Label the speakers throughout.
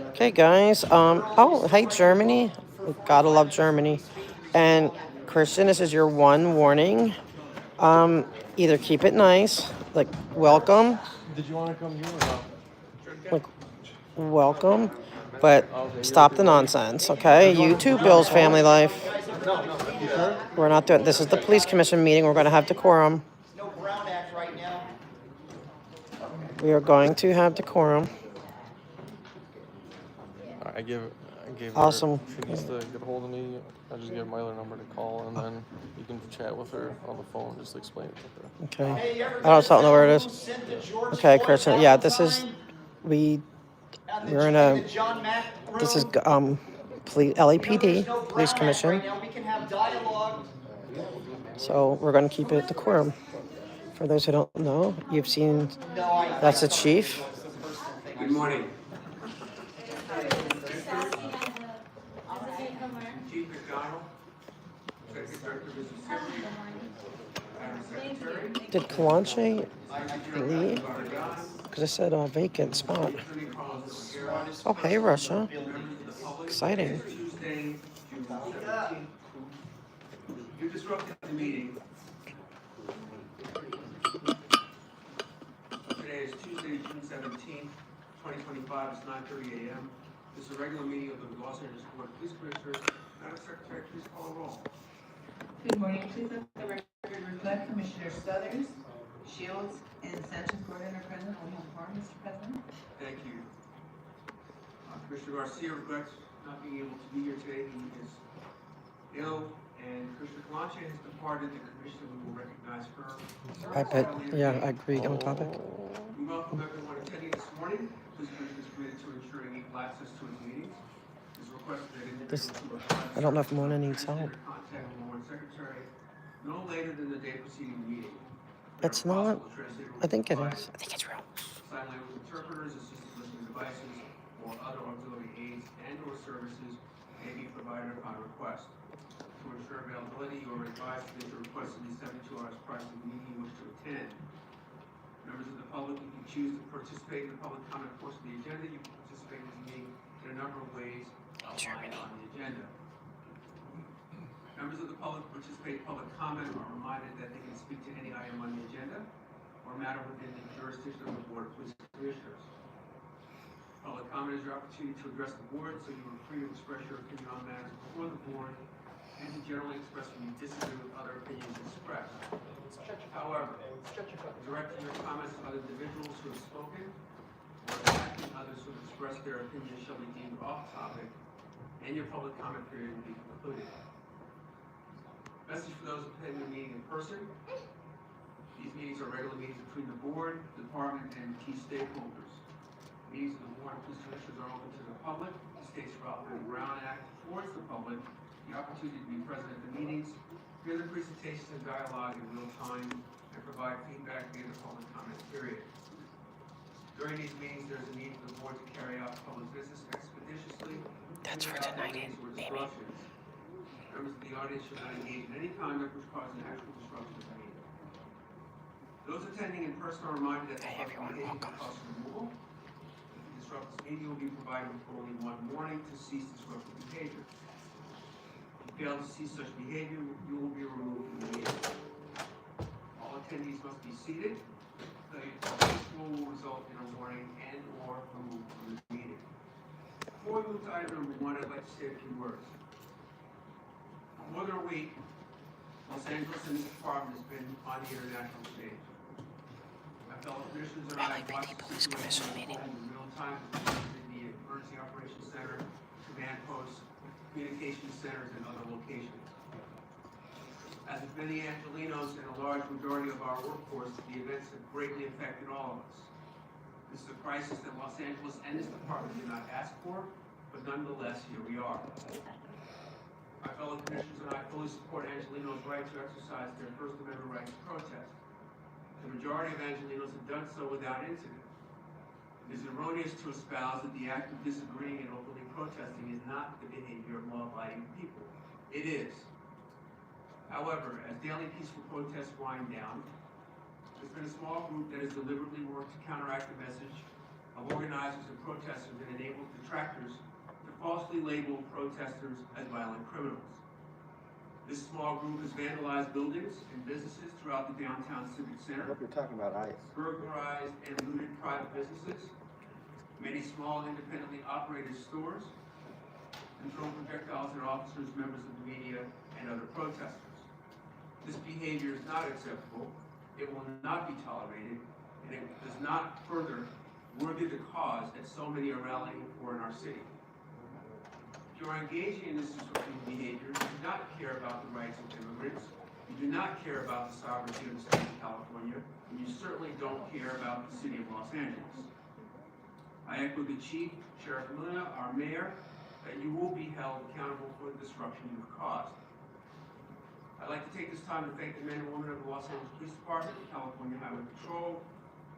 Speaker 1: Okay, guys. Oh, hey, Germany. Gotta love Germany. And Christian, this is your one warning. Either keep it nice, like welcome,
Speaker 2: Did you want to come here or no?
Speaker 1: like welcome, but
Speaker 2: Okay,
Speaker 1: stop the
Speaker 2: you're ready.
Speaker 1: nonsense, okay? You
Speaker 2: Did
Speaker 1: too,
Speaker 2: you want
Speaker 1: Bill's
Speaker 2: to call
Speaker 1: family
Speaker 2: it?
Speaker 1: life.
Speaker 2: No, no. You sure?
Speaker 1: We're not doing. This is the police commission meeting. We're going to have decorum.
Speaker 3: No Brown Act right now.
Speaker 1: We are going to have decorum.
Speaker 2: I gave her.
Speaker 1: Awesome.
Speaker 2: She needs to get a hold of me. I just gave my other number to call, and then you can chat with her on the phone. Just explain it to her.
Speaker 1: Okay.
Speaker 3: Hey, you ever
Speaker 1: I don't know where it
Speaker 3: who
Speaker 1: is.
Speaker 3: sent the George
Speaker 1: Okay,
Speaker 3: Floyd
Speaker 1: Christian. Yeah, this is
Speaker 3: Valentine
Speaker 1: we.
Speaker 3: and
Speaker 1: We're in
Speaker 3: the
Speaker 1: a.
Speaker 3: John Mack
Speaker 1: This is
Speaker 3: room?
Speaker 1: police
Speaker 3: You know, there's
Speaker 1: LAPD
Speaker 3: no
Speaker 1: police
Speaker 3: Brown Act right
Speaker 1: commission.
Speaker 3: now. We can have dialogue.
Speaker 1: So we're going to keep it decorum. For those who don't know, you've seen
Speaker 3: No,
Speaker 1: that's the chief.
Speaker 4: Good morning. Chief McDonald, Secretary of Business Secretary,
Speaker 1: Did Kalanche leave? Because I said vacant spot. Oh, hey, Russia. Exciting.
Speaker 4: Tuesday, June 17th. You disrupted the meeting. Today is Tuesday, June 17th, 2025. It's 9:30 a.m. This is a regular meeting of the Los Angeles Board of Police Commissioners. Madam Secretary, please call the roll.
Speaker 5: Good morning. Please let the record reflect Commissioner Stothers, Shields, and Sanchez Gordon are present. We have four, Mr. President.
Speaker 4: Thank you. Commissioner Garcia regrets not being able to be here today. He is ill, and Commissioner Camacho has departed. The commission will recognize her.
Speaker 1: I bet. Yeah, I agree on topic.
Speaker 4: We welcome everyone attending this morning. Police Commission is committed to ensuring equal access to its meetings. It is requested that individuals who are
Speaker 1: I don't know if Mona needs help.
Speaker 4: contact the board secretary no later than the day preceding the meeting.
Speaker 1: It's not. I think it is. I think it's real.
Speaker 4: Sign language interpreters, assistive listening devices, or other auxiliary aids and/or services may be provided upon request. To ensure availability, you are advised that your request will be 72 hours prior to the meeting you wish to attend. Members of the public, if you choose to participate in the public comment portion of the agenda, you can participate in the meeting in a number of ways outlined on the agenda. Members of the public who participate in public comment are reminded that they can speak to any item on the agenda or matter within the jurisdiction of the Board of Police Commissioners. Public comment is your opportunity to address the board, so you are free to express your opinion on matters before the board and to generally express when you disagree with other opinions expressed. However, directing your comments to other individuals who have spoken or attacking others who have expressed their opinion shall be deemed off topic, and your public comment period will be concluded. Message for those attending the meeting in person. These meetings are regular meetings between the board, department, and key stakeholders. Meetings of the Board of Police Commissioners are open to the public. The state's Ralph and Brown Act affords the public the opportunity to be present at the meetings, hear the presentations and dialogue in real time, and provide feedback via the public comment period. During these meetings, there's a need for the board to carry out public business expeditiously.
Speaker 1: That's for tonight, Amy.
Speaker 4: Members of the audience should not engage in any conduct which causes an actual disruption of the meeting. Those attending in person are reminded that the public meeting will cause removal. If you disrupt this meeting, you will be provided with only one warning to cease disruptive behavior. If you fail to cease such behavior, you will be removed from the meeting. All attendees must be seated. Failure to do this will result in a warning and/or removal from the meeting. Before we move to item number one, I'd like to say a few words. For more than a week, Los Angeles and this department has been on the international stage. My fellow commissioners and I have watched the situation unfold in real time in the Emergency Operations Center, command posts, communication centers, and other locations. As with many Angelenos and a large majority of our workforce, the events have greatly affected all of us. This is a crisis that Los Angeles and this department did not ask for, but nonetheless, here we are. My fellow commissioners and I fully support Angelenos' right to exercise their First Amendment right to protest. The majority of Angelenos have done so without incident. It is erroneous to espouse that the act of disagreeing and openly protesting is not the behavior of law-abiding people. It is. However, as daily peaceful protests wind down, there's been a small group that has deliberately worked to counteract the message of organized organizers and protesters that enabled detractors to falsely label protesters as violent criminals. This small group has vandalized buildings and businesses throughout the downtown Civic
Speaker 6: I
Speaker 4: Center,
Speaker 6: hope you're talking about ICE.
Speaker 4: burglarized and looted private businesses, many small independently operated stores, and thrown projectiles at officers, members of the media, and other protesters. This behavior is not acceptable, it will not be tolerated, and it does not further worthy the cause that so many are rallying for in our city. If you are engaging in this disruptive behavior, you do not care about the rights of immigrants, you do not care about the sovereignty of the state of California, and you certainly don't care about the city of Los Angeles. I echo the Chief, Sheriff Luna, our mayor, that you will be held accountable for the disruption you've caused. I'd like to take this time to thank the men and women of the Los Angeles Police Department, California Highway Patrol,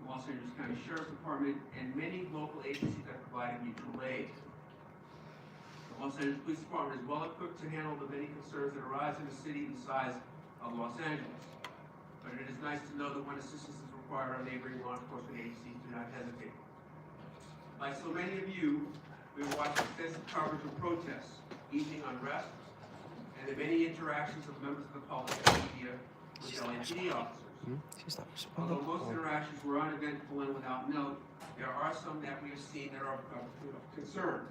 Speaker 4: the Los Angeles County Sheriff's Department, and many local agencies that provided mutual aid. The Los Angeles Police Department is well equipped to handle the many concerns that arise in a city the size of Los Angeles. But it is nice to know that when assistance is required, our neighboring law enforcement agencies do not hesitate. Like so many of you, we have watched extensive coverage of protests, evening unrest, and the many interactions of members of the public and media with LAPD officers.
Speaker 1: She's not
Speaker 4: Although
Speaker 1: responding.
Speaker 4: most interactions were uneventful and without note, there are some that we have seen that are of concern.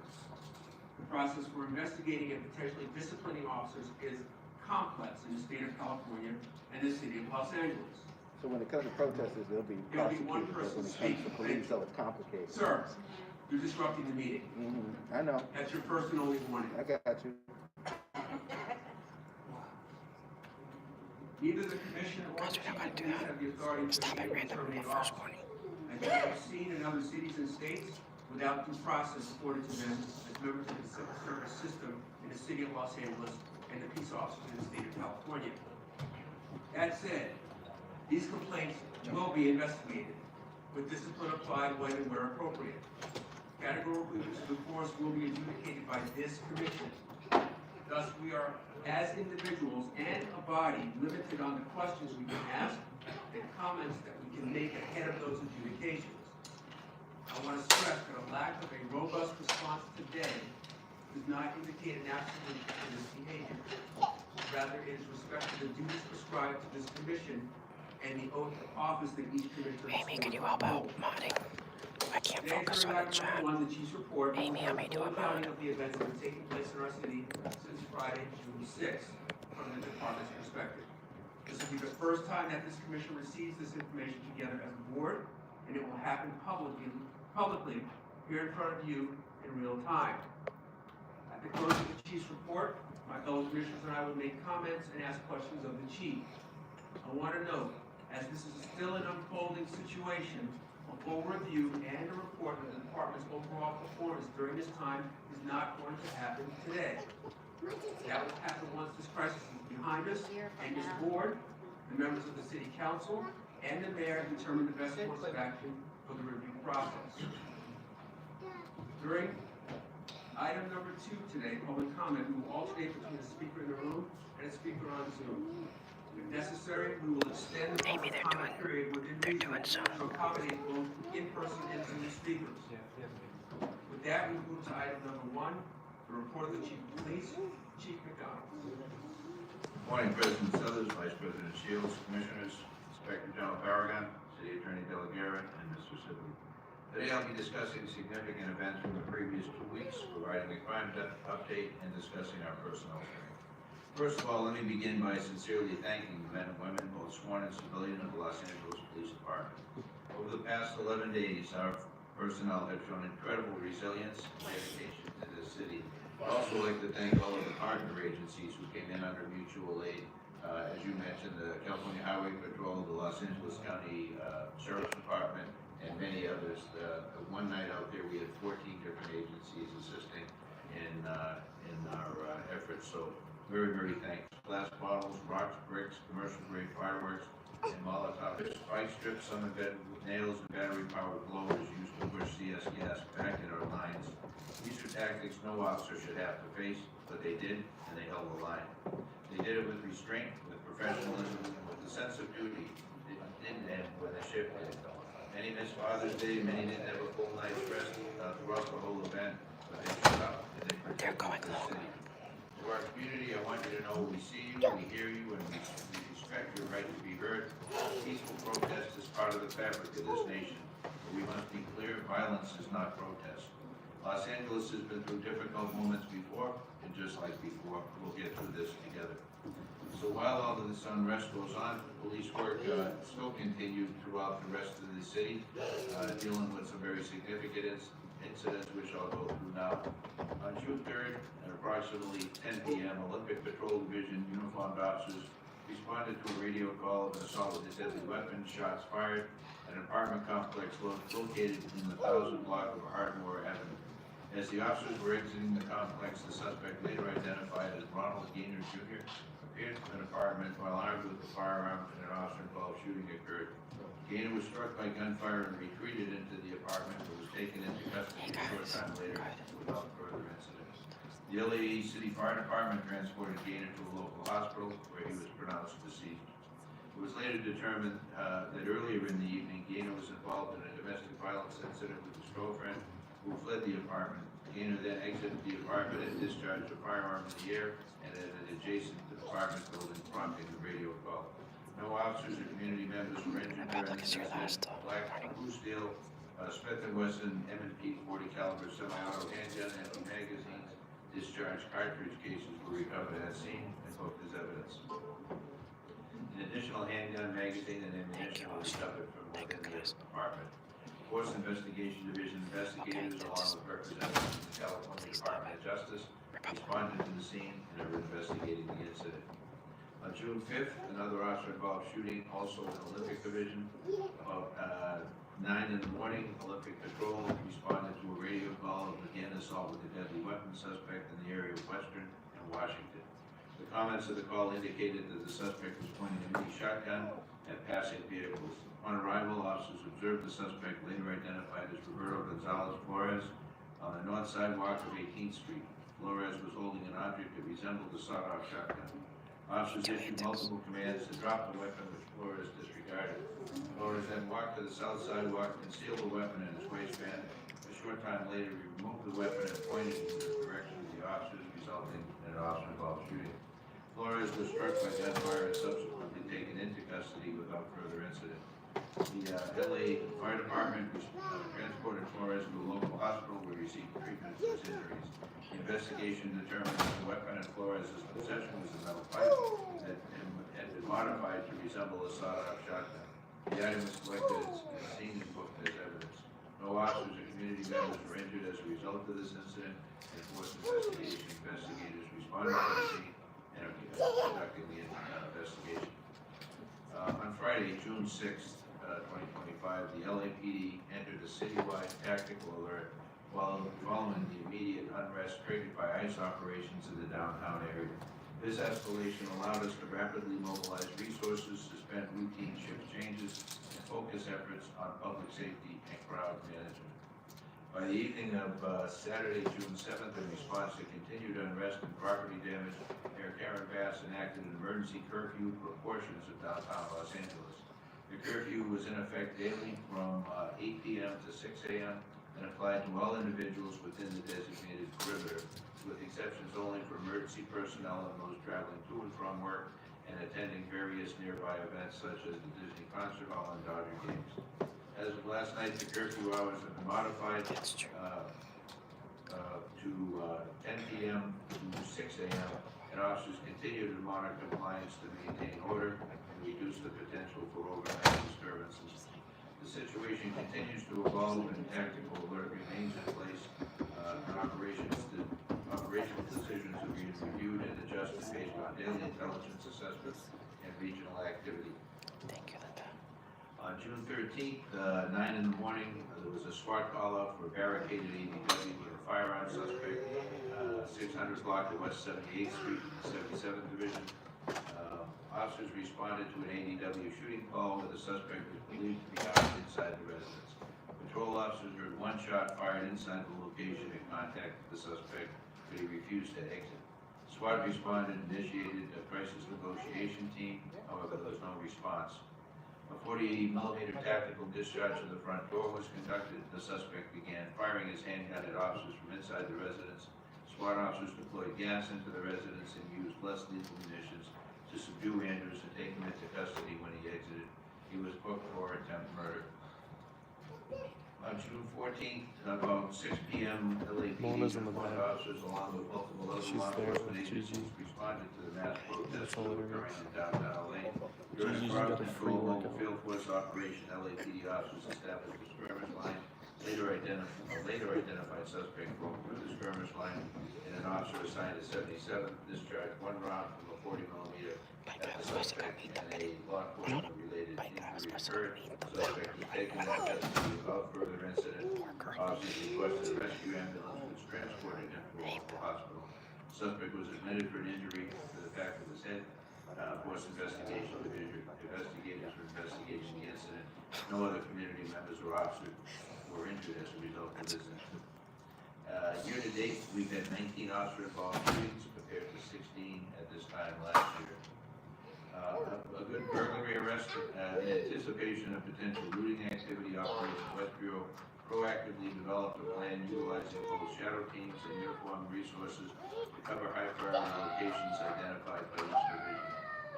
Speaker 4: The process for investigating and potentially disciplining officers is complex in the state of California and the city of Los Angeles.
Speaker 6: So when it comes to protesters, they'll be
Speaker 4: There'll be one
Speaker 6: prosecuted, but when
Speaker 4: person
Speaker 6: it comes to
Speaker 4: speaking.
Speaker 6: police, so it's complicated.
Speaker 4: Sir, you're disrupting the meeting.
Speaker 6: I know.
Speaker 4: That's your first and only warning.
Speaker 6: I got you.
Speaker 4: Neither the commission or the
Speaker 1: Guys, we're not
Speaker 4: chief
Speaker 1: gonna do
Speaker 4: of police
Speaker 1: that.
Speaker 4: have the authority to
Speaker 1: Stop it
Speaker 4: immediately
Speaker 1: randomly
Speaker 4: terminate
Speaker 1: first
Speaker 4: officers.
Speaker 1: warning.
Speaker 4: As you have seen in other cities and states, without due process afforded to them as members of the civil service system in the city of Los Angeles and the peace officers in the state of California. That said, these complaints will be investigated, with discipline applied when and where appropriate. Categorical use of the force will be adjudicated by this commission. Thus, we are, as individuals and a body, limited on the questions we can ask and comments that we can make ahead of those adjudications. I want to stress that a lack of a robust response today does not indicate an absolute to this behavior. Rather, it is respect to the duties prescribed to this commission and the oath of office that each commissioner
Speaker 1: Amy, can you help out modding? I can't
Speaker 4: Today,
Speaker 1: focus
Speaker 4: for
Speaker 1: on the
Speaker 4: item
Speaker 1: chat.
Speaker 4: number 1, the chief's report.
Speaker 1: Amy, I made you a
Speaker 4: full accounting
Speaker 1: mod.
Speaker 4: of the events that have taken place in our city since Friday, June 6th, from the department's perspective. This will be the first time that this commission receives this information together as a board, and it will happen publicly here in front of you in real time. At the close of the chief's report, my fellow commissioners and I will make comments and ask questions of the chief. I want to note, as this is still an unfolding situation, a full review and a report of the department's overall performance during this time is not going to happen today. That will happen once this crisis is behind us, and this board, the members of the city council, and the mayor determine the best course of action for the review process. During item number 2 today, public comment, we will alternate between a speaker in the room and a speaker on Zoom. If necessary, we will extend the
Speaker 1: Amy,
Speaker 4: public
Speaker 1: they're
Speaker 4: comment
Speaker 1: doing-
Speaker 4: period within
Speaker 1: they're
Speaker 4: reason
Speaker 1: doing Zoom.
Speaker 4: to accommodate both in-person and Zoom speakers. With that, we move to item number 1, the report of the chief of police, Chief McDonald.
Speaker 7: Morning, President Suthers, Vice President Shields, Commissioners, Inspector General Barragan, City Attorney De La Guerra, and Mr. Sibley. Today I'll be discussing significant events from the previous 2 weeks, providing a crime update, and discussing our personnel training. First of all, let me begin by sincerely thanking the men and women, both sworn and civilian, of the Los Angeles Police Department. Over the past 11 days, our personnel have shown incredible resilience and dedication to this city. I'd also like to thank all of the partner agencies who came in under mutual aid. As you mentioned, the California Highway Patrol, the Los Angeles County Sheriff's Department, and many others. One night out there, we had 14 different agencies assisting in our efforts. So very, very thanks. Glass bottles, rocks, bricks, commercial grade fireworks, and Molotov spike strips, some embedded with nails and battery-powered blowers used to push CS gas back in our lines. These are tactics no officer should have to face, but they did, and they held the line. They did it with restraint, with professionalism, and with a sense of duty. It didn't end when the shift ended. Many missed Father's Day, many didn't have a full night's rest, throughout the whole event, but they showed up and they
Speaker 1: They're
Speaker 7: protected
Speaker 1: going
Speaker 7: the
Speaker 1: long.
Speaker 7: city. To our community, I want you to know we see you, we hear you, and we respect your right to be heard. Peaceful protest is part of the fabric of this nation, but we must be clear, violence is not protest. Los Angeles has been through difficult moments before, and just like before, we'll get through this together. So while all of this unrest goes on, police work still continued throughout the rest of the city, dealing with some very significant incidents, which I'll go through now. On June 3rd, at approximately 10 p.m., Olympic Patrol Division uniformed officers responded to a radio call of an assault with a deadly weapon, shots fired, at an apartment complex located in the 1000 block of Ardmore Avenue. As the officers were exiting the complex, the suspect, later identified as Ronald Gaynor Jr., appeared to an apartment while armed with a firearm, and an officer-involved shooting occurred. Gaynor was struck by gunfire and retreated into the apartment, but was taken into custody a short time later without further incident. The LA City Fire Department transported Gaynor to a local hospital where he was pronounced deceased. It was later determined that earlier in the evening, Gaynor was involved in a domestic violence incident with his girlfriend, who fled the apartment. Gaynor then exited the apartment and discharged a firearm in the air and at an adjacent apartment building, prompting the radio call. No officers or community members were injured during the incident. Black Blue Steel, Smith & Wesson M&P 40 caliber semi-auto handgun, empty magazines, discharged cartridge cases were recovered at scene and booked as evidence. An additional handgun, magazine, and ammunition were recovered from within the apartment. Force Investigation Division investigators, along with representatives of the California Department of Justice, responded to the scene and are investigating the incident. On June 5th, another officer-involved shooting, also in the Olympic Division, about 9 in the morning. Olympic Patrol responded to a radio call of again assault with a deadly weapon suspect in the area of Western and Washington. The comments of the call indicated that the suspect was pointing a mini shotgun at passing vehicles. On arrival, officers observed the suspect, later identified as Roberto Gonzalez Flores, on the north sidewalk of 18th Street. Flores was holding an object that resembled a sawed-off shotgun. Officers issued multiple commands to drop the weapon, which Flores disregarded. Flores then walked to the south sidewalk, concealed the weapon in his waistband. A short time later, he removed the weapon and pointed in the direction of the officers, resulting in an officer-involved shooting. Flores was struck by gunfire and subsequently taken into custody without further incident. The LA Fire Department transported Flores to a local hospital where he received treatment for his injuries. The investigation determined that the weapon in Flores' possession was a metal pipe that had been modified to resemble a sawed-off shotgun. The item was collected and seen and booked as evidence. No officers or community members were injured as a result of this incident, and Force Investigation investigators responded to the scene and are conducting the investigation. On Friday, June 6th, 2025, the LAPD entered a citywide tactical alert following the immediate unrest triggered by ICE operations in the downtown area. This escalation allowed us to rapidly mobilize resources, suspend routine shift changes, and focus efforts on public safety and crowd management. By the evening of Saturday, June 7th, in response to continued unrest and property damage, Mayor Karen Bass enacted an emergency curfew for portions of downtown Los Angeles. The curfew was in effect daily from 8 p.m. to 6 a.m. and applied to all individuals within the designated perimeter, with exceptions only for emergency personnel and those traveling to and from work and attending various nearby events such as the Disney Concert Hall and Dodger games. As of last night, the curfew hours have been modified to 10 p.m. to 6 a.m. and officers continue to monitor compliance to maintain order and reduce the potential for overnight disturbances. The situation continues to evolve and tactical alert remains in place. Operational decisions are being reviewed and adjusted based on daily intelligence assessments and regional activity.
Speaker 1: Thank you, Linda.
Speaker 7: On June 13th, 9 in the morning, there was a SWAT call-out for a barricaded ADW with a firearm suspect, 600 block of West 78th Street, 77th Division. Officers responded to an ADW shooting call where the suspect was believed to be armed inside the residence. Patrol officers heard one shot fired inside the location and contacted the suspect, but he refused to exit. SWAT responded and initiated a crisis negotiation team, however, there was no response. A 40 millimeter tactical discharge of the front door was conducted. The suspect began firing his handgun at officers from inside the residence. SWAT officers deployed gas into the residence and used less lethal munitions to subdue Andrews and take him into custody when he exited. He was booked for attempted murder. On June 14th, about 6 p.m., LAPD
Speaker 2: Mona's in the back.
Speaker 7: officers along with multiple other
Speaker 2: She's
Speaker 7: law
Speaker 2: there
Speaker 7: enforcement
Speaker 2: with
Speaker 7: agencies
Speaker 2: Gigi.
Speaker 7: responded to the mass protests
Speaker 2: That's
Speaker 7: that were
Speaker 2: hilarious.
Speaker 7: occurring in downtown LA. During
Speaker 2: Gigi's
Speaker 7: a crowd
Speaker 2: got a free
Speaker 7: control mobile
Speaker 2: workout.
Speaker 7: field force operation, LAPD officers established a skirmish line. A later identified suspect broke through the skirmish line, and an officer assigned to 77th discharged one round from a 40 millimeter at the suspect, and a law enforcement related injury occurred. The suspect was taken into custody without further incident. Officers requested a rescue ambulance was transported him to a local hospital. Suspect was admitted for an injury to the back of his head. Forced investigation was injured. Investigators were investigating the incident. No other community members or officers were injured as a result of this incident. Year to date, we've had 19 officer involved shootings compared to 16 at this time last year. A good burglary arrest in anticipation of potential looting activity. Operation West Bureau proactively developed a plan utilizing both shadow teams and uniformed resources to cover high priority locations identified by each division.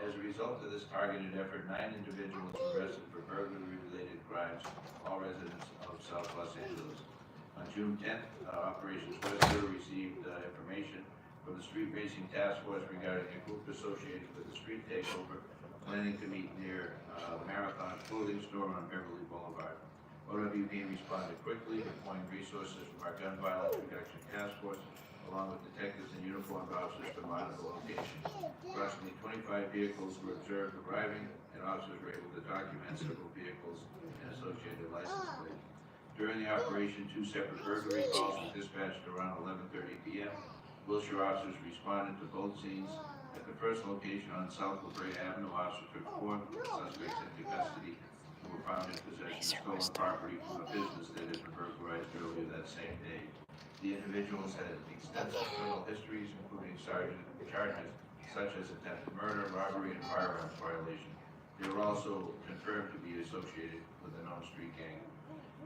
Speaker 7: As a result of this targeted effort, 9 individuals were arrested for burglary-related crimes, all residents of South Los Angeles. On June 10th, Operations West Bureau received information from the Street Racing Task Force regarding a group associated with a street takeover planning to meet near Marathon Clothing Store on Beverly Boulevard. OWB responded quickly, deploying resources from our Gun Violence Reduction Task Force, along with detectives and uniformed officers to monitor the location. Approximately 25 vehicles were observed arriving, and officers were able to document several vehicles and associated license plates. During the operation, 2 separate burglary calls were dispatched around 11:30 p.m. Wilshire officers responded to both scenes. At the first location on South La Brea Avenue, officers took 4 suspects into custody who were found in possession of stolen property from a business that had been burglarized earlier that same day. The individuals had extensive criminal histories, including charges such as attempted murder, robbery, and firearms violation. They were also confirmed to be associated with a known street gang.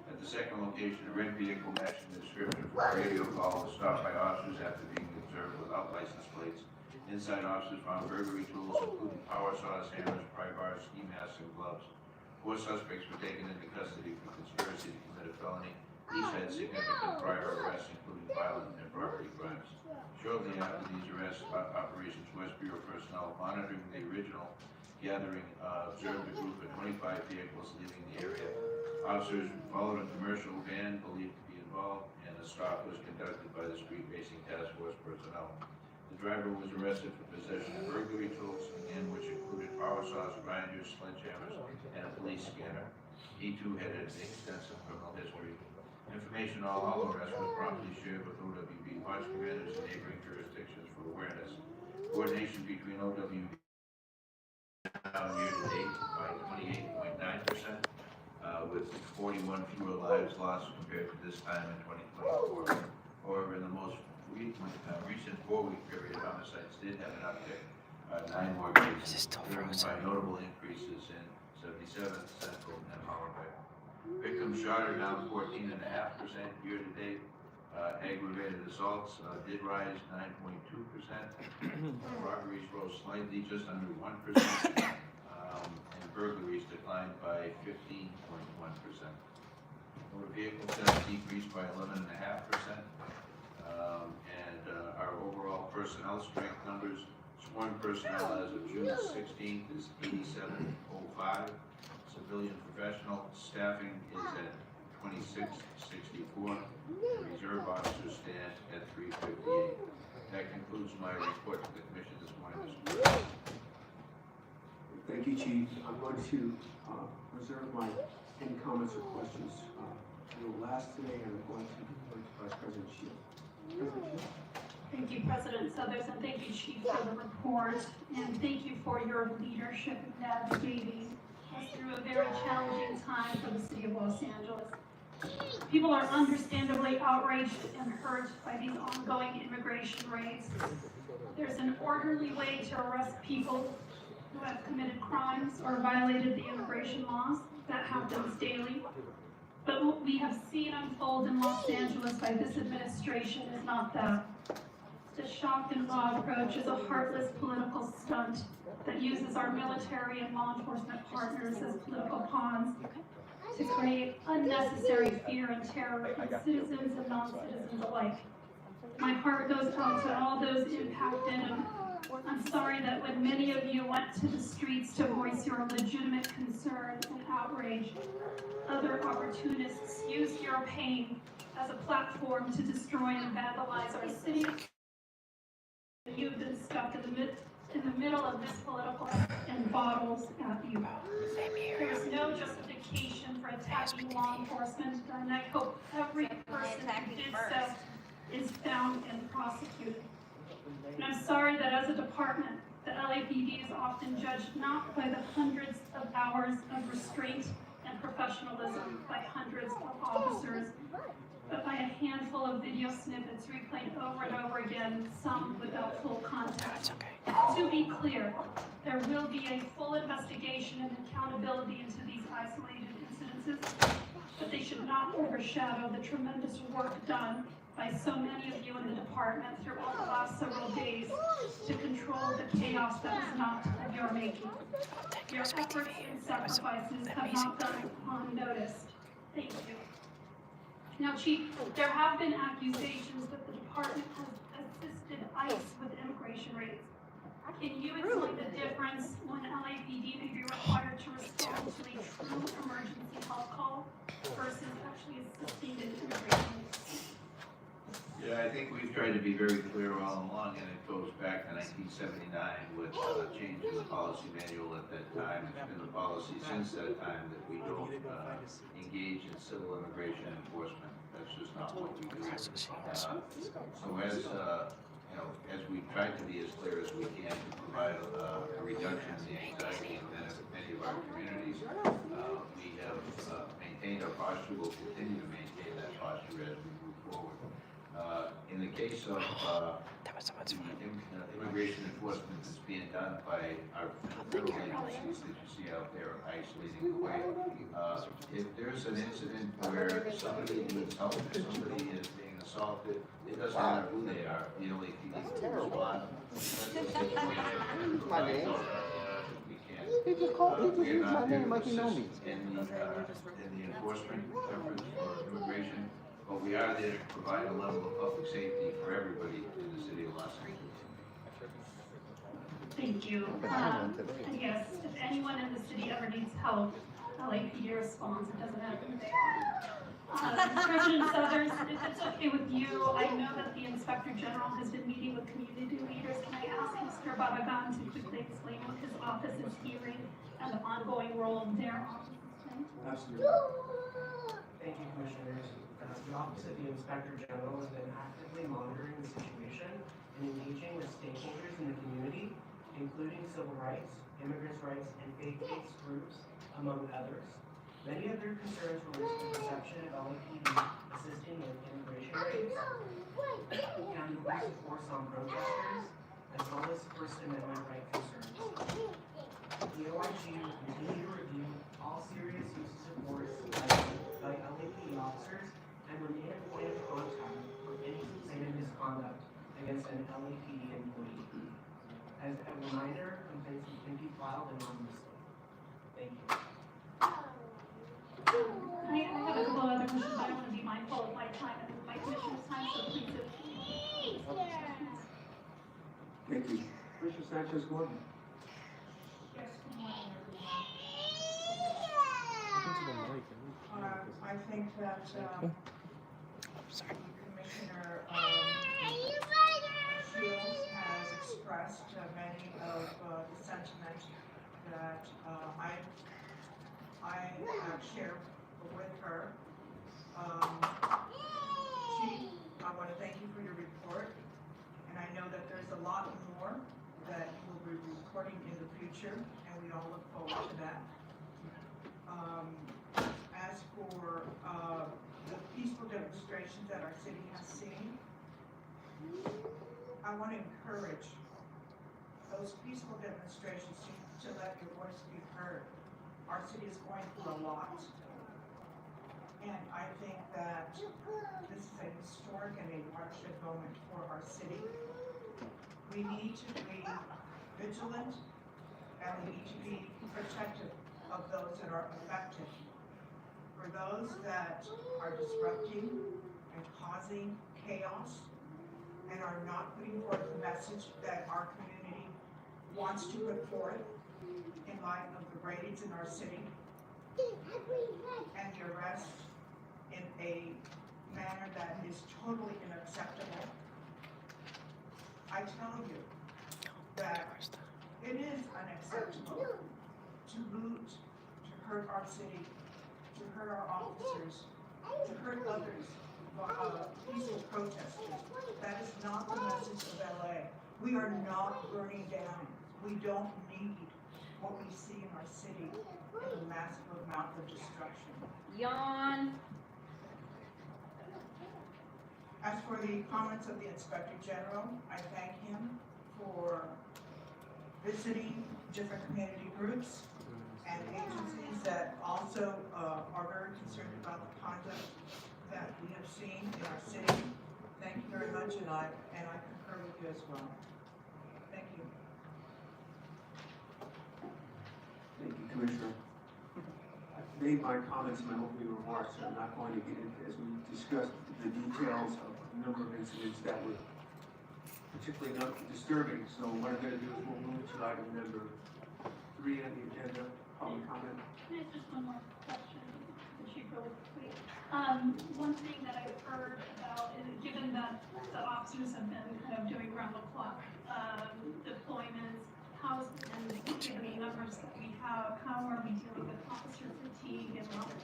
Speaker 7: At the second location, a red vehicle matching the description for a radio call was stopped by officers after being observed without license plates. Inside, officers found burglary tools, including power saws, hammers, pry bars, ski masks, and gloves. 4 suspects were taken into custody for conspiracy to commit a felony. Each had significant prior arrests, including violent and property crimes. Shortly after these arrests, Operations West Bureau personnel monitoring the original gathering observed a group of 25 vehicles leaving the area. Officers followed a commercial van believed to be involved, and a stop was conducted by the Street Racing Task Force personnel. The driver was arrested for possession of burglary tools, again which included power saws, grinders, sledgehammers, and a police scanner. He too had an extensive criminal history. Information on all arrests was promptly shared with OWB watch commanders in neighboring jurisdictions for awareness. Coordination between OWB year to date by 28.9%, with 41 fewer lives lost compared to this time in 2024. However, in the most recent 4-week period, homicides did have an uptick, 9 more cases, driven by notable increases in 77th, Central, and Hollywood. Victims shot are down 14.5% year to date. Aggravated assaults did rise 9.2%. Robberies rose slightly, just under 1%. And burglaries declined by 15.1%. Motor vehicle theft decreased by 11.5%. Our overall personnel strength numbers, sworn personnel as of June 16th is 8705. Civilian professional staffing is at 2664. Reserve officers stand at 358. That concludes my report to the commission this morning, Mr. President.
Speaker 8: Thank you, Chief. I'm going to reserve any comments or questions will last today, and I'm going to defer to Vice President Shields. President Shields.
Speaker 9: Thank you, President Southers, and thank you, Chief, for the report, and thank you for your leadership in navigating us through a very challenging time for the city of Los Angeles. People are understandably outraged and hurt by these ongoing immigration raids. There's an orderly way to arrest people who have committed crimes or violated the immigration laws. That happens daily. But what we have seen unfold in Los Angeles by this administration is not that. The shock and awe approach is a heartless political stunt that uses our military and law enforcement partners as political pawns to create unnecessary fear and terror in citizens and non-citizens alike. My heart goes out to all those impacted, and I'm sorry that when many of you went to the streets to voice your legitimate concern and outrage, other opportunists used your pain as a platform to destroy and vandalize our city. You've been stuck in the middle of this political and bottles at you. There is no justification for attacking law enforcement, and I hope every person who did so is found and prosecuted. And I'm sorry that as a department, the LAPD is often judged not by the hundreds of hours of restraint and professionalism by hundreds of officers, but by a handful of video snippets replayed over and over again, some without full context. To be clear, there will be a full investigation and accountability into these isolated incidences, but they should not overshadow the tremendous work done by so many of you in the department throughout the last several days to control the chaos that was not of your making. Your efforts and sacrifices have not gone unnoticed. Thank you. Now, Chief, there have been accusations that the department has assisted ICE with immigration raids. Can you explain the difference when LAPD may be required to respond to a true emergency health call versus actually assisting in immigration raids?
Speaker 7: Yeah, I think we've tried to be very clear all along, and it goes back to 1979 with changing the policy manual at that time. It's been the policy since that time that we don't engage in civil immigration enforcement. That's just not what we do. So as we try to be as clear as we can to provide a reduction in the anxiety and many of our communities, we have maintained our posture. We'll continue to maintain that posture as we move forward. In the case of immigration enforcement that's being done by our federal agencies that you see out there isolating the way, if there's an incident where somebody needs help, somebody is being assaulted, it doesn't matter who they are, the LAPD will respond. That's the situation.
Speaker 6: My name?
Speaker 7: We can.
Speaker 6: He just used my name like he know me.
Speaker 7: In the enforcement efforts for immigration, but we are there to provide a level of public safety for everybody in the city of Los Angeles.
Speaker 9: Thank you. And yes, if anyone in the city ever needs help, LAPD responds. It doesn't matter who they are. President Southers, if it's okay with you, I know that the Inspector General has been meeting with community leaders. Can I ask Mr. Babagan to quickly explain what his office is hearing and the ongoing role of their office is playing?
Speaker 10: Absolutely. Thank you, Commissioners. The Office of the Inspector General has been actively monitoring the situation and engaging with stakeholders in the community, including civil rights, immigrants' rights, and faith-based groups, among others. Many of their concerns relate to the perception of LAPD assisting in immigration raids, county police force on protesters, as well as First Amendment right concerns. The OIG will continue to review all serious uses of force by LAPD officers and remain a point of contact for any complaint of misconduct against an LAPD employee. As a reminder, complaints can be filed anonymously. Thank you.
Speaker 9: I have a couple of other questions. I want to be mindful of my time and my commissioner's time, so please.
Speaker 8: Thank you. Commissioner Sanchez Gordon.
Speaker 5: Yes, good morning, everyone. I think that, Commissioner, Shields has expressed many of the sentiments that I have shared with her. Chief, I want to thank you for your report, and I know that there's a lot more that you will be reporting in the future, and we all look forward to that. As for the peaceful demonstrations that our city has seen, I want to encourage those peaceful demonstrations to let your voice be heard. Our city is going through a lot. And I think that this is a historic and a watershed moment for our city. We need to be vigilant and we need to be protective of those that are affected. For those that are disrupting and causing chaos and are not putting forth the message that our community wants to put forth in light of the raids in our city and the arrest in a manner that is totally unacceptable. I tell you that it is unacceptable to loot, to hurt our city, to hurt our officers, to hurt others, peaceful protesters. That is not the message of LA. We are not burning down. We don't need what we see in our city in a massive amount of destruction.
Speaker 11: Yawn.
Speaker 5: As for the comments of the Inspector General, I thank him for visiting different community groups and agencies that also are very concerned about the conduct that we have seen in our city. Thank you very much, and I concur with you as well. Thank you.
Speaker 8: Thank you, Commissioner. I've made my comments in my opening remarks, so I'm not going to get into, as we discussed, the details of a number of incidents that were particularly not disturbing. So what I'm going to do is we'll move to item number 3 on the agenda, public comment.
Speaker 9: Can I ask just one more question, Chief, really quickly? One thing that I've heard about is, given that the officers have been kind of doing round the clock deployments, how's, and given the numbers that we have, how are we dealing with officer fatigue and levels?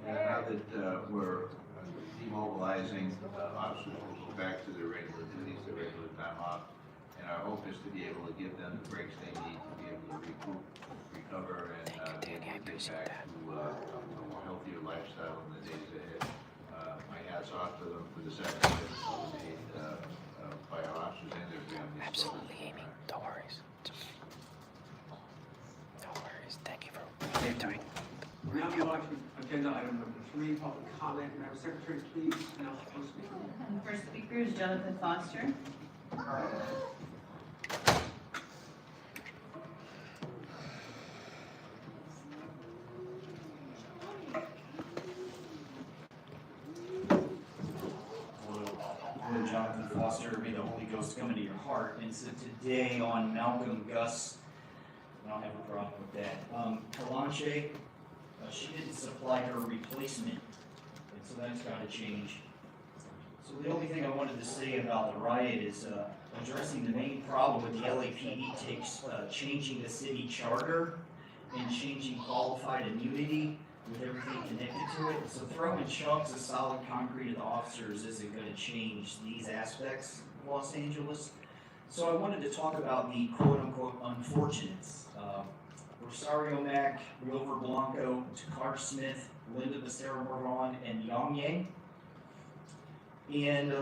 Speaker 7: Now that we're demobilizing, officers will go back to their regular duties, their regular time off, and our hope is to be able to give them the breaks they need to be able to recoup, recover, and be able to get back to a more healthier lifestyle in the days ahead. My hat's off to them for the sacrifice made by our officers and their families.
Speaker 1: Absolutely, Amy. No worries. No worries. Thank you for what you're doing.
Speaker 8: We're now moving on to agenda item number 3, public comment. Madam Secretary, please announce the first speaker.
Speaker 11: The first speaker is Jonathan Foster.
Speaker 12: Hello, Jonathan Foster. May the Holy Ghost come into your heart. And so today on Malcolm Gus, I don't have a problem with that. Kalanche, she didn't supply her replacement, and so that's got to change. So the only thing I wanted to say about the riot is addressing the main problem with the LAPD takes changing the city charter and changing qualified immunity with everything connected to it. So throwing chunks of solid concrete at the officers isn't going to change these aspects of Los Angeles. So I wanted to talk about the quote-unquote unfortunates. Rosario Mack, Wilver Blanco, Takar Smith, Linda Becerra Moran, and Yang Yang. And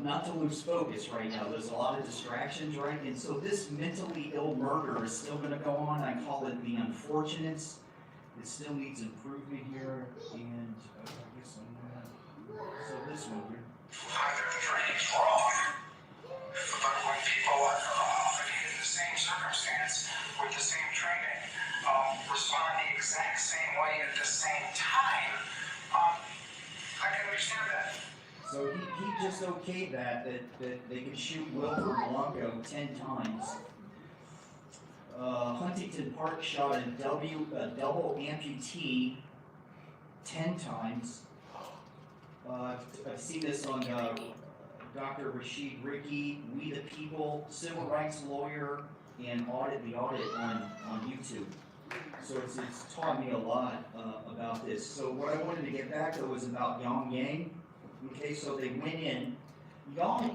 Speaker 12: not to lose focus right now, there's a lot of distractions, right? And so this mentally ill murder is still going to go on. I call it the unfortunates. It still needs improvement here. And I guess I'm gonna, so this one here.
Speaker 13: Either the training's wrong, but when people are in the same circumstance with the same training respond the exact same way at the same time, I can understand that.
Speaker 12: So he just okayed that they could shoot Wilford Blanco 10 times. Huntington Park shot a double amputee 10 times. I've seen this on Dr. Rashid Ricky, We the People, civil rights lawyer, and Audit the Audit on YouTube. So it's taught me a lot about this. So what I wanted to get back to was about Yang Yang. Okay, so they went in.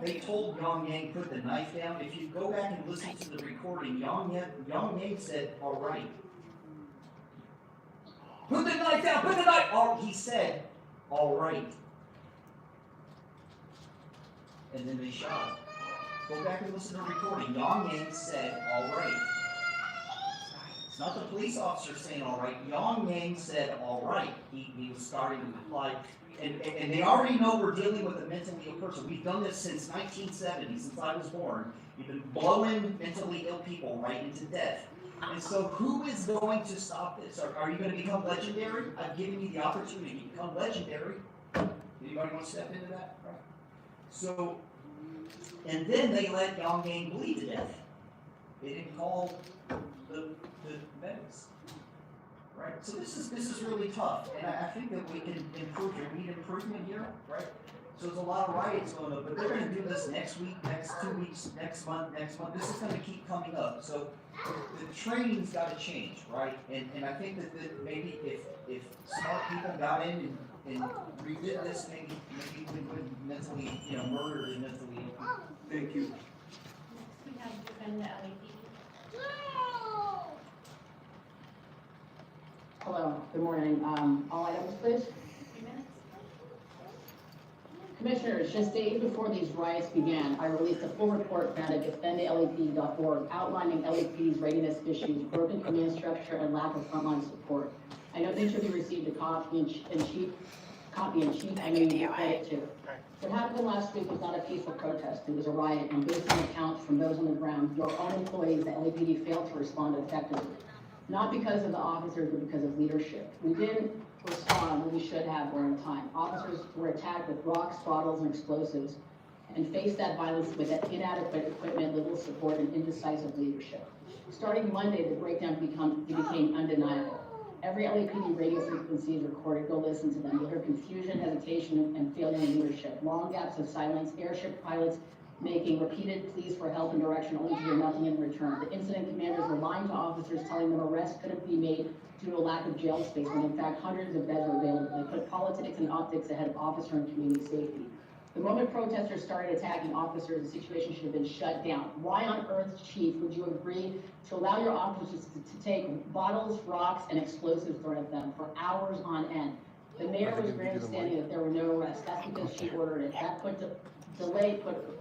Speaker 12: They told Yang Yang put the knife down. If you go back and listen to the recording, Yang Yang said, "All right, put the knife down. Put the knife." Oh, he said, "All right," and then they shot him. Go back and listen to the recording. Yang Yang said, all right. It's not the police officer saying all right. Yang Yang said all right. He was starting to reply. And they already know we're dealing with a mentally ill person. We've done this since 1970, since I was born. You've been blowing mentally ill people right into death. And so who is going to stop this? Are you going to become legendary? I've given you the opportunity to become legendary. Anybody want to step into that? Right. So, and then they let Yang Yang bleed to death. They didn't call the medics. Right? So this is really tough, and I think that we can improve here. We need improvement here, right? So there's a lot of riots going on, but they're going to do this next week, next 2 weeks, next month. This is going to keep coming up. So the training's got to change, right? And I think that maybe if smart people got in and redid this, maybe we wouldn't mentally, murder and mentally.
Speaker 8: Thank you.
Speaker 9: We have defend the LAPD.
Speaker 14: Hello, good morning. All items, please.
Speaker 9: 3 minutes.
Speaker 14: Commissioners, just days before these riots began, I released a full report found at defendthelap.org outlining LAPD's readiness issues, broken command structure, and lack of frontline support. I know each of you received a copy in chief. I know you get credit too. What happened last week was not a peaceful protest. It was a riot, and based on accounts from those on the ground, your own employees, the LAPD failed to respond effectively. Not because of the officers, but because of leadership. We didn't respond when we should have or in time. Officers were attacked with rocks, bottles, and explosives, and faced that violence with inadequate equipment, little support, and indecisive leadership. Starting Monday, the breakdown became undeniable. Every LAPD radio frequency is recorded. Go listen to them. You'll hear confusion, hesitation, and failure in leadership. Long gaps of silence, airship pilots making repeated pleas for help and direction only to hear nothing in return. The incident commanders were lying to officers, telling them arrests couldn't be made due to a lack of jail space, when in fact hundreds of beds were available. They put politics and optics ahead of officer and community safety. The moment protesters started attacking officers, the situation should have been shut down. Why on earth, Chief, would you agree to allow your officers to take bottles, rocks, and explosives thrown at them for hours on end? The mayor was grandstanding that there were no arrests. That's because she ordered it. That put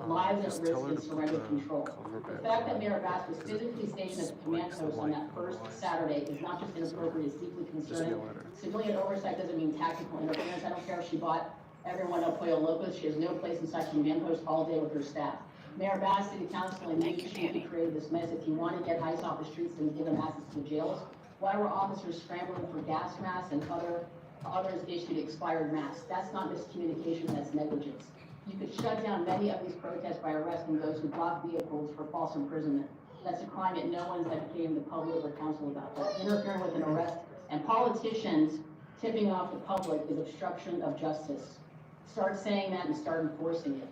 Speaker 14: lives at risk and surrendered control. The fact that Mayor Bass was physically stationed at the command post on that first Saturday is not just inappropriate, it's deeply concerning. Civilian oversight doesn't mean tactical interference. I don't care if she bought everyone El Pollo Locos. She has no place inside command post all day with her staff. Mayor Bass, City Council, and you chief who created this mess. If you want to get ICE off the streets, then give them access to the jails. Why were officers scrambling for gas masks and others issued expired masks? That's not miscommunication, that's negligence. You could shut down many of these protests by arresting those who block vehicles for false imprisonment. That's a crime that no one's educating the public or council about. That interfering with an arrest and politicians tipping off the public is obstruction of justice. Start saying that and start enforcing it.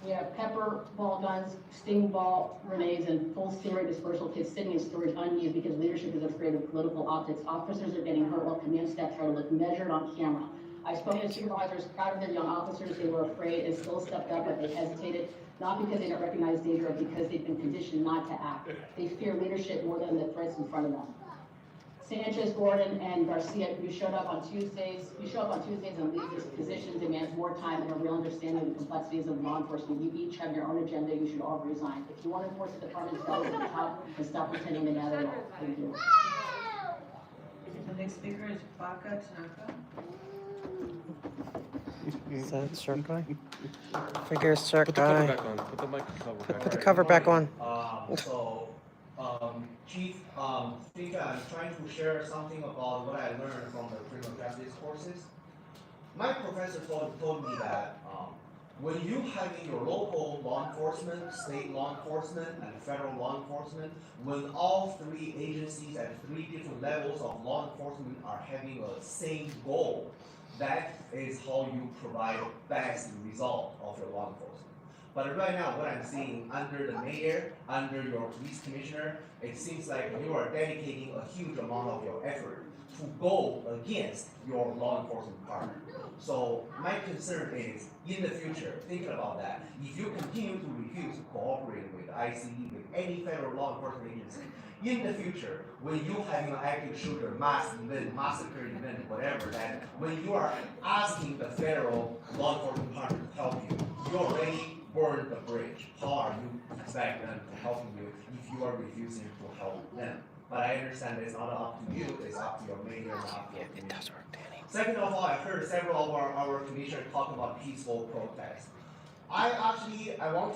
Speaker 14: We have pepper ball guns, sting ball grenades, and full stingray dispersal kits sitting in storage unused because leadership is afraid of political optics. Officers are getting hurt while command staff try to look measured on camera. I spoke to supervisors proud of their young officers. They were afraid and still stepped up, but they hesitated, not because they don't recognize danger, but because they've been conditioned not to act. They fear leadership more than the threats in front of them. Sanchez, Gordon, and Garcia, you show up on Tuesdays and leave this position demands more time and a real understanding of the complexities of law enforcement. You each have your own agenda. You should all resign. If you want to enforce the department's values at the top, and stop pretending to matter at all. Thank you.
Speaker 10: The next speaker is Baca Tanaka.
Speaker 1: Is that Cirque guy? Figure Cirque
Speaker 2: Put the cover
Speaker 1: guy.
Speaker 2: back on. Put the mic cover back on.
Speaker 1: Put the cover back on.
Speaker 15: Chief, think I'm trying to share something about what I learned from the criminal justice courses. My professor told me that when you have in your local law enforcement, state law enforcement, and federal law enforcement, when all three agencies at three different levels of law enforcement are having a same goal, that is how you provide best result of your law enforcement. But right now, what I'm seeing under the mayor, under your police commissioner, it seems like you are dedicating a huge amount of your effort to go against your law enforcement partner. So my concern is, in the future, thinking about that, if you continue to refuse to cooperate with ICE, with any federal law enforcement agency, in the future, when you have an active shooter, mass event, massacre event, whatever, that when you are asking the federal law enforcement partner to help you, you already burned the bridge. How are you expect them to help you if you are refusing to help them. But I understand it's not up to you, it's up to your mayor, not up to your commissioner. Second of all, I heard several of our commissioners talk about peaceful protest. I want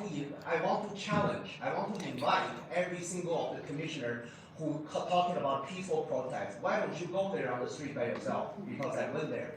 Speaker 15: to challenge, I want to invite every single of the commissioner who talking about peaceful protest. Why don't you go there on the street by yourself? Because I went there.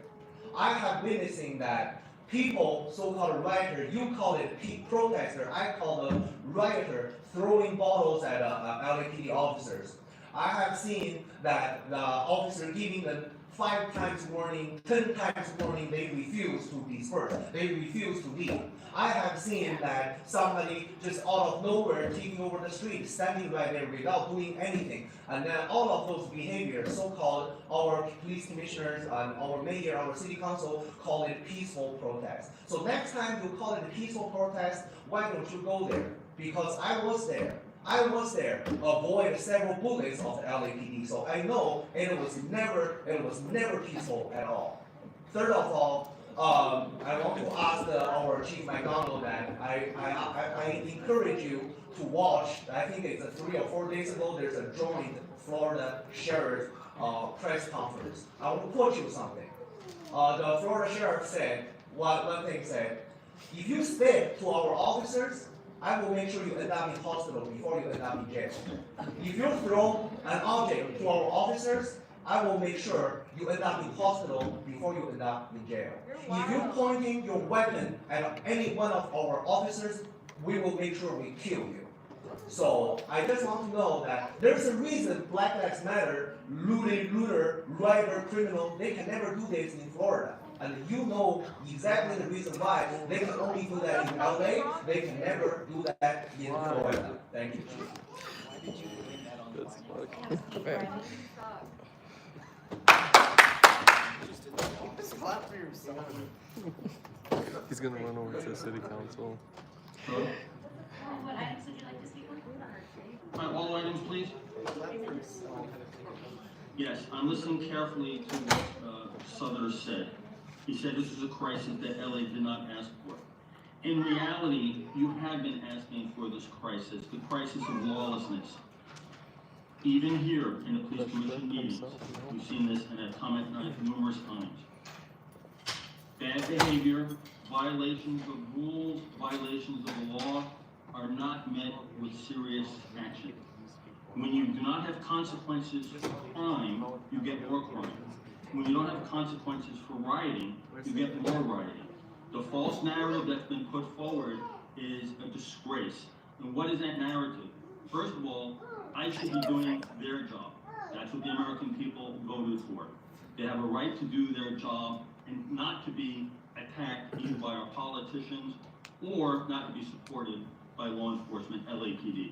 Speaker 15: I have witnessing that people, so-called rioter, you call it protester, I call them rioter, throwing bottles at LAPD officers. I have seen that the officer giving them 5 times warning, 10 times warning, they refuse to disperse, they refuse to leave. I have seen that somebody just out of nowhere taking over the street, standing right there without doing anything. And then all of those behaviors, so-called our police commissioners and our mayor, our city council, call it peaceful protest. So next time you call it a peaceful protest, why don't you go there? Because I was there. I was there, avoid several bullets of the LAPD, so I know it was never peaceful at all. Third of all, I want to ask our Chief McDonald that I encourage you to watch. I think it's 3 or 4 days ago. There's a joint Florida Sheriff press conference. I want to quote you something. The Florida Sheriff said one thing said, if you stick to our officers, I will make sure you end up in hospital before you end up in jail. If you throw an object to our officers, I will make sure you end up in hospital before you end up in jail. If you're pointing your weapon at any one of our officers, we will make sure we kill you. So I just want to know that there's a reason Black Lives Matter, looter, rioter, criminal, they can never do this in Florida. And you know exactly the reason why. They can only do that in LA, they can never do that in Florida. Thank you, Chief.
Speaker 2: Why did you bring that on the
Speaker 6: Just clap for yourself.
Speaker 2: He's gonna run over to city council.
Speaker 9: What items would you like to speak on?
Speaker 16: All items, please. Yes, I'm listening carefully to what Souther said. He said this is a crisis that LA did not ask for. In reality, you have been asking for this crisis, the crisis of lawlessness. Even here in the police commission meetings, we've seen this and have commented on it numerous times. Bad behavior, violations of rules, violations of the law are not met with serious action. When you do not have consequences for crime, you get more crime. When you don't have consequences for rioting, you get more rioting. The false narrative that's been put forward is a disgrace. And what is that narrative? First of all, ICE should be doing their job. That's what the American people voted for. They have a right to do their job and not to be attacked either by our politicians or not to be supported by law enforcement, LAPD.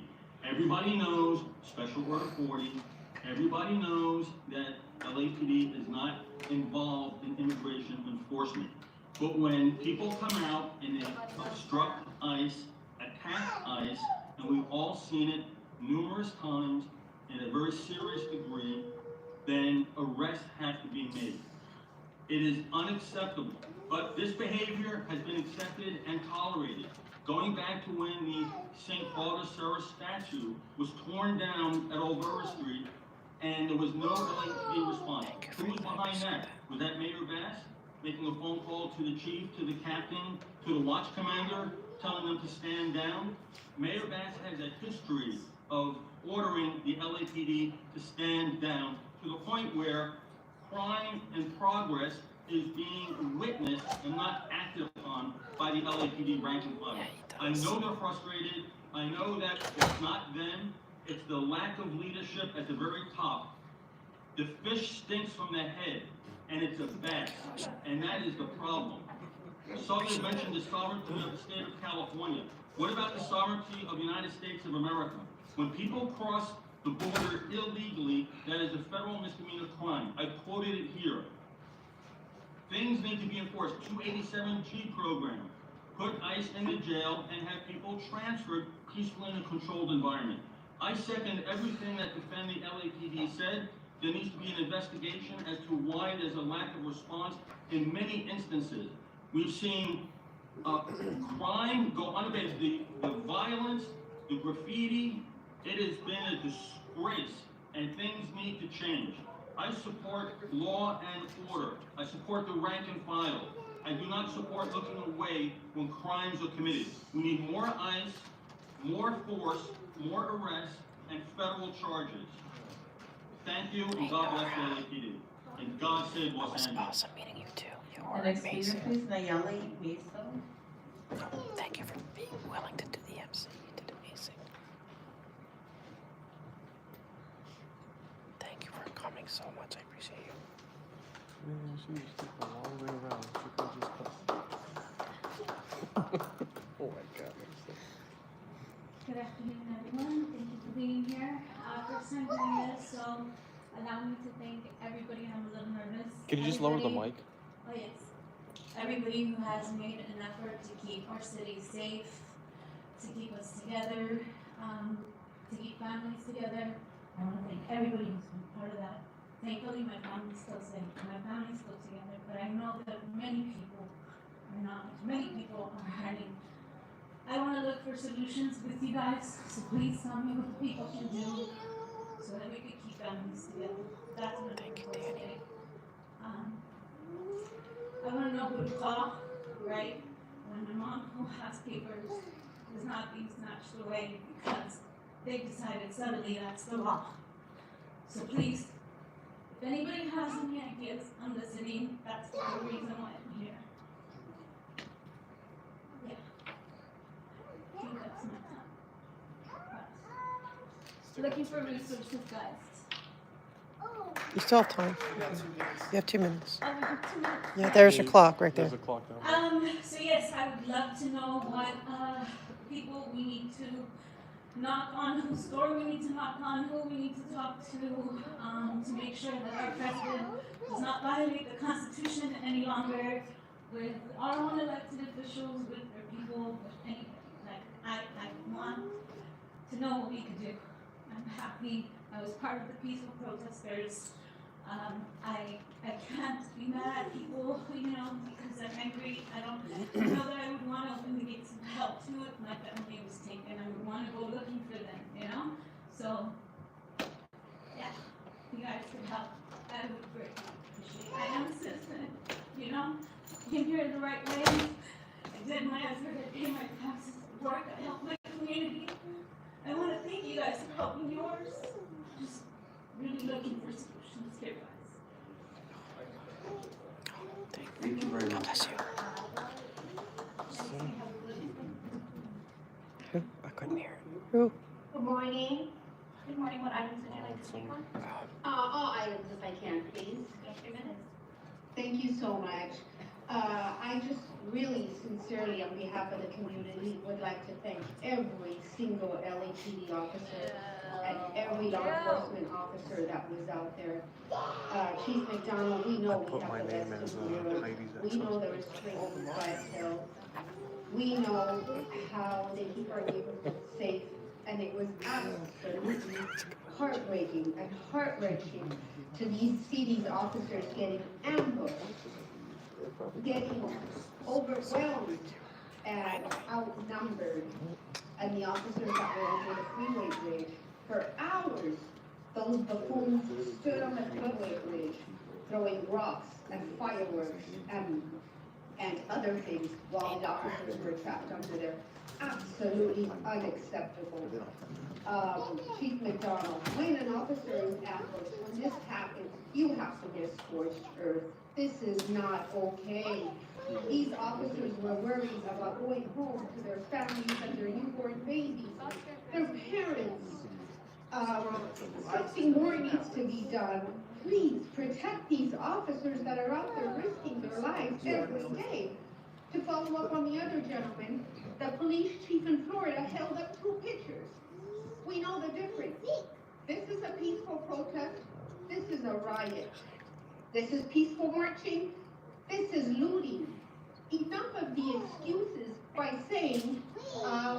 Speaker 16: Everybody knows Special Order 40. Everybody knows that LAPD is not involved in immigration enforcement. But when people come out and they obstruct ICE, attack ICE, and we've all seen it numerous times in a very serious degree, then arrests have to be made. It is unacceptable. But this behavior has been accepted and tolerated. Going back to when the St. Father Sarah statue was torn down at Olvera Street and there was no LAPD response. Who was behind that? Was that Mayor Bass making a phone call to the chief, to the captain, to the watch commander, telling them to stand down? Mayor Bass has a history of ordering the LAPD to stand down to the point where crime and progress is being witnessed and not acted upon by the LAPD rank and file. I know they're frustrated. I know that it's not them. It's the lack of leadership at the very top. The fish stinks from the head, and it's a bass, and that is the problem. Souther mentioned the sovereignty of the state of California. What about the sovereignty of the United States of America? When people cross the border illegally, that is a federal misdemeanor crime. I quoted it here. Things need to be enforced. 287G program. Put ICE in the jail and have people transferred peacefully in a controlled environment. I second everything that Defend the LAPD said. There needs to be an investigation as to why there's a lack of response in many instances. We've seen crime go unabated. The violence The graffiti, it has been a disgrace, and things need to change. I support law and order. I support the rank and file. I do not support looking away when crimes are committed. We need more ICE, more force, more arrests, and federal charges. Thank you, and God bless the LAPD. And God save Los Angeles.
Speaker 1: Awesome meeting you too. You
Speaker 11: The
Speaker 1: are
Speaker 11: next speaker,
Speaker 1: amazing.
Speaker 11: please, Nayeli Miso.
Speaker 1: Thank you for being willing to do the MC. You did amazing. Thank you for coming so much. I appreciate you.
Speaker 2: Yeah, she just took a long way around. She could have just cut. Oh my god.
Speaker 17: Good afternoon, everyone. Thank you for being here. First time doing this, so allow me to thank everybody. I'm a little nervous.
Speaker 2: Can you just lower the mic?
Speaker 17: Oh, yes. Everybody who has made an effort to keep our city safe, to keep us together, to keep families together. I want to thank everybody who's been part of that. Thankfully, my family's still safe. My family's still together, but I know that many people are not. Many people are hurting. I want to look for solutions with you guys, so please tell me what people can do so that we can keep families together. That's what I'm looking for today. I want to know who to call, right? When my mom, who has papers, is not being snatched away because they decided suddenly that's the law. So please, if anybody has any ideas, I'm listening. That's the reason why I'm here. Looking for resources, guys.
Speaker 1: You still have time. You have 2 minutes.
Speaker 17: Oh, we have 2 minutes.
Speaker 1: Yeah, there's your clock right there.
Speaker 2: There's a clock down.
Speaker 17: So yes, I would love to know what people we need to knock on, whose door we need to knock on, who we need to talk to make sure that our president does not violate the Constitution any longer with our own elected officials, with their people, with anybody. Like, I want to know what we could do. I'm happy I was part of the peaceful protesters. I can't be mad at people, because I'm angry. I don't know that I would want to open the gates of help to if my family was taken. I would want to go looking for them, So, yeah, if you guys could help, I would greatly appreciate it. I am a citizen, came here the right way. I did my effort, I paid my taxes, work, I helped my community. I want to thank you guys for helping yours. Just really looking for solutions here, guys.
Speaker 8: Thank you very much.
Speaker 1: Bless you. Who? I couldn't hear it. Who?
Speaker 18: Good morning. Good morning. What items would you like to speak on? All items, if I can, please. You have 3 minutes. Thank you so much. I just really sincerely, on behalf of the community, would like to thank every single LAPD officer and every law enforcement officer that was out there. Chief McDonald, we know we have the best in the world. We know the restraints by itself. We know how they keep our neighborhoods safe, and it was absolutely heartbreaking and heart-wrenching to see these officers getting ambushed, getting overwhelmed and outnumbered, and the officers that were over the freeway bridge for hours. Those buffoons stood on the freeway bridge throwing rocks and fireworks and other things while the officers were trapped under there. Absolutely unacceptable. Chief McDonald, when an officer is ambushed, when this happens, you have to get scorched earth. This is not okay. These officers were worried about going home to their families and their newborn babies, their parents. Something more needs to be done. Please protect these officers that are out there risking their lives every day. To follow up on the other gentleman, the police chief in Florida held up 2 pictures. We know the difference. This is a peaceful protest. This is a riot. This is peaceful marching. This is looting. Enough of the excuses by saying,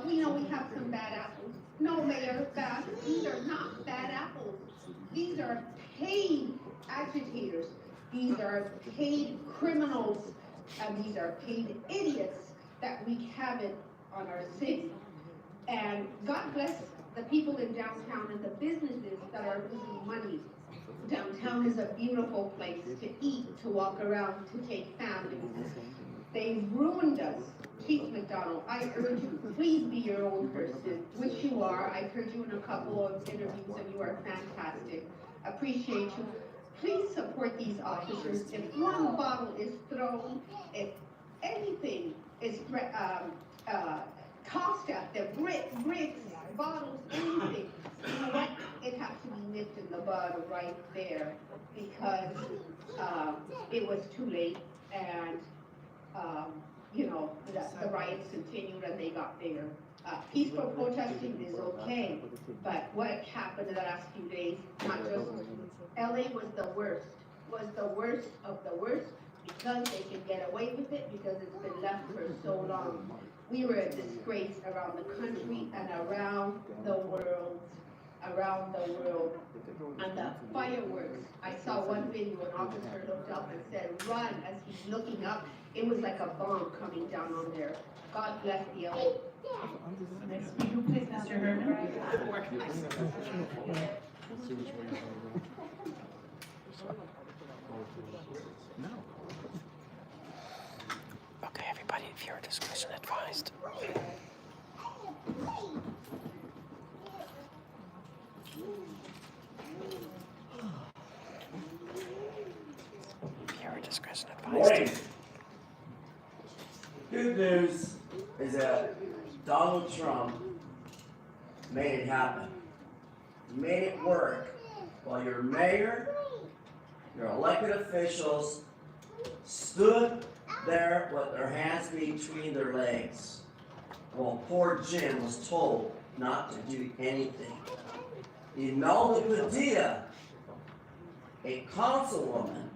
Speaker 18: we know we have some bad apples. No, Mayor Bass, these are not bad apples. These are paid agitators. These are paid criminals. And these are paid idiots that wreak havoc on our city. And God bless the people in downtown and the businesses that are losing money. Downtown is a beautiful place to eat, to walk around, to take families. They've ruined us. Chief McDonald, I urge you, please be your own person, which you are. I've heard you in a couple of interviews and you are fantastic. Appreciate you. Please support these officers. If one bottle is thrown, if anything is tossed at them, bricks, bottles, anything, you know what? It has to be nipped in the bud right there because it was too late and you know, the riots continued and they got there. Peaceful protesting is okay, but what happened in the last few days, not just, LA was the worst of the worst because they can get away with it because it's been left for so long. We were a disgrace around the country and around the world. And the fireworks, I saw one video, an officer looked up and said, run, as he's looking up. It was like a bomb coming down on there. God bless the LA.
Speaker 5: Next speaker, please, Mr. Herman.
Speaker 1: Okay, everybody, viewer discretion advised. Viewer discretion advised.
Speaker 19: Morning. Good news is that Donald Trump made it happen. He made it work while your mayor, your elected officials stood there with their hands between their legs while poor Jim was told not to do anything. Imelda Padilla, a councilwoman,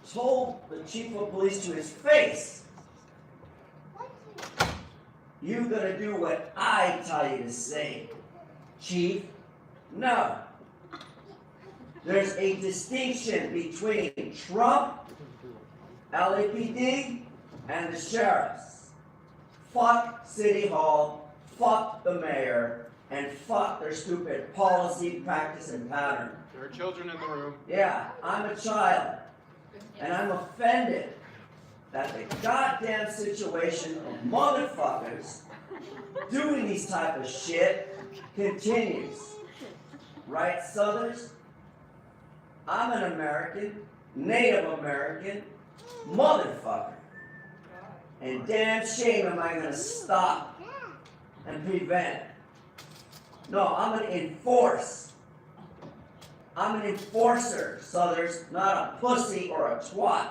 Speaker 19: told the chief of police to his face, "You gonna do what I tell you to say, chief?" No. There's a distinction between Trump, LAPD, and the sheriffs. Fuck City Hall, fuck the mayor, and fuck their stupid policy, practice, and pattern.
Speaker 2: There are children in the room.
Speaker 19: Yeah, I'm a child, and I'm offended that the goddamn situation of motherfuckers doing these type of shit continues. Right, Southers? I'm an American, Native American, motherfucker. And damn shame am I gonna stop and prevent. No, I'm gonna enforce. I'm an enforcer, Southers, not a pussy or a twat.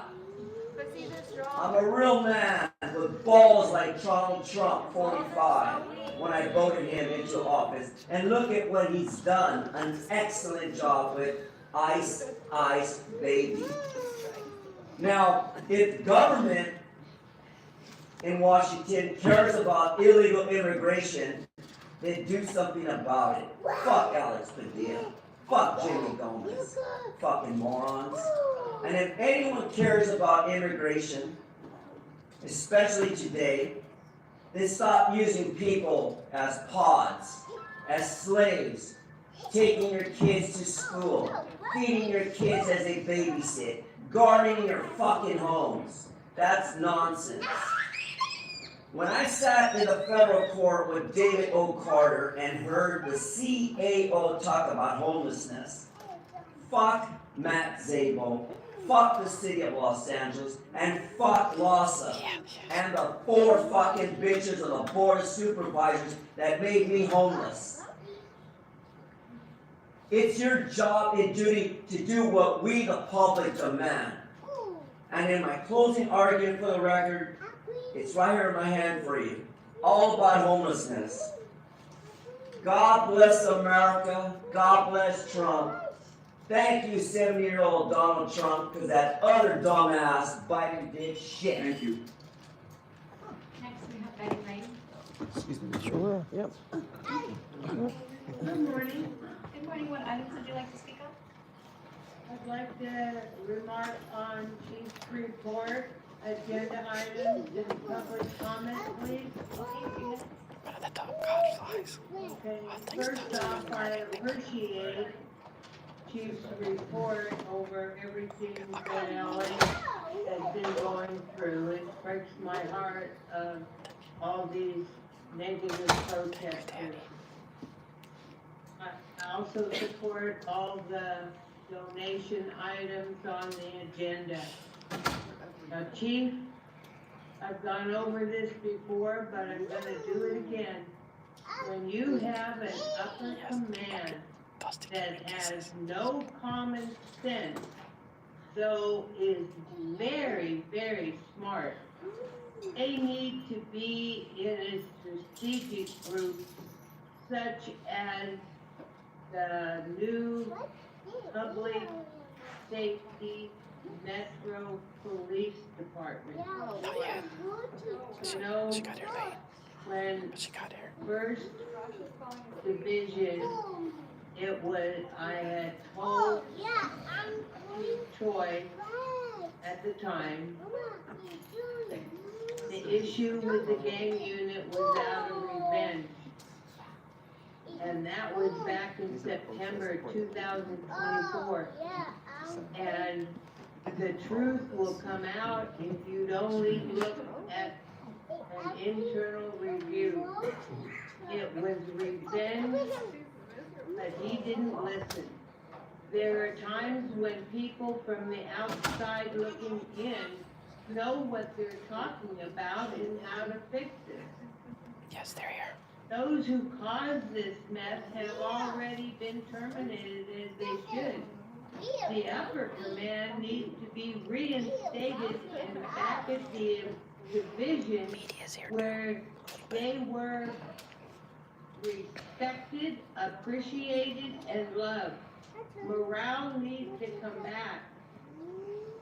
Speaker 19: I'm a real man with balls like Donald Trump, 45, when I voted him into office. And look at what he's done, an excellent job with Ice, Ice Baby. Now, if government in Washington cares about illegal immigration, then do something about it. Fuck Alex Padilla. Fuck Jimmy Gomez. Fucking morons. And if anyone cares about immigration, especially today, then stop using people as pods, as slaves, taking your kids to school, feeding your kids as they babysit, guarding your fucking homes. That's nonsense. When I sat in the federal court with David O. Carter and heard the CAO talk about homelessness, fuck Matt Szabo, fuck the city of Los Angeles, and fuck LASA, and the 4 fucking bitches of the board of supervisors that made me homeless. It's your job and duty to do what we, the public, demand. And in my closing argument for the record, it's right here in my hand for you. All about homelessness. God bless America. God bless Trump. Thank you, 70-year-old Donald Trump, because that other dumbass Biden did shit. Thank you.
Speaker 17: Next, we have Betty Ray.
Speaker 1: Excuse me. Sure, yep.
Speaker 20: Good morning.
Speaker 17: Good morning. What items would you like to speak on?
Speaker 20: I'd like to remark on Chief's report, agenda items, and public comment, please.
Speaker 17: Okay, 3 minutes.
Speaker 1: Right at the top.
Speaker 20: Okay, first off, I appreciate Chief's report over everything that LA has been going through. It breaks my heart of all these negative protesters. I also support all the donation items on the agenda. Now, Chief, I've gone over this before, but I'm gonna do it again. When you have an upper command that has no common sense, though is very, very smart, they need to be in a strategic group such as the new public safety Metro Police Department. You know, when first division, it was, I had told Troy at the time, the issue with the gang unit was out of revenge. And that was back in September 2024. And the truth will come out if you'd only look at an internal review. It was revenge, but he didn't listen. There are times when people from the outside looking in know what they're talking about and how to fix it.
Speaker 1: Yes, they're here.
Speaker 20: Those who caused this mess have already been terminated as they should. The upper command needs to be reinstated and back at the division where they were respected, appreciated, and loved. Morale needs to come back.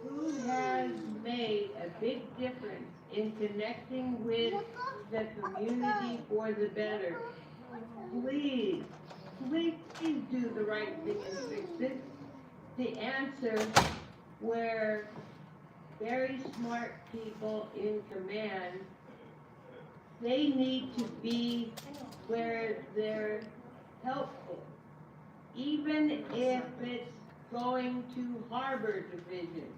Speaker 20: Who has made a big difference in connecting with the community for the better? Please, please do the right thing and fix it. The answer where very smart people in command, they need to be where they're helpful. Even if it's going to Harbor Division.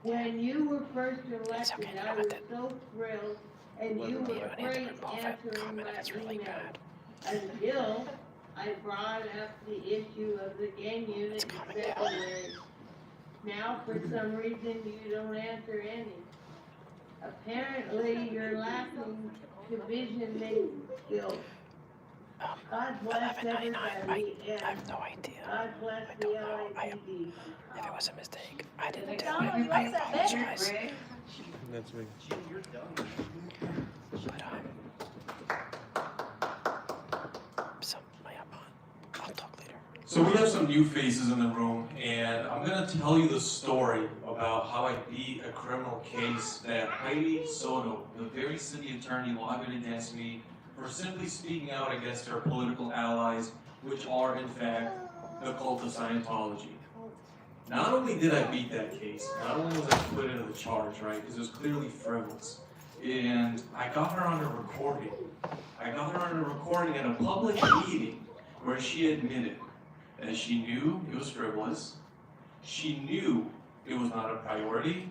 Speaker 20: When you were first elected, I was so thrilled, and you were great answering my email. Until I brought up the issue of the gang unit in February. Now, for some reason, you don't answer any. Apparently, you're lacking division-making skills. God bless everybody, and
Speaker 1: I have no idea.
Speaker 20: God bless the LAPD.
Speaker 1: If it was a mistake, I didn't do it. I apologize.
Speaker 2: That's me.
Speaker 1: So, I'll talk later.
Speaker 21: So we have some new faces in the room, and I'm going to tell you the story about how I beat a criminal case that Heidi Soto, the very city attorney, lobbied against me for simply speaking out against her political allies, which are, in fact, the cult of Scientology. Not only did I beat that case, not only was I put into the charge, right, because it was clearly frivolous, and I got her on a recording. I got her on a recording at a public meeting where she admitted that she knew it was frivolous, she knew it was not a priority,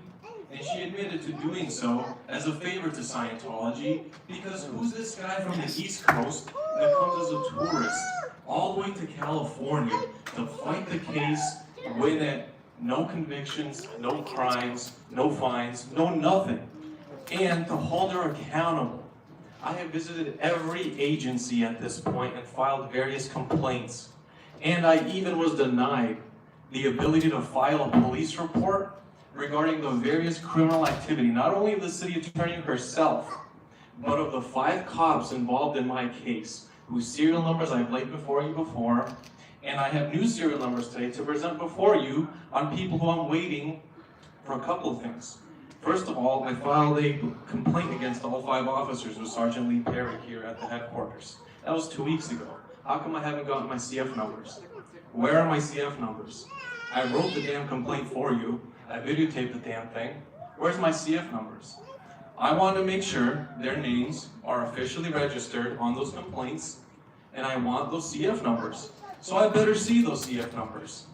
Speaker 21: and she admitted to doing so as a favor to Scientology, because who's this guy from the East Coast that comes as a tourist all the way to California to fight the case, win it, no convictions, no crimes, no fines, no nothing, and to hold her accountable? I have visited every agency at this point and filed various complaints, and I even was denied the ability to file a police report regarding the various criminal activity, not only of the city attorney herself, but of the 5 cops involved in my case, whose serial numbers I've laid before you before, and I have new serial numbers today to present before you on people who I'm waiting for a couple of things. First of all, I filed a complaint against all 5 officers with Sergeant Lee Perry here at the headquarters. That was 2 weeks ago. How come I haven't gotten my CF numbers? Where are my CF numbers? I wrote the damn complaint for you. I videotaped the damn thing. Where's my CF numbers? I want to make sure their names are officially registered on those complaints, and I want those CF numbers. So I better see those CF numbers.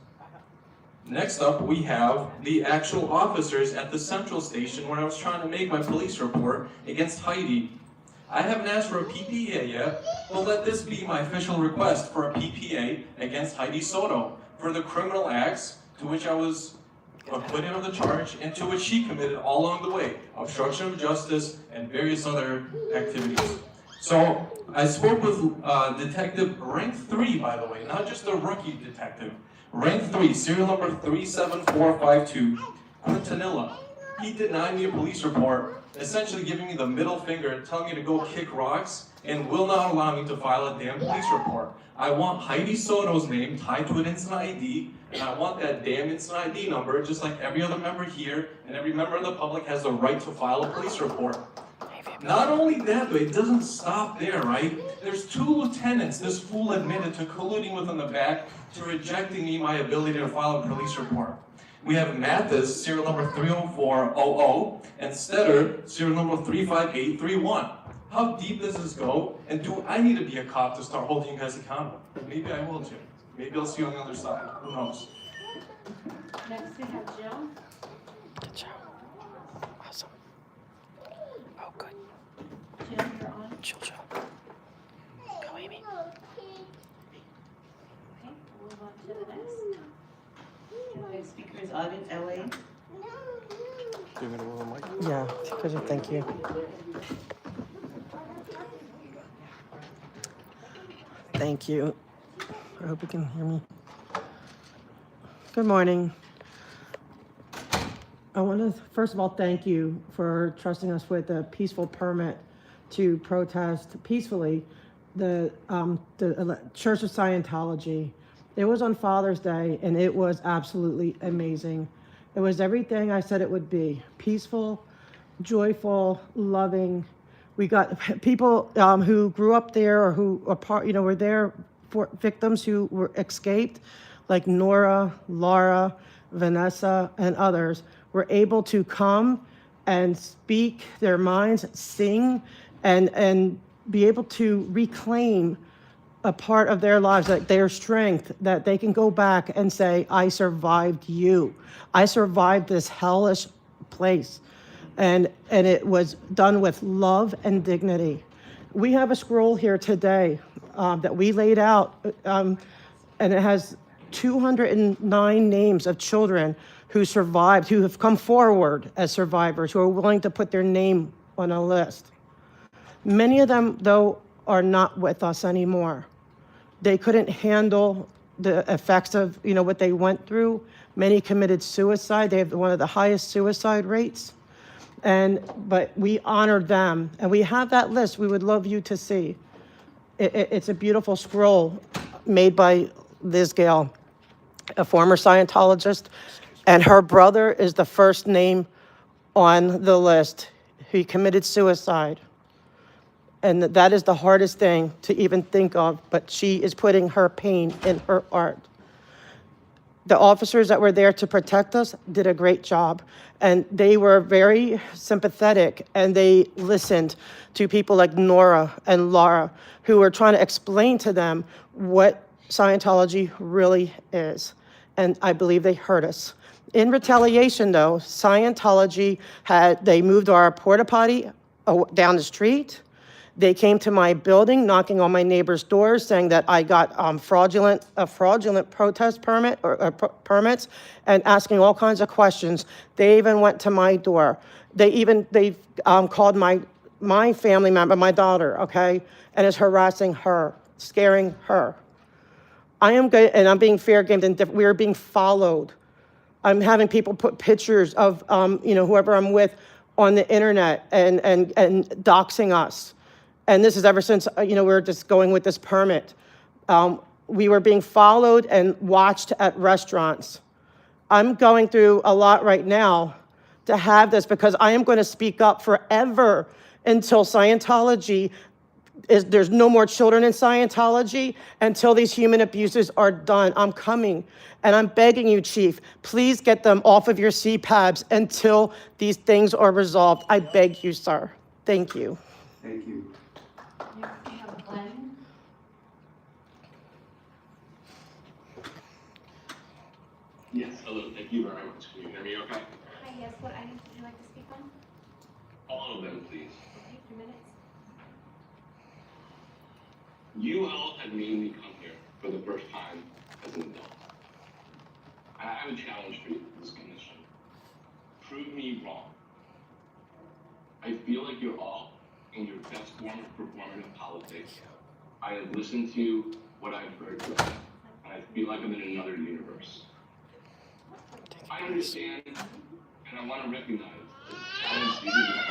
Speaker 21: Next up, we have the actual officers at the central station where I was trying to make my police report against Heidi. I haven't asked for a PPA yet, but let this be my official request for a PPA against Heidi Soto for the criminal acts to which I was put in on the charge and to which she committed all along the way, obstruction of justice and various other activities. So I spoke with Detective Rank 3, by the way, not just a rookie detective. Rank 3, serial number 37452, Quintanilla. He denied me a police report, essentially giving me the middle finger, telling me to go kick rocks, and will not allow me to file a damn police report. I want Heidi Soto's name tied to an incident ID, and I want that damn incident ID number, just like every other member here, and every member of the public has the right to file a police report. Not only that, but it doesn't stop there, right? There's 2 lieutenants this fool admitted to colluding with in the back to rejecting me my ability to file a police report. We have Mathis, serial number 30400, and Stetter, serial number 35831. How deep does this go? And do I need to be a cop to start holding you guys accountable? Maybe I will, Jim. Maybe I'll see you on the other side. Who knows?
Speaker 11: Next we have Jill.
Speaker 1: Good job. Awesome. Oh, good.
Speaker 11: Jill, you're on.
Speaker 1: Chill. Go, Amy.
Speaker 11: Okay, we'll move on to the next. The next speaker is August LA.
Speaker 2: Give it a little mic.
Speaker 1: Yeah, because thank you. Thank you. I hope you can hear me. Good morning. I want to, first of all, thank you for trusting us with a peaceful permit to protest peacefully the Church of Scientology. It was on Father's Day, and it was absolutely amazing. It was everything I said it would be: peaceful, joyful, loving. We got people who grew up there or who are part, were there for victims who were escaped, like Nora, Laura, Vanessa, and others, were able to come and speak their minds, sing, and be able to reclaim a part of their lives, like their strength, that they can go back and say, I survived you. I survived this hellish place. And it was done with love and dignity. We have a scroll here today that we laid out, and it has 209 names of children who survived, who have come forward as survivors, who are willing to put their name on a list. Many of them, though, are not with us anymore. They couldn't handle the effects of what they went through. Many committed suicide. They have one of the highest suicide rates. But we honored them, and we have that list we would love you to see. It's a beautiful scroll made by Liz Gale, a former Scientologist, and her brother is the first name on the list. He committed suicide. And that is the hardest thing to even think of, but she is putting her pain in her art. The officers that were there to protect us did a great job, and they were very sympathetic, and they listened to people like Nora and Laura, who were trying to explain to them what Scientology really is. And I believe they heard us. In retaliation, though, Scientology they moved our porta potty down the street. They came to my building, knocking on my neighbor's doors, saying that I got fraudulent protest permit or permits, and asking all kinds of questions. They even went to my door. They called my family member, my daughter, okay, and is harassing her, scaring her. I am good, and I'm being fair gamed, and we are being followed. I'm having people put pictures of whoever I'm with on the internet and doxing us. And this is ever since, we're just going with this permit. We were being followed and watched at restaurants. I'm going through a lot right now to have this, because I am going to speak up forever until Scientology there's no more children in Scientology until these human abuses are done. I'm coming, and I'm begging you, Chief, please get them off of your CPABs until these things are resolved. I beg you, sir. Thank you.
Speaker 8: Thank you.
Speaker 11: You have a plan?
Speaker 3: Yes, hello, thank you very much. Can you hear me okay?
Speaker 11: Hi, yes, what items would you like to speak on?
Speaker 3: All of them, please.
Speaker 11: Okay, 3 minutes.
Speaker 3: You all have made me come here for the first time as an adult. I have a challenge for you, this commission. Prove me wrong. I feel like you're all in your best form of performative politics. I have listened to what I've heard today, and I feel like I'm in another universe. I understand, and I want to recognize the challenge you have,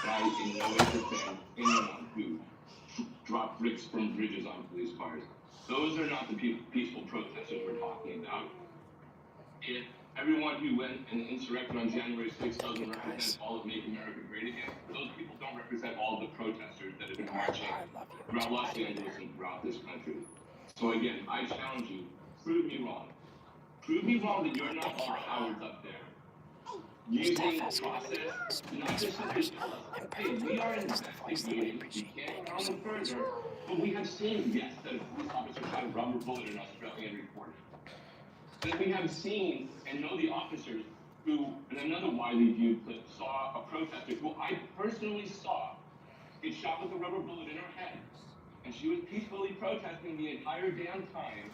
Speaker 3: but I in no way defend anyone who drop bricks from bridges on police cars. Those are not the peaceful protesters we're talking about. If everyone who went and insurrected on January 6th doesn't represent all of Make America Great Again, those people don't represent all of the protesters that have been marching throughout Los Angeles and throughout this country. So again, I challenge you, prove me wrong. Prove me wrong that you're not all cowards up there. Using process not just simply tell us, hey, we are investigating, we can't go any further, but we have seen, yes, that a police officer shot a rubber bullet in Australia and reported. And we have seen and know the officers who, in another widely viewed clip, saw a protester who I personally saw get shot with a rubber bullet in her head. And she was peacefully protesting the entire damn time,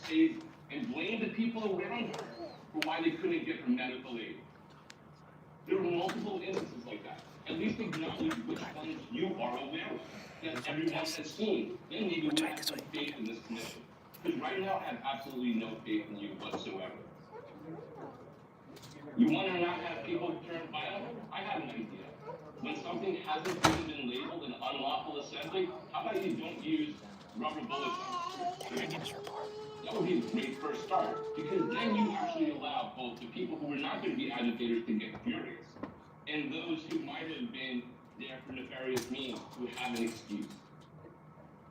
Speaker 3: saved and blamed the people around her for why they couldn't get her medical aid. There were multiple instances like that. At least acknowledge which ones you are aware of, that everyone has seen. Then maybe we have some faith in this commission. Because right now, I have absolutely no faith in you whatsoever. You want to not have people turn violent? I have an idea. When something hasn't even been labeled an unlawful assembly, how about you don't use rubber bullets? That would be a great first start, because then you actually allow both the people who are not going to be agitators to get furious, and those who might have been there for nefarious means who have an excuse.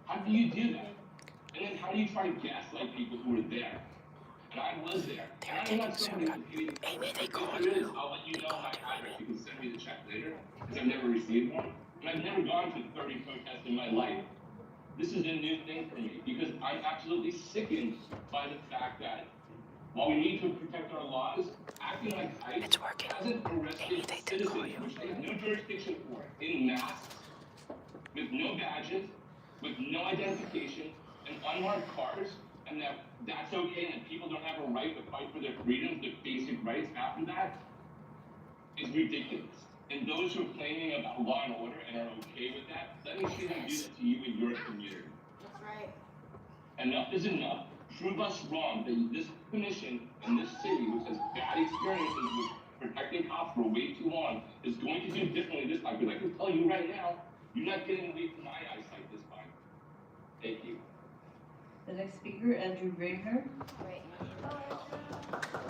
Speaker 3: How do you do that? And then how do you try to gaslight people who are there? And I was there. And I'm not somebody who pays if there is, I'll let you know my address. You can send me the check later, because I've never received one. And I've never gone to 30 protests in my life. This is a new thing for me, because I'm absolutely sickened by the fact that while we need to protect our laws, acting like ICE hasn't arrested citizens, which they have no jurisdiction for, in masks, with no badges, with no identification, and unmarked cars, and that's okay, and that people don't have a right to fight for their freedoms, their basic rights after that, is ridiculous. And those who are claiming about law and order and are okay with that, let me see them do that to you in your community.
Speaker 11: That's right.
Speaker 3: Enough is enough. Prove us wrong that this commission and this city, which has bad experiences with protecting cops for way too long, is going to do differently this time. Because I can tell you right now, you're not getting away from my eyesight this time. Thank you.
Speaker 20: The next speaker, Andrew Graham.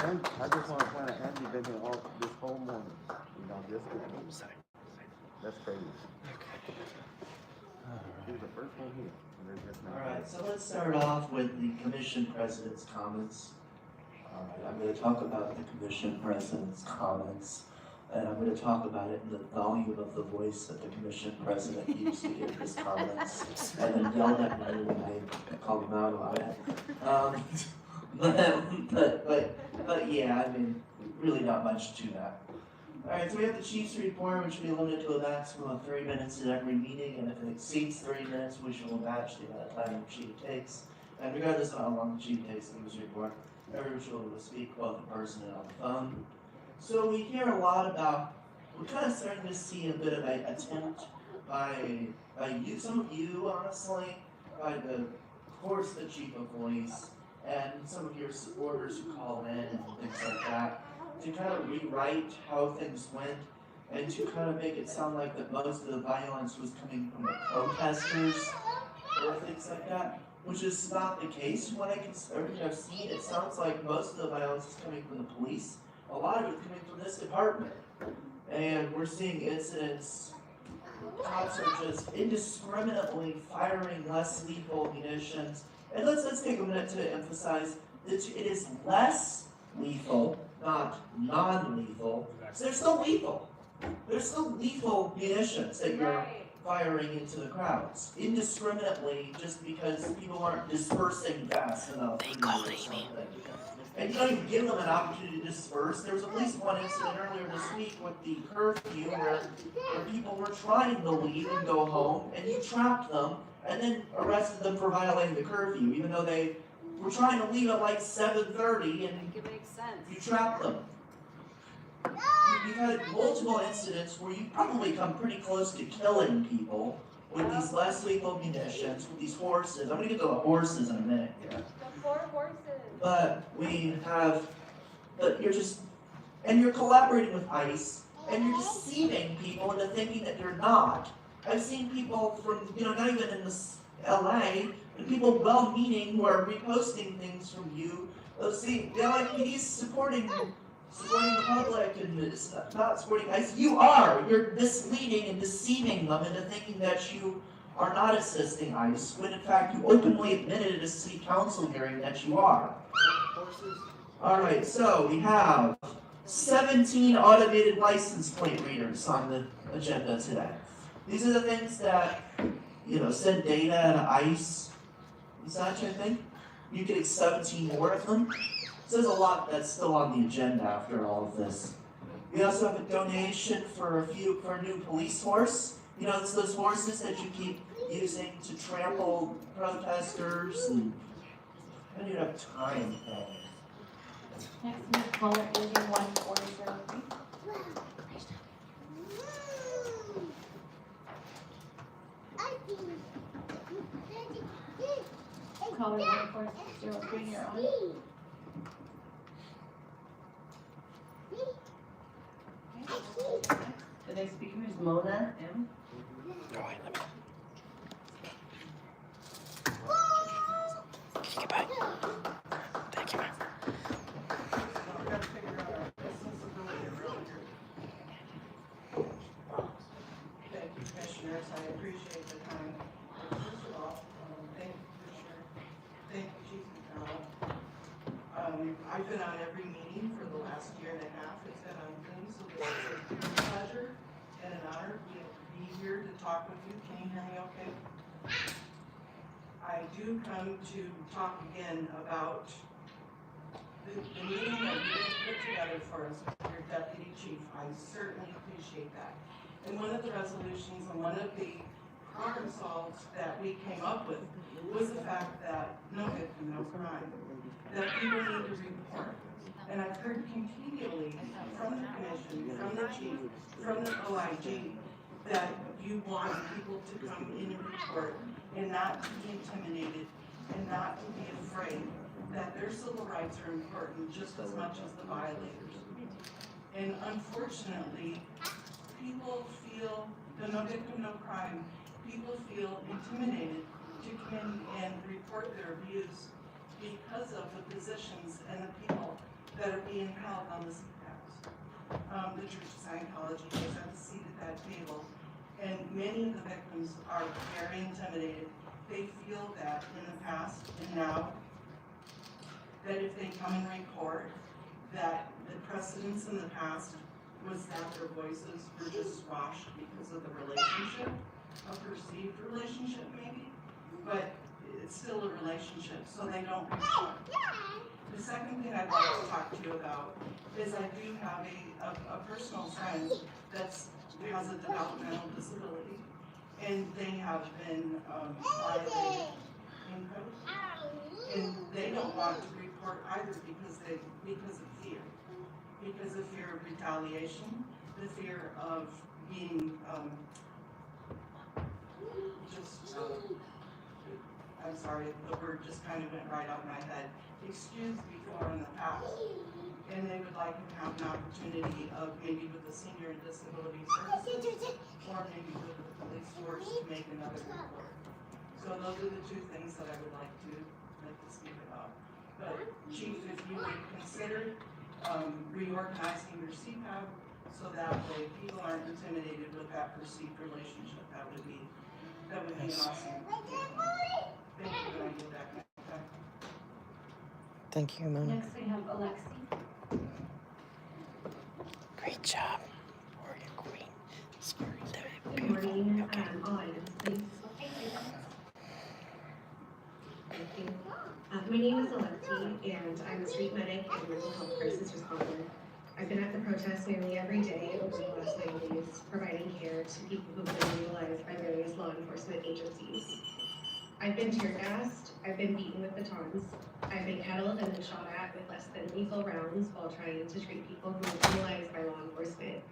Speaker 6: And I just want to point out, Andy been here all this whole morning. You know, just that's crazy. He was the first one here. And they're just not
Speaker 22: All right, so let's start off with the commission president's comments. All right, I'm going to talk about the commission president's comments, and I'm going to talk about it in the volume of the voice that the commission president used to give his comments, and then yelled at me when I called him out on it. But yeah, I mean, really not much to that. All right, so we have the chief's report, which will be limited to a maximum of 3 minutes at every meeting, and if it exceeds 3 minutes, we shall match the amount of time the chief takes. And regardless of how long the chief takes to give his report, everyone should be able to speak both in person and on the phone. So we hear a lot about, we're kind of starting to see a bit of an attempt by you, some of you, honestly, by the course the chief of police, and some of your supporters who call in and things like that, to kind of rewrite how things went and to kind of make it sound like that most of the violence was coming from the protesters or things like that, which is not the case. From what everything I've seen, it sounds like most of the violence is coming from the police. A lot of it is coming from this department. And we're seeing incidents cops are just indiscriminately firing less lethal munitions. And let's take a minute to emphasize that it is less lethal, not non-lethal. So they're still lethal. There's still lethal munitions that you're firing into the crowds indiscriminately just because people aren't dispersing fast enough. They called Amy. And you don't even give them an opportunity to disperse. There was at least one incident earlier this week with the curfew where people were trying to leave and go home, and you trapped them and then arrested them for violating the curfew, even though they were trying to leave at like 7:30 and you trapped them. You've had multiple incidents where you've probably come pretty close to killing people with these less lethal munitions, with these horses. I'm going to get to the horses in a minute here.
Speaker 11: The 4 horses.
Speaker 22: But you're collaborating with ICE, and you're deceiving people into thinking that you're not. I've seen people from, not even in LA, and people well-meaning who are reposting things from you. See, the LAPD is supporting the public and it's not supporting ICE. You are. You're misleading and deceiving them into thinking that you are not assisting ICE, when in fact you openly admitted at a city council hearing that you are. Alright, so we have 17 automated license plate readers on the agenda today. These are the things that, send data to ICE and such, I think. You get 17 more of them. So there's a lot that's still on the agenda after all of this. We also have a donation for a new police horse. It's those horses that you keep using to trample protesters, and I don't even have time.
Speaker 11: Next week, caller is 1403. Caller 1403, you're on.
Speaker 4: The next speaker is Mona M.
Speaker 1: Goodbye. Thank you, ma'am.
Speaker 5: Thank you, commissioners. I appreciate the time. First of all, thank you, Commissioner. Thank you, Chief McDowell. I've been on every meeting for the last year and a half. It's been on Zoom, so it's a pleasure and an honor to be here to talk with you. Can you hear me okay? I do come to talk again about the meeting that you put together for us, your deputy chief. I certainly appreciate that. And one of the resolutions and one of the problem solves that we came up with was the fact that no victim, no crime, that people need to report. And I've heard continually from the commission, from the chief, from the OIG, that you want people to come in and report and not to be intimidated and not to be afraid, that their civil rights are important just as much as the violators. And unfortunately, people feel, the no victim, no crime, people feel intimidated to come in and report their abuse because of the positions and the people that are being held on the CPACs. The Church of Scientology is at the seat at that table, and many of the victims are very intimidated. They feel that in the past and now, that if they come and report, that the precedents in the past was that their voices were just squashed because of the relationship, a perceived relationship maybe, but it's still a relationship, so they don't report. The second thing I'd like to talk to you about is I do have a personal friend that has a developmental disability, and they have been violated in court, and they don't want to report either because of fear of retaliation, the fear of being I'm sorry, the word just kind of went right out of my head, excused before in the past. And they would like to have an opportunity of maybe with the Senior Disability Services or maybe with the police force to make another report. So those are the two things that I would like to speak about. But Chief, if you would consider reorganizing your CPAB
Speaker 10: So that way people aren't intimidated with that perceived relationship. That would be an awesome. Thank you, and I give that back.
Speaker 1: Thank you, Mona.
Speaker 11: Next we have Alexi.
Speaker 1: Great job. Warrior Queen.
Speaker 11: Good morning, all items, please. Thank you. My name is Alexi, and I'm a street medic and mental health crisis responder. I've been at the protest nearly every day over the last 9 days, providing care to people who've been utilized by various law enforcement agencies. I've been tear gassed, I've been beaten with batons, I've been kettled and been shot at with less than lethal rounds while trying to treat people who were utilized by law enforcement.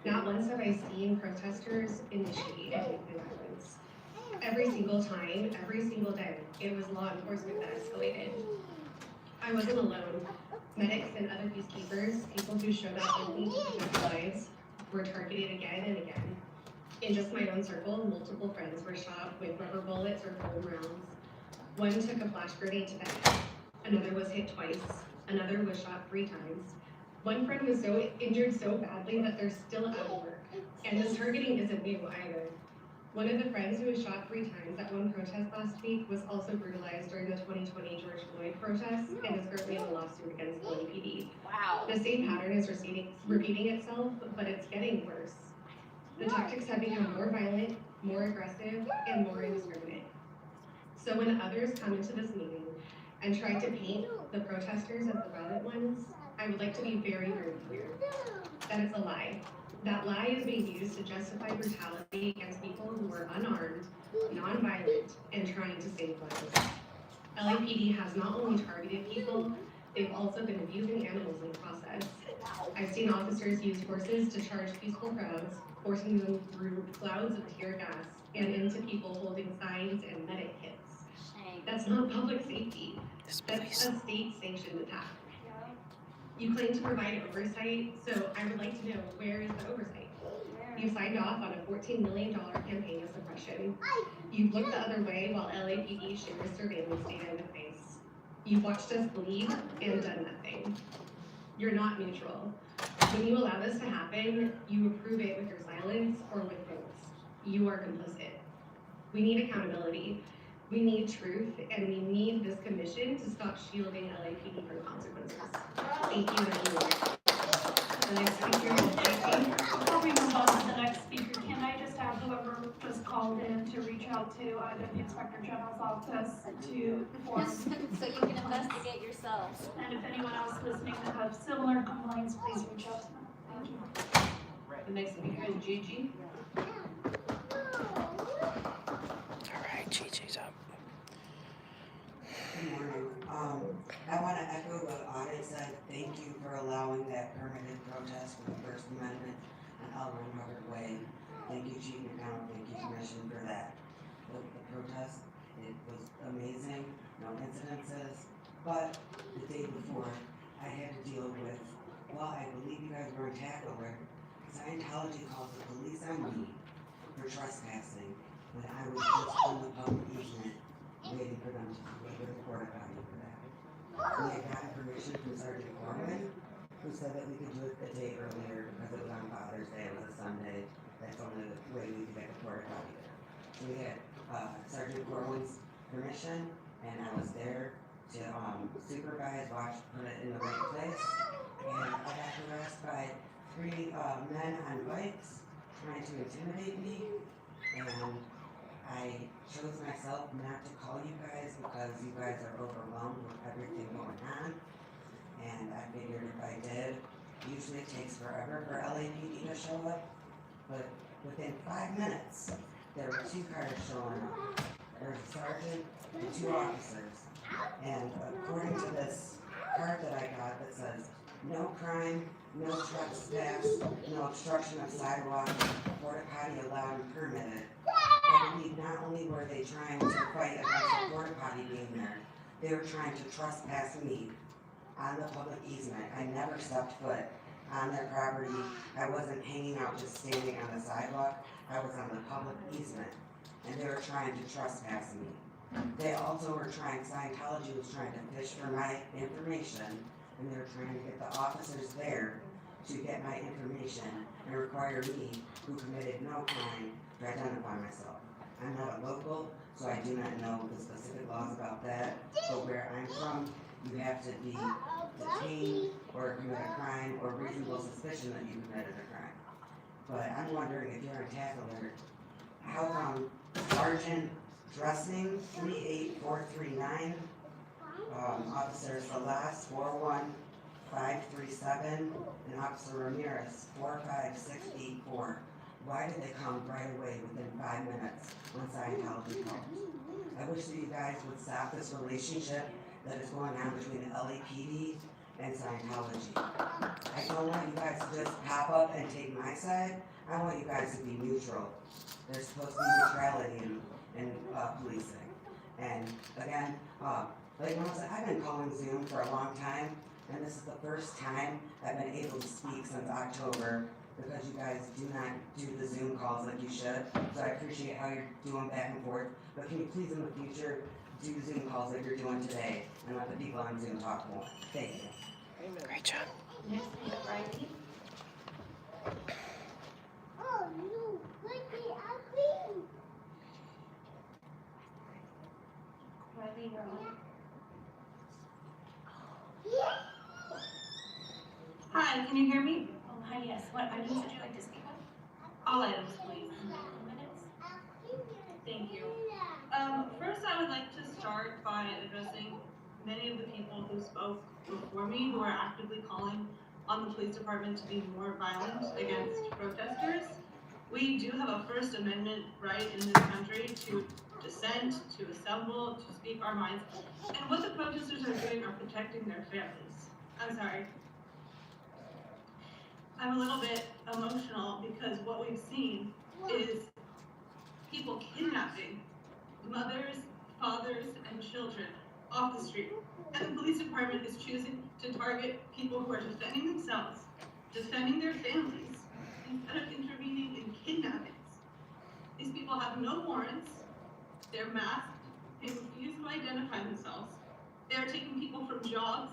Speaker 11: Not once have I seen protesters initiate any violence. Every single time, every single day, it was law enforcement that escalated. I wasn't alone. Medics and other peacekeepers, people who showed up only to protect lives, were targeted again and again. In just my own circle, multiple friends were shot with rubber bullets or foam rounds. One took a flash grenade to the head. Another was hit twice. Another was shot 3 times. One friend was so injured so badly that they're still out of work. And this targeting isn't new either. One of the friends who was shot 3 times at one protest last week was also brutalized during the 2020 George Floyd protest and is currently in a lawsuit against LAPD. Wow. The same pattern is repeating itself, but it's getting worse. The tactics have become more violent, more aggressive, and more indiscriminate. So when others come into this meeting and try to paint the protesters as the violent ones, I would like to be very, very clear that it's a lie. That lie is being used to justify brutality against people who are unarmed, non-violent, and trying to save lives. LAPD has not only targeted people, they've also been abusing animals in the process. I've seen officers use horses to charge peaceful crowds, forcing them through clouds of tear gas and into people holding signs and medic kits. That's not public safety. That's a state-sanctioned attack. You claim to provide oversight, so I would like to know, where is the oversight? You signed off on a $14 million campaign of suppression. You've looked the other way while LAPD shares surveillance data in the face. You've watched us bleed and done nothing. You're not neutral. When you allow this to happen, you approve it with your silence or with votes. You are complicit. We need accountability. We need truth, and we need this commission to stop shielding LAPD from consequences. Thank you,
Speaker 9: The next speaker is J.T. Before we move on to the next speaker, can I just have whoever was called in to reach out to either the Inspector General's office to form
Speaker 11: So you can investigate yourselves.
Speaker 9: and if anyone else listening that have similar complaints, please reach out to them. Thank you.
Speaker 4: The next speaker is Gigi.
Speaker 1: All right, Gigi's up.
Speaker 7: Good morning. I want to echo what Audrey said. Thank you for allowing that permitted protest for the First Amendment on L. Ron Hubbard Way. Thank you, Chief McDonald. Thank you, Commission, for that. The protest, it was amazing. No incidences. But the day before, I had to deal with, well, I believe you guys were in tackler. Scientology called the police on me for trespassing when I was just on the public easement waiting for them to go to the porta potty for that. We had gotten permission from Sergeant Corwin, who said that we could do it a day earlier because it was on Father's Day, it was a Sunday. That's only the way we could get the porta potty there. So we had Sergeant Corwin's permission, and I was there to supervise, watch, put it in the right place. And I got harassed by 3 men on bikes trying to intimidate me, and I chose myself not to call you guys because you guys are overwhelmed with everything going on. And I figured if I did, usually it takes forever for LAPD to show up. But within 5 minutes, there were 2 cars showing up. There was a sergeant and 2 officers. And according to this card that I got that says, no crime, no trespass, no obstruction of sidewalk, porta potty allowed and permitted. I believe not only were they trying to fight against the porta potty being there, they were trying to trespass me on the public easement. I never stepped foot on their property. I wasn't hanging out just standing on the sidewalk. I was on the public easement, and they were trying to trespass me. They also were trying, Scientology was trying to fish for my information, and they were trying to get the officers there to get my information and require me, who committed no crime, to identify myself. I'm not a local, so I do not know the specific laws about that, but where I'm from, you have to be detained or commit a crime or reasonable suspicion that you committed a crime. But I'm wondering if you're on task alert, how come Sergeant Dressing 38439, Officer Salas 41537, and Officer Ramirez 45684, why did they come right away within 5 minutes when Scientology called? I wish that you guys would stop this relationship that is going on between the LAPD and Scientology. I don't want you guys to just pop up and take my side. I want you guys to be neutral. There's supposed to be neutrality in policing. And again, like Mom said, I've been calling Zoom for a long time, and this is the first time I've been able to speak since October, because you guys do not do the Zoom calls like you should. So I appreciate how you're doing back and forth, but can you please in the future do Zoom calls like you're doing today and let the people on Zoom talk more? Thank you.
Speaker 1: Great job.
Speaker 18: Next, we have Riley. Riley, you're on.
Speaker 12: Hi, can you hear me?
Speaker 18: Oh, hi, yes. What items would you like to speak on?
Speaker 12: All items, please.
Speaker 18: Minutes?
Speaker 12: Thank you. First, I would like to start by addressing many of the people who spoke before me who are actively calling on the police department to be more violent against protesters. We do have a First Amendment right in this country to dissent, to assemble, to speak our minds. And what the protesters are doing are protecting their families. I'm sorry. I'm a little bit emotional because what we've seen is people kidnapping mothers, fathers, and children off the street. And the police department is choosing to target people who are defending themselves, defending their families, instead of intervening in kidnappings. These people have no warrants, they're masked, they refuse to identify themselves. They are taking people from jobs,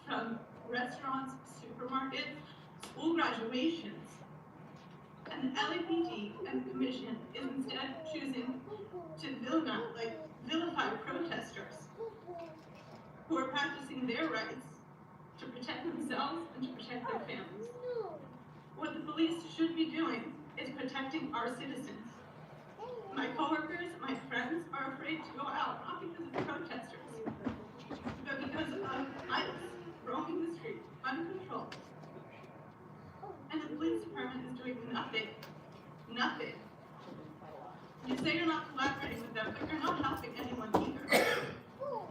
Speaker 12: from restaurants, supermarkets, school graduations. And the LAPD and the commission is instead choosing to vilify protesters who are practicing their rights to protect themselves and to protect their families. What the police should be doing is protecting our citizens. My coworkers, my friends are afraid to go out, not because of protesters, but because of ICE roaming the street, uncontrolled. And the police department is doing nothing. Nothing. You say you're not collaborating with them, but you're not helping anyone either.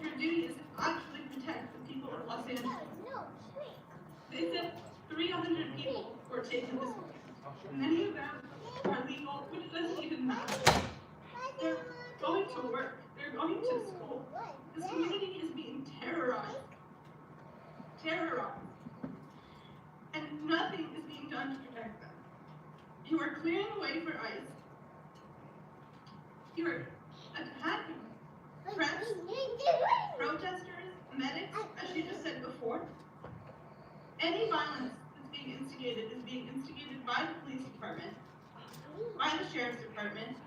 Speaker 12: Your duty is to actually protect the people of Los Angeles. They said 300 people were taken this week. Many of them are legal, which doesn't even matter. They're going to work. They're going to school. This community is being terrorized. Terrorized. And nothing is being done to protect them. You are clearing the way for ICE. You are attacking press, protesters, medics, as she just said before. Any violence that's being instigated is being instigated by the police department, by the sheriff's department,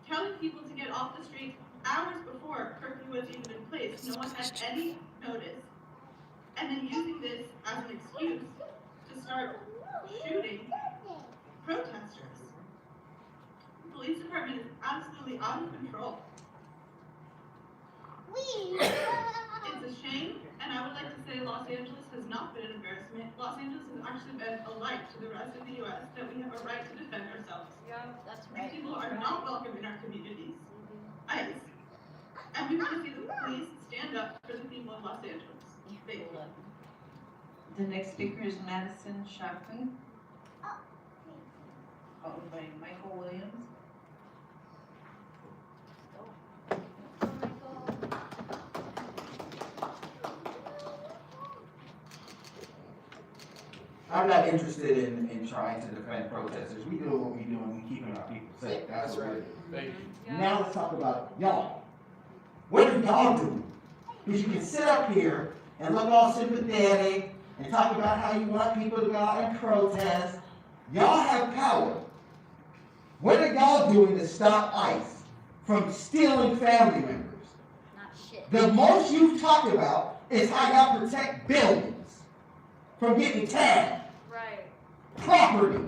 Speaker 12: telling people to get off the streets hours before curfew was even in place. No one had any notice. And then using this as an excuse to start shooting protesters. The police department is absolutely out of control. It's a shame, and I would like to say Los Angeles has not been an embarrassment. Los Angeles has actually been a light to the rest of the U.S. that we have a right to defend ourselves.
Speaker 18: Yeah, that's right.
Speaker 12: These people are not welcome in our communities. ICE. And we want to see the police stand up for the people of Los Angeles. Thank you.
Speaker 4: The next speaker is Madison Shockley, followed by Michael Williams.
Speaker 6: I'm not interested in trying to defend protesters. We do what we do and we keeping our people safe. That's what we do.
Speaker 2: Thank you.
Speaker 6: Now let's talk about y'all. What do y'all do? Because you can sit up here and look all sympathetic
Speaker 19: and talk about how you want people to go out and protest. Y'all have power. What are y'all doing to stop ICE from stealing family members?
Speaker 13: Not shit.
Speaker 19: The most you've talked about is how y'all protect buildings from getting tagged.
Speaker 13: Right.
Speaker 19: Property.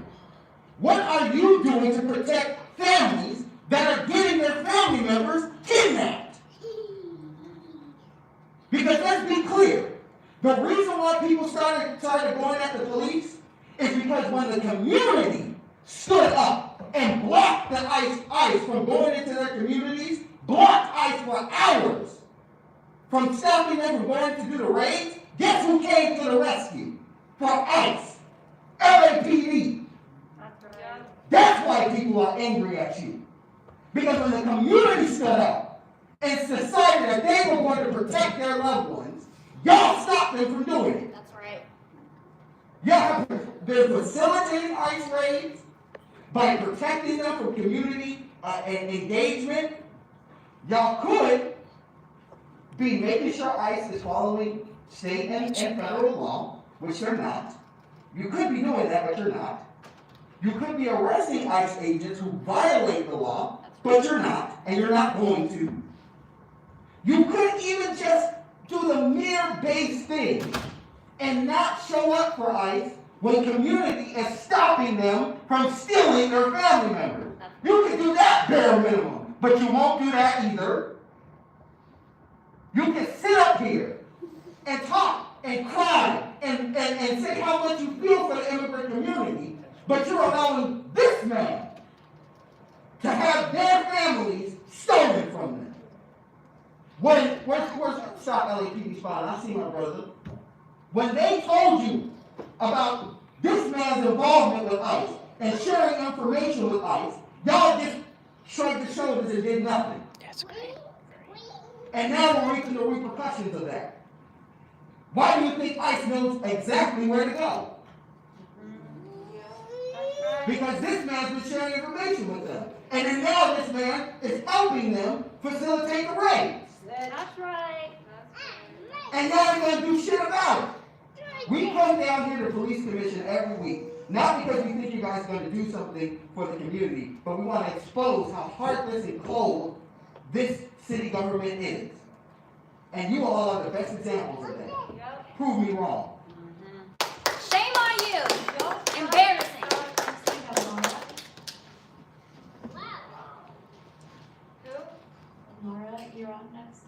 Speaker 19: What are you doing to protect families that are getting their family members kidnapped? Because let's be clear, the reason why people started going at the police is because when the community stood up and blocked the ICE from going into their communities, blocked ICE for hours from stopping them from going to do the raids, guess who came to the rescue? For ICE. LAPD. That's why people are angry at you. Because when the community stood up and decided that they were going to protect their loved ones, y'all stopped them from doing it.
Speaker 13: That's right.
Speaker 19: Y'all they're facilitating ICE raids by protecting them from community engagement. Y'all could be making sure ICE is following state and federal law, which they're not. You could be doing that, but you're not. You could be arresting ICE agents who violate the law, but you're not, and you're not going to. You could even just do the mere base thing and not show up for ICE when community is stopping them from stealing their family members. You can do that bare minimum, but you won't do that either. You can sit up here and talk and cry and say how much you feel for the immigrant community, but you're allowing this man to have their families stolen from them. Where's Stop LAPD spot? I see my brother. When they told you about this man's involvement with ICE and sharing information with ICE, y'all just shrugged the shoulders and did nothing.
Speaker 1: That's great.
Speaker 19: And now we're reaping the repercussions of that. Why do you think ICE knows exactly where to go? Because this man's been sharing information with them. And then now this man is helping them facilitate the raids.
Speaker 13: That's right.
Speaker 19: And now they're going to do shit about it. We come down here to the police commission every week, not because we think you guys are going to do something for the community, but we want to expose how heartless and cold this city government is. And you all are the best examples of that.
Speaker 13: Yep.
Speaker 19: Prove me wrong.
Speaker 13: Shame on you. Embarrassing.
Speaker 4: Laura, you're on next.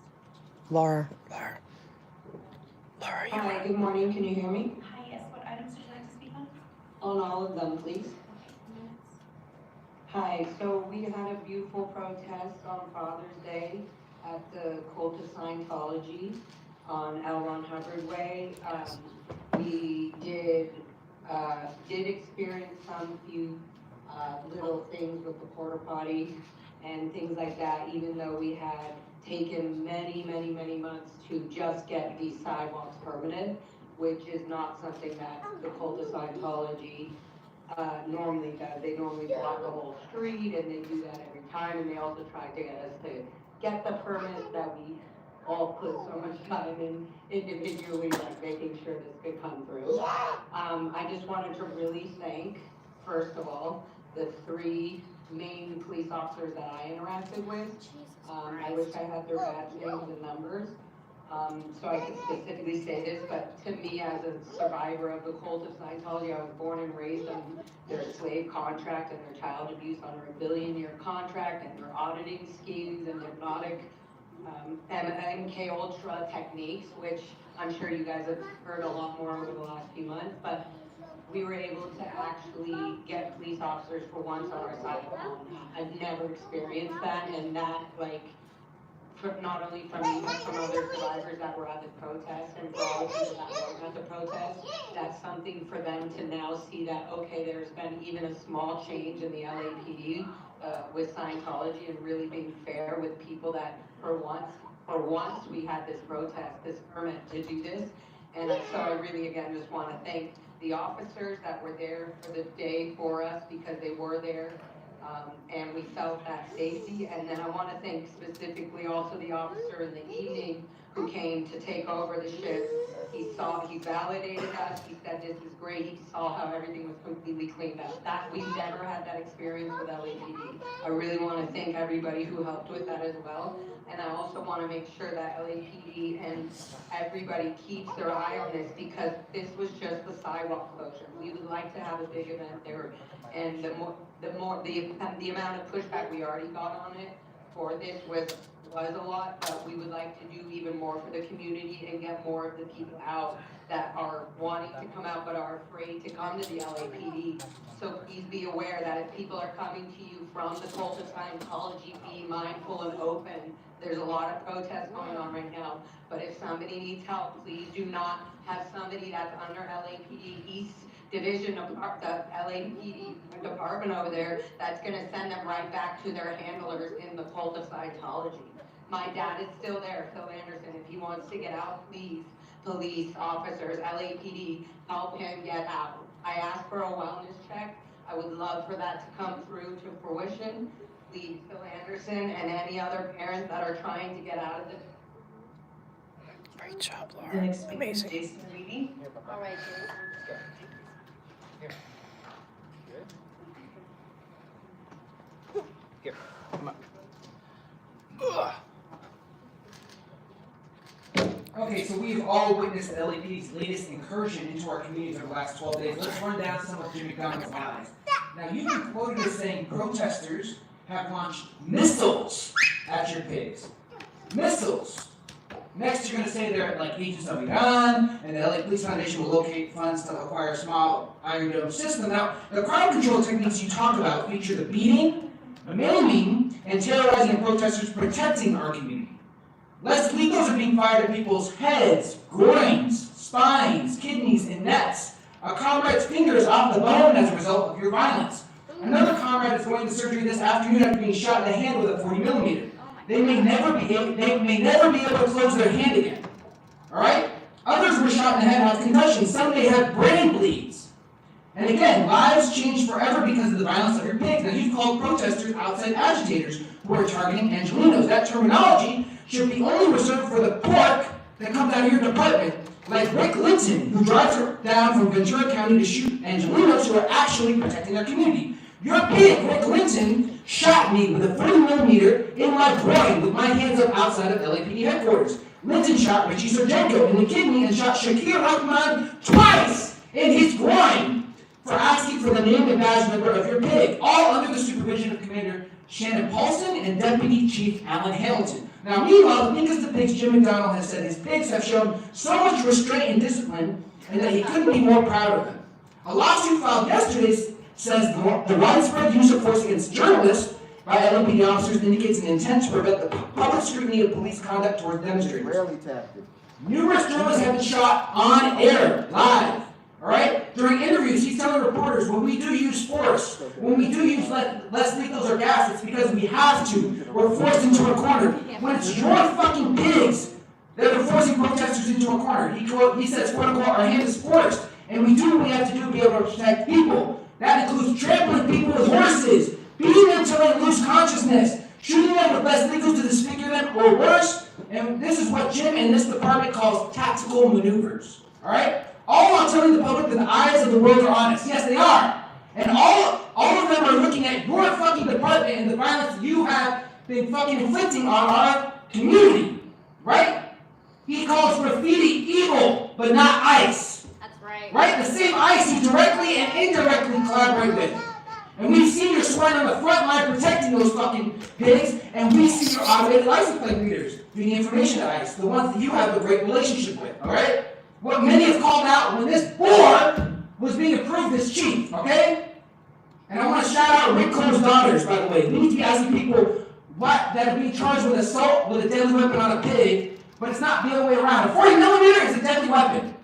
Speaker 1: Laura, you
Speaker 14: Hi, good morning. Can you hear me?
Speaker 17: Hi, yes, what items would you like to speak on?
Speaker 14: On all of them, please. Hi, so we had a beautiful protest on Father's Day at the Cult of Scientology on L. Ron Hubbard Way. We did experience some few little things with the porta potty and things like that, even though we had taken many months to just get these sidewalks permitted, which is not something that the Cult of Scientology normally does. They normally block the whole street, and they do that every time, and they also try to get us to get the permit that we all put so much time in individually, like making sure this could come through. I just wanted to really thank, first of all, the 3 main police officers that I interacted with. I wish I had their badge names and numbers, so I could specifically say this, but to me, as a survivor of the Cult of Scientology, I was born and raised on their slave contract and their child abuse under a billion-year contract and their auditing schemes and hypnotic MK Ultra techniques, which I'm sure you guys have heard a lot more over the last few months, but we were able to actually get police officers for once on our side of the phone. I've never experienced that, and that, like, not only from me, but from other survivors that were at the protest, and for all the people that weren't at the protest, that's something for them to now see that, okay, there's been even a small change in the LAPD with Scientology and really being fair with people that for once we had this protest, this permit to do this. And so I really, again, just want to thank the officers that were there for the day for us, because they were there And we felt that safety. And then I want to thank specifically also the officer in the evening who came to take over the shift. He validated us, he said this is great, he saw how everything was completely cleaned up. That, we've never had that experience with LAPD. I really want to thank everybody who helped with that as well. And I also want to make sure that LAPD and everybody keeps their eye on this, because this was just the sidewalk closure. We would like to have a big event there, and the amount of pushback we already got on it for this was a lot, but we would like to do even more for the community and get more of the people out that are wanting to come out but are afraid to come to the LAPD. So please be aware that if people are coming to you from the cult of Scientology, be mindful and open. There's a lot of protests going on right now, but if somebody needs help, please do not have somebody that's under LAPD East Division of the LAPD department over there that's gonna send them right back to their handlers in the cult of Scientology. My dad is still there, Phil Anderson. If he wants to get out, please, police officers, LAPD, help him get out. I asked for a wellness check. I would love for that to come through to fruition. Please, Phil Anderson and any other parents that are trying to get out of this.
Speaker 1: Great job,
Speaker 4: The
Speaker 1: Laura.
Speaker 4: next speaker is
Speaker 1: Amazing.
Speaker 4: Jason Reedy.
Speaker 13: All right, Jason.
Speaker 15: Here, come on. Okay, so we've all witnessed LAPD's latest incursion into our community for the last 12 days. Let's run down some of Jim McDonald's allies. Now, you've been quoted as saying protesters have launched missiles at your pigs. Missiles. Next, you're going to say they're like agents of Iran, and the LA Police Foundation will locate funds to acquire a small Iron Dome system. Now, the crowd control techniques you talk about feature the beating, maiming, and terrorizing protesters protecting our community. Less legals are being fired at people's heads, groins, spines, kidneys, and necks. A comrade's finger is off the bone as a result of your violence. Another comrade is going to surgery this afternoon after being shot in the hand with a 40mm. They may never be able to close their hand again. All right? Others were shot in the head and have concussions. Some may have brain bleeds. And again, lives change forever because of the violence of your pigs. Now, you've called protesters outside agitators who are targeting Angelinos. That terminology should be only reserved for the pork that comes out of your department, like Rick Linton, who drives down from Ventura County to shoot Angelinos who are actually protecting their community. Your pig, Rick Linton, shot me with a 40mm in my groin with my hands up outside of LAPD headquarters. Linton shot Richie Sergenko in the kidney and shot Shakir Rahman twice in his groin for asking for the name and badge number of your pig, all under the supervision of Commander Shannon Paulson and Deputy Chief Alan Hamilton. Now, meanwhile, the biggest of pigs, Jim McDonald, has said his pigs have shown so much restraint and discipline and that he couldn't be more proud of them. A lawsuit filed yesterday says the widespread use of force against journalists by LAPD officers indicates an intent to prevent the public scrutiny of police conduct towards demonstrators.
Speaker 6: Rarely tactic.
Speaker 15: Numerous journalists have been shot on air, live. All right? During interviews, he's telling reporters, when we do use force, when we do use less lethals or gas, it's because we have to. We're forced into a corner. When it's your fucking pigs that are forcing protesters into a corner, he says, quote unquote, our hand is forced, and we do what we have to do to be able to protect people. That includes trampling people with horses, beating them until they lose consciousness, shooting them with less legals to disfigure them, or worse. And this is what Jim and this department calls tactical maneuvers. All right? All while telling the public that the eyes of the world are on us. Yes, they are. And all of them are looking at your fucking department and the violence you have been fucking inflicting on our community. Right? He calls graffiti evil, but not ICE.
Speaker 13: That's right.
Speaker 15: Right? The same ICE you directly and indirectly collaborate with. And we've seen your sweat on the front line protecting those fucking pigs, and we see your automated license plate readers doing information to ICE, the ones that you have a great relationship with, all right? What many have called out when this board was being approved as chief, okay? And I want to shout out Rick Cole's daughters, by the way. We need to be asking people that are being charged with assault with a deadly weapon on a pig, but it's not the other way around. A 40mm is a deadly weapon.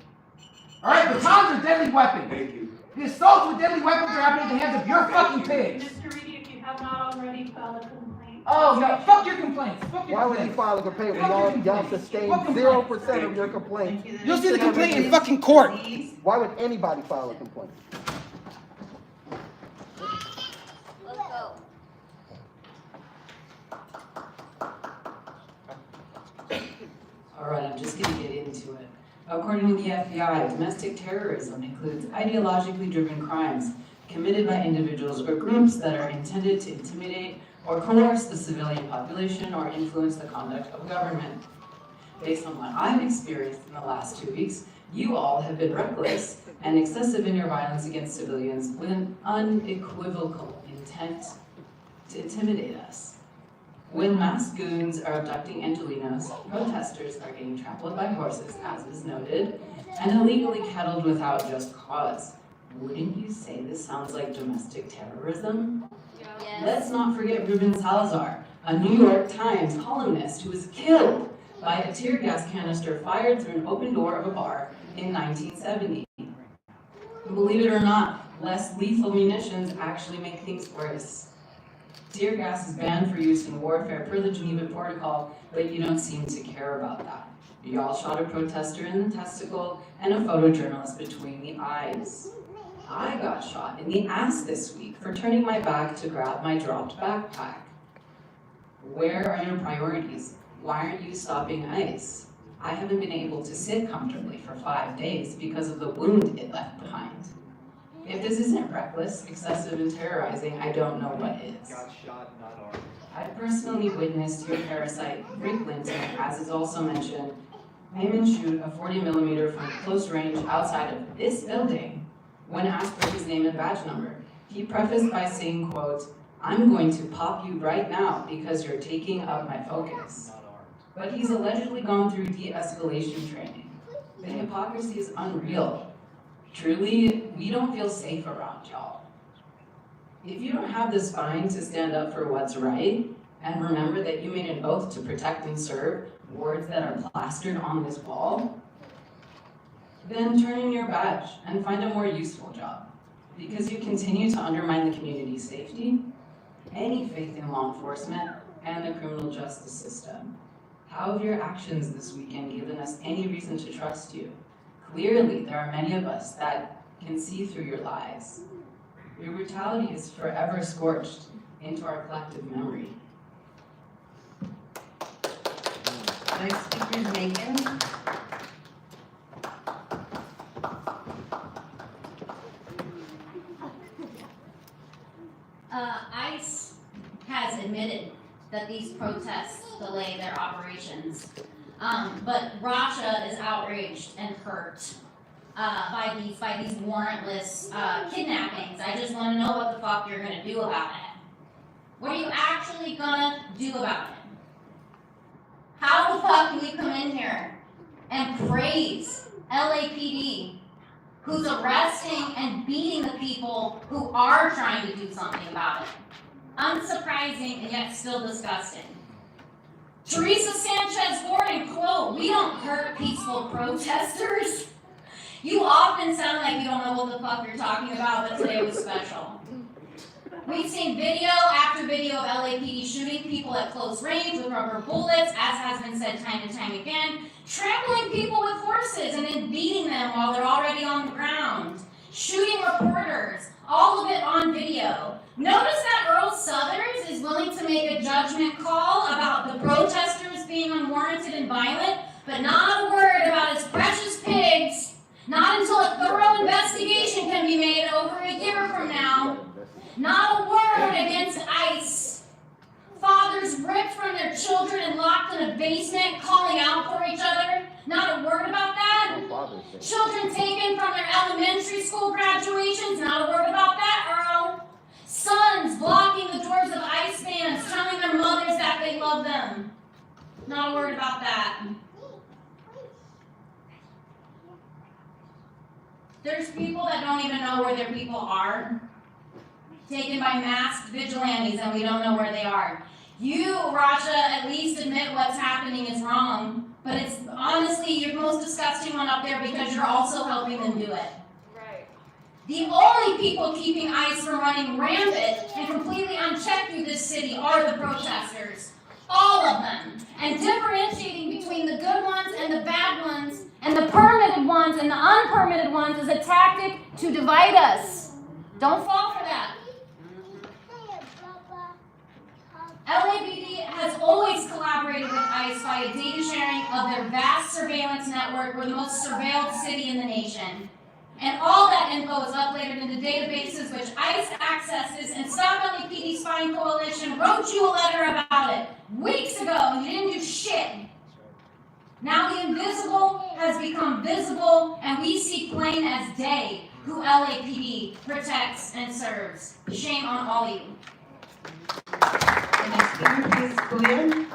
Speaker 15: All right, batons are deadly weapons.
Speaker 6: Thank you.
Speaker 15: The assaults with deadly weapons are happening at the hands of your fucking pigs.
Speaker 9: Mr. Reedy, if you have not already filed a complaint.
Speaker 15: Oh, no, fuck your complaints. Fuck your
Speaker 6: Why would he
Speaker 15: complaints.
Speaker 6: file a complaint when
Speaker 15: Fuck your
Speaker 6: y'all
Speaker 15: complaints.
Speaker 6: sustained
Speaker 15: What complaints?
Speaker 6: 0% of your complaints?
Speaker 15: You'll see the complaint in fucking court.
Speaker 6: Why would anybody file a complaint?
Speaker 13: Let's go.
Speaker 16: just gonna get into it. According to the FBI, domestic terrorism includes ideologically driven crimes committed by individuals or groups that are intended to intimidate or coerce the civilian population or influence the conduct of government. Based on what I've experienced in the last 2 weeks, you all have been reckless and excessive in your violence against civilians with an unequivocal intent to intimidate us. When masked goons are abducting Angelinos, protesters are getting trampled by horses, as is noted, and illegally cattled without just cause. Wouldn't you say this sounds like domestic terrorism?
Speaker 13: Yes.
Speaker 16: Let's not forget Ruben Salazar, a New York Times columnist who was killed by a tear gas canister fired through an open door of a bar in 1970. Believe it or not, less lethal munitions actually make things worse. Tear gas is banned for use in warfare per the Geneva Protocol, but you don't seem to care about that. Y'all shot a protester in the testicle and a photojournalist between the eyes. I got shot in the ass this week for turning my back to grab my dropped backpack. Where are your priorities? Why aren't you stopping ICE? I haven't been able to sit comfortably for 5 days because of the wound it left behind. If this isn't reckless, excessive, and terrorizing, I don't know what is.
Speaker 21: Got shot, not armed.
Speaker 16: I personally witnessed your parasite, Rick Linton, as is also mentioned, aim and shoot a 40mm from close range outside of this building when asked for his name and badge number. He prefaced by saying, quote, "I'm going to pop you right now because you're taking up my focus." But he's allegedly gone through de-escalation training. The hypocrisy is unreal. Truly, we don't feel safe around y'all. If you don't have the spine to stand up for what's right, and remember that you made an oath to protect and serve, words that are plastered on this wall, then turn in your badge and find a more useful job. Because you continue to undermine the community's safety, any faith in law enforcement, and the criminal justice system. How have your actions this weekend given us any reason to trust you? Clearly, there are many of us that can see through your lies. Your brutality is forever scorched into our collective memory.
Speaker 7: Next speaker is Megan.
Speaker 13: ICE has admitted that these protests delay their operations. But Russia is outraged and hurt by these warrantless kidnappings. I just want to know what the fuck you're gonna do about it. What are you actually gonna do about it? How the fuck can we come in here and praise LAPD, who's arresting and beating the people who are trying to do something about it? Unsurprising and yet still disgusting. Teresa Sanchez Gordon, quote, "We don't hurt peaceful protesters." You often sound like you don't know what the fuck you're talking about, but today was special. We've seen video after video of LAPD shooting people at close range with rubber bullets, as has been said time and time again, trampling people with horses and then beating them while they're already on the ground, shooting reporters, all of it on video. Notice that Earl Southers is willing to make a judgment call about the protesters being unwarranted and violent, but not a word about his precious pigs, not until a thorough investigation can be made over a year from now. Not a word against ICE. Fathers ripped from their children and locked in a basement calling out for each other. Not a word about that. Children taken from their elementary school graduations. Not a word about that, Earl. Sons blocking the doors of ICE vans, telling their mothers that they love them. Not a word about that. There's people that don't even know where their people are, taken by masked vigilantes, and we don't know where they are. You, Raja, at least admit what's happening is wrong, but it's honestly your most disgusting one up there because you're also helping them do it. Right. The only people keeping ICE from running rampant and completely unchecked through this city are the protesters. All of them. And differentiating between the good ones and the bad ones, and the permitted ones and the unpermitted ones is a tactic to divide us. Don't fall for that. LAPD has always collaborated with ICE compromised by a data sharing of their vast surveillance network. We're the most surveilled city in the nation. And all that info is uploaded into databases which ICE accesses, and Stop LAPD Spying Coalition wrote you a letter about it weeks ago, and you didn't do shit. Now the invisible has become visible, and we see plain as day who LAPD protects and serves. Shame on all of you.
Speaker 11: The next speaker, please, Julian.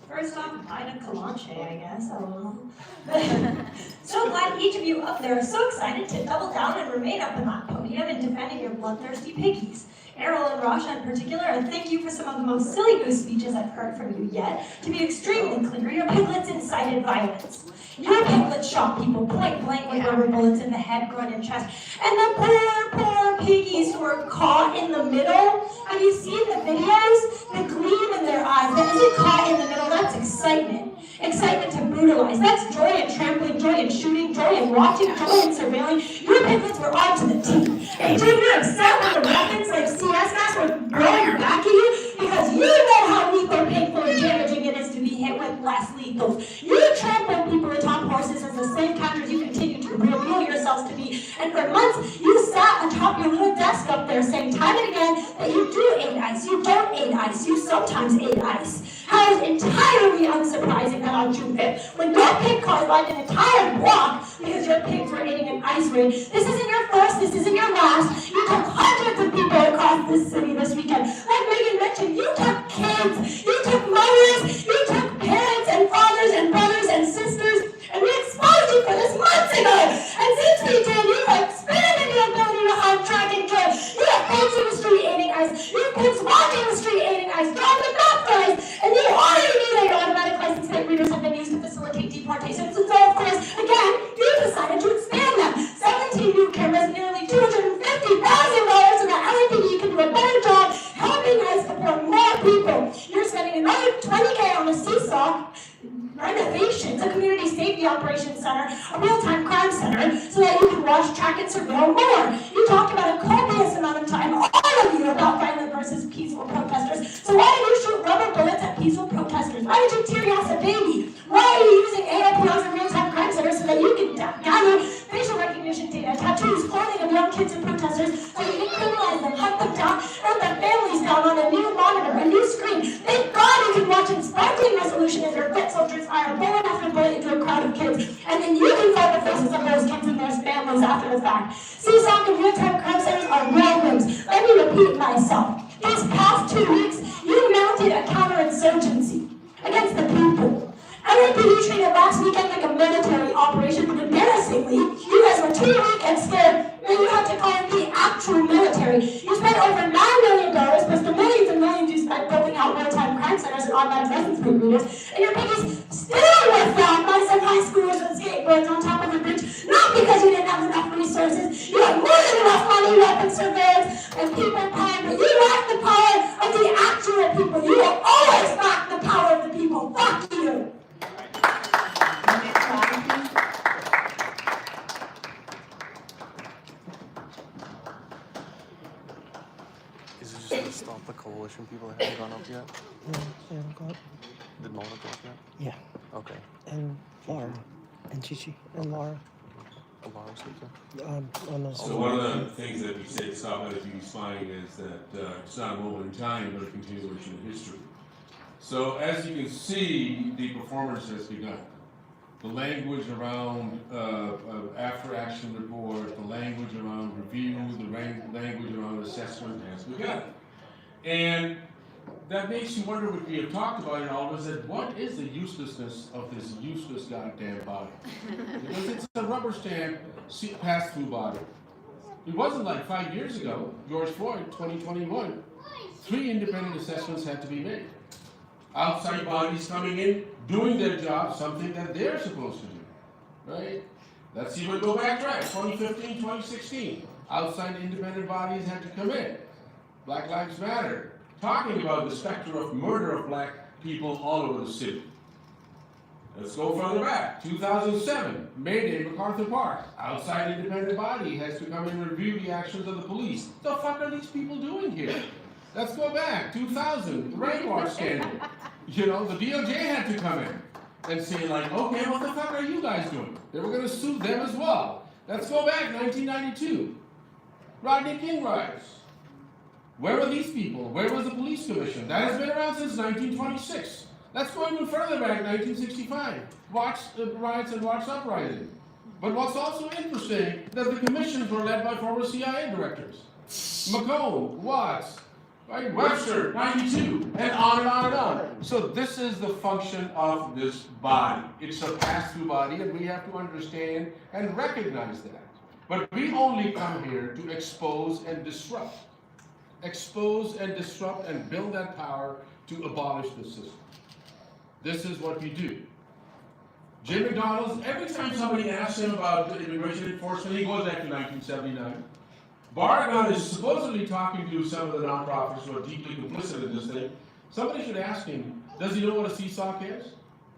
Speaker 8: First off, Ida Calanche, I guess. I don't know. So glad each of you up there are so excited to double down and remain up in that podium in defending your bloodthirsty piggies. Errol and Rasha in particular, and thank you for some of the most silly goose speeches I've heard from you yet. To be extremely clear, your piglets incited violence. Your piglets shot people point blank with rubber bullets in the head, groin, and chest. And the poor piggies who were caught in the middle. Have you seen the videos? The gleam in their eyes. That isn't caught in the middle, that's excitement. Excitement to brutalize. That's joy in trampling, joy in shooting, joy in watching, joy in surveilling. Your piglets were on to the team. And you're upset when the weapons like CS masks were growing back at you because you know how lethal, painful, and damaging it is to be hit with less lethals. You trample people atop horses as the slave catchers you continue to reveal yourselves to be. And for months, you sat atop your little desk up there saying time and again that you do aid ICE, you don't aid ICE, you sometimes aid ICE. How it's entirely unsurprising that on June 5th, when your pig cars lined an entire block because your pigs were aiding an ICE raid, this isn't your first, this isn't your last. You took hundreds of people across this city this weekend. Like Megan mentioned, you took kids, you took mothers, you took parents and fathers and brothers and sisters, and we exposed you for this months ago. And since we did, you expanded your ability to hunt, track, and kill. You have pigs in the street aiding ICE. You have pigs walking the street aiding ICE, driving not for ICE, and you already knew that your automatic license plate readers have been used to facilitate deportations. And so, of course, again, you decided to expand them. 17 new cameras, nearly $250,000 so that LAPD can do a better job helping ICE deport more people. You're spending another $20K on a seesaw renovations, a community safety operations center, a real-time crime center, so that you can watch, track, and surveil more. You talked about a copious amount of time, all of you, about violent versus peaceful protesters. So why did you shoot rubber bullets at peaceful protesters? Why did you tear gas a baby? Why are you using AIPOs and real-time crime centers so that you can gather facial recognition data, tattoos, clothing of young kids and protesters, so you can criminalize them, hunt them down, hunt their families down on a new monitor, a new screen? Thank God you can watch in sparkling resolution as your foot soldiers fire bullet after bullet into a crowd of kids, and then you can find the faces of those kids and their families after the fact. CSOC and real-time crime centers are real rooms. Let me repeat myself. These past 2 weeks, you mounted a counterinsurgency against the people. LAPD treated last weekend like a military operation, but embarrassingly, you guys were too weak and scared, and you had to call it the actual military. You spent over $9 million, plus the millions and millions you spent building out real-time crime centers and automatic license plate readers, and your piggies still were found by some high schoolers with skateboards on top of a bridge, not because you didn't have enough resources. You had more than enough money, weapons, surveillance, and people power, but you lacked the power of the actual people. You will always lack the power of the people. Fuck you.
Speaker 2: Is it just to stop the coalition people that haven't gone up yet?
Speaker 1: No, they haven't got.
Speaker 2: Did Mona go up yet?
Speaker 1: Yeah.
Speaker 2: Okay.
Speaker 1: And Laura. And Chichi. And Laura.
Speaker 2: Laura's okay.
Speaker 1: On the
Speaker 21: So one of the things that we say at Stop LAPD Spying is that it's not a moment in time, but a continuation of history. So as you can see, the performance has begun. The language around after-action report, the language around review, the language around assessment has begun. And that makes you wonder what we have talked about in all of us, that what is the uselessness of this useless goddamn body? Because it's a rubber stamp pass-through body. It wasn't like 5 years ago, George Floyd, 2021. 3 independent assessments had to be made. Outside bodies coming in, doing their job, something that they're supposed to do, right? Let's even go backtrack, 2015, 2016. Outside independent bodies had to come in. Black Lives Matter, talking about the specter of murder of black people all over the city. Let's go further back. 2007, May Day, MacArthur Park. Outside independent body has to come and review the actions of the police. The fuck are these people doing here? Let's go back. 2000, the rainwater scandal. You know, the DOJ had to come in and say like, okay, what the fuck are you guys doing? They were gonna sue them as well. Let's go back, 1992. Rodney King riots. Where were these people? Where was the police commission? That has been around since 1926. Let's go even further back, 1965. Watch riots and Watch Uprising. But what's also interesting, that the commissions were led by former CIA directors. McCone, Watts, right? Webster, 92, and on and on and on. So this is the function of this body. It's a pass-through body, and we have to understand and recognize that. But we only come here to expose and disrupt. Expose and disrupt and build that power to abolish the system. This is what we do. Jim McDonald's, every time somebody asks him about the immigration enforcement, he goes back to 1979. Barragan is supposedly talking to some of the nonprofits who are deeply complicit in this thing. Somebody should ask him, does he know what a CSOC is?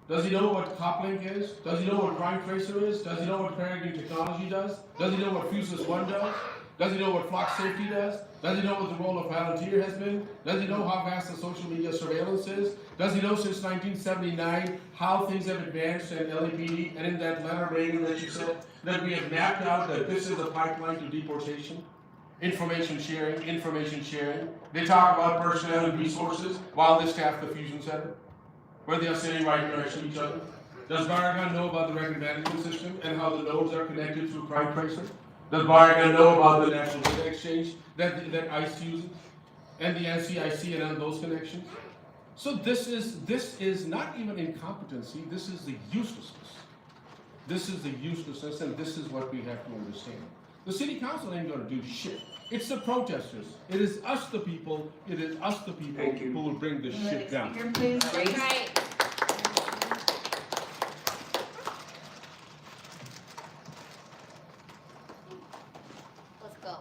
Speaker 21: Does he know what CopLink is? Does he know what Crime Tracer is? Does he know what Peregrine Technology does? Does he know what Fusus One does? Does he know what Flock Safety does? Does he know what the role of Palantir has been? Does he know how vast the social media surveillance is? Does he know since 1979 how things have advanced in LAPD and in that letter rating that you said, that we have mapped out that this is a pipeline to deportation? Information sharing. They talk about personnel and resources while they staff the fusion center, where they are sitting right next to each other. Does Barragan know about the record management system and how the nodes are connected through Crime Tracer? Does Barragan know about the National Data Exchange that ICE uses, and the NCIC and those connections? So this is not even incompetency, this is the uselessness. This is the uselessness, and this is what we have to understand. The city council ain't gonna do shit. It's the protesters. It is us the people, who will bring this shit down.
Speaker 8: Speaker, please.
Speaker 13: Right. Let's go.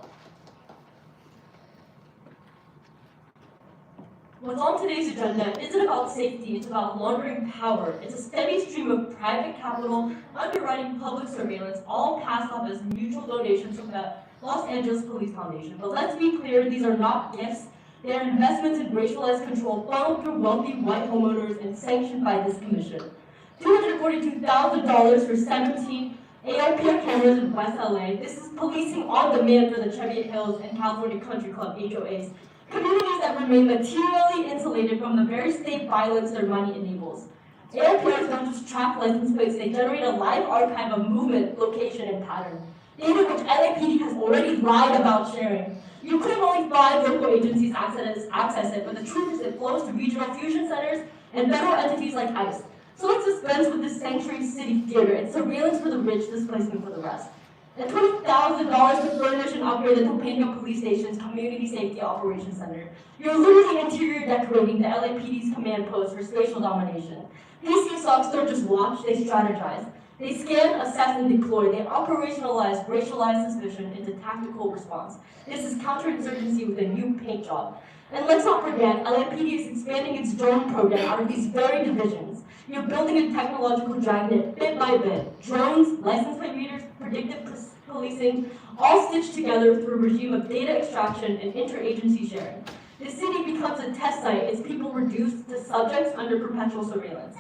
Speaker 8: What's on today's agenda isn't about safety, it's about laundering power. It's a steady stream of private capital underwriting public surveillance, all passed off as mutual donations from the Los Angeles Police Foundation. But let's be clear, these are not gifts. They are investments in racialized control funneled through wealthy white homeowners and sanctioned by this commission. $242,000 for 17 ARPR cameras in West LA. This is policing on demand for the Cheviot Hills and California Country Club HOAs. Communities that remain materially insulated from the very state violence their money enables. ARPRs don't just track license plates, they generate a live archive of movement, location, and pattern. Data which LAPD has already lied about sharing. You claim only 5 local agencies access it, but the truth is it flows to regional fusion centers and federal entities like ICE. So let's dispense with this sanctuary city theater. It's surveillance for the rich, displacement for the rest. And $20,000 to furnish and upgrade the Topanga Police Station's Community Safety Operations Center. You're literally interior decorating the LAPD's command post for spatial domination. These CSOCs don't just watch, they strategize. They scan, assess, and deploy. They operationalize racialized suspicion into tactical response. This is counterinsurgency with a new paint job. And let's not forget, LAPD is expanding its drone program out of these very divisions. You're building a technological dragnet bit by bit. Drones, license plate readers, predictive policing, all stitched together through a regime of data extraction and interagency sharing. The city becomes a test site as people reduced to subjects under perpetual surveillance.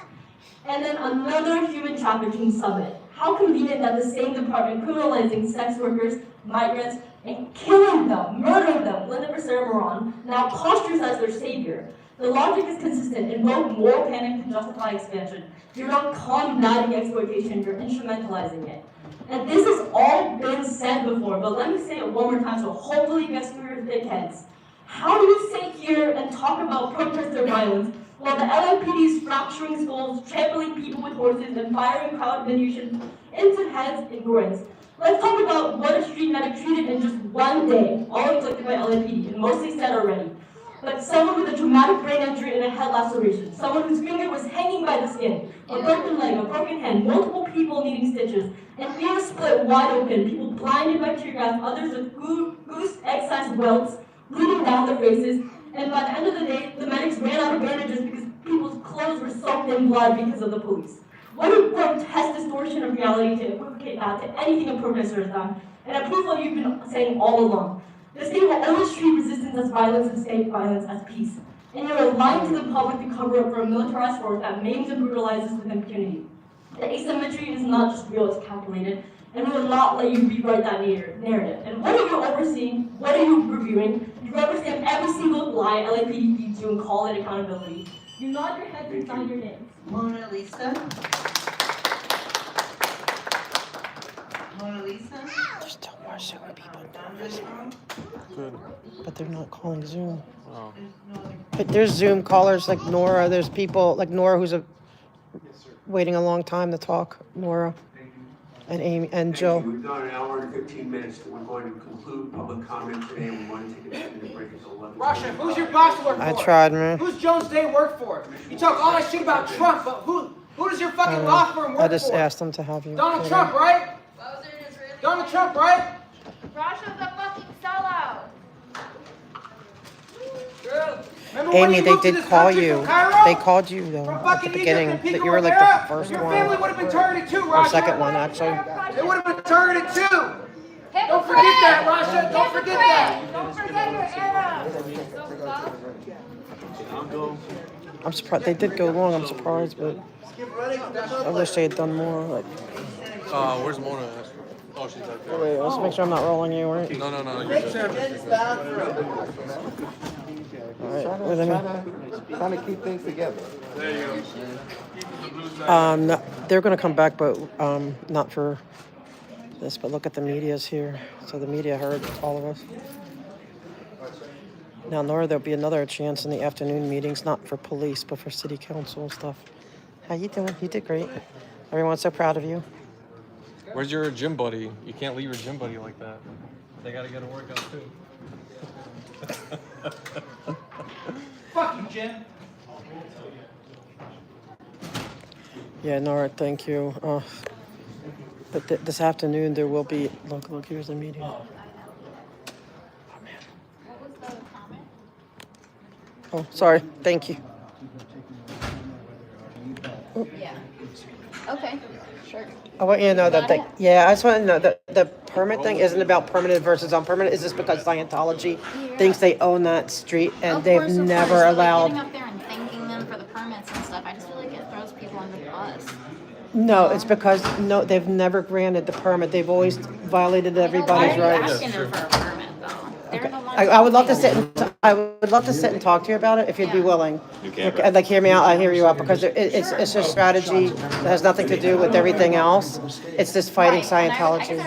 Speaker 8: And then another human trafficking summit. How convenient that the same department criminalizing sex workers, migrants, and killing them, murdering them, Linda Becerra-Moran, now postures as their savior. The logic is consistent. Invoke moral panic to justify expansion. You're not combating exploitation, you're instrumentalizing it. And this has all been said before, but let me say it one more time so hopefully it gets through your thick heads. How do you sit here and talk about protester violence while the LAPD is fracturing skulls, trampling people with horses, and firing crowd ammunition into heads and groins? Let's talk about what a street medic treated in just one day, all inflicted by LAPD, and mostly said already. But someone with a traumatic brain injury and a head laceration, someone whose finger was hanging by the skin, a broken leg, a broken hand, multiple people needing stitches, and ears split wide open, people blinded by tear gas, others with goose egg-sized welts bleeding down their faces, and by the end of the day, the medics ran out of bandages because people's clothes were soaked in blood because of the police. What a grotesque distortion of reality to equivocate that to anything a protester has done, and a proof of what you've been saying all along. The state will always treat resistance as violence and state violence as peace. And you're lying to the public to cover up for a militarized force that maims and brutalizes with impunity. The asymmetry is not just real, it's calculated, and we will not let you rewrite that narrative. And what are you overseeing? What are you reviewing? You represent every single lie LAPD feeds you and call it accountability. You nod your head and sign your names.
Speaker 4: Mona Lisa. Mona Lisa.
Speaker 1: There's still more Zoom people doing this.
Speaker 2: Good.
Speaker 1: But they're not calling Zoom.
Speaker 2: Oh.
Speaker 1: But there's Zoom callers like Nora. There's people like Nora who's waiting a long time to talk. Nora and Amy and Jill.
Speaker 3: We've gone an hour and 15 minutes. We're going to conclude public comment today. We want to take a 10-minute break until 11.
Speaker 15: Russia, who's your boss work for?
Speaker 1: I tried, man.
Speaker 15: Who's Jones Day work for? You talk all that shit about Trump, but who does your fucking law firm work for?
Speaker 1: I just asked them to have you.
Speaker 15: Donald Trump, right? Donald Trump, right?
Speaker 20: Russia's a fucking sellout.
Speaker 1: Amy, they did call you. They called you though at the beginning. That you were like the first
Speaker 15: Your
Speaker 1: one.
Speaker 15: family would have been targeted too,
Speaker 1: Or
Speaker 15: Russia.
Speaker 1: second one, actually.
Speaker 15: They would have been targeted too. Don't forget that, Russia. Don't forget that.
Speaker 20: Don't forget your era.
Speaker 1: I'm surprised they did go long. I'm surprised, but I wish they had done more. Like,
Speaker 2: Where's Mona? Oh, she's out there.
Speaker 1: wait, let's make sure I'm not rolling you, right?
Speaker 2: No, you're good.
Speaker 1: All right. Wait, let me.
Speaker 6: Trying to keep things together.
Speaker 2: There you go.
Speaker 1: No, they're going to come back, but not for this. But look at the media's here. So the media heard all of us. Now, Nora, there'll be another chance in the afternoon meetings, not for police, but for city council and stuff. How you doing? You did great. Everyone's so proud of you.
Speaker 2: Where's your gym buddy? You can't leave your gym buddy like that. They gotta get a workout too.
Speaker 15: Fuck you, Jim.
Speaker 1: Yeah, Nora, thank you. But this afternoon there will be. Look, here's the meeting. Oh, sorry. Thank you.
Speaker 20: Yeah. Okay. Sure.
Speaker 1: I want you to know that,
Speaker 20: Got it?
Speaker 1: I just want to know that the permit thing isn't about permanent versus unpermanent. Is this because Scientology thinks they own that street and they've never
Speaker 20: But,
Speaker 1: allowed?
Speaker 20: like, getting up there and thanking them for the permits and stuff, I just feel like it throws people under the bus.
Speaker 1: No, it's because they've never granted the permit. They've always violated everybody's
Speaker 20: Why are you
Speaker 1: rights.
Speaker 20: asking them for a permit though? They're the ones
Speaker 1: I would love to sit and talk to you about it if you'd be willing. And like hear me out. I hear you out because it's a strategy that has nothing to do with everything else. It's just fighting Scientology.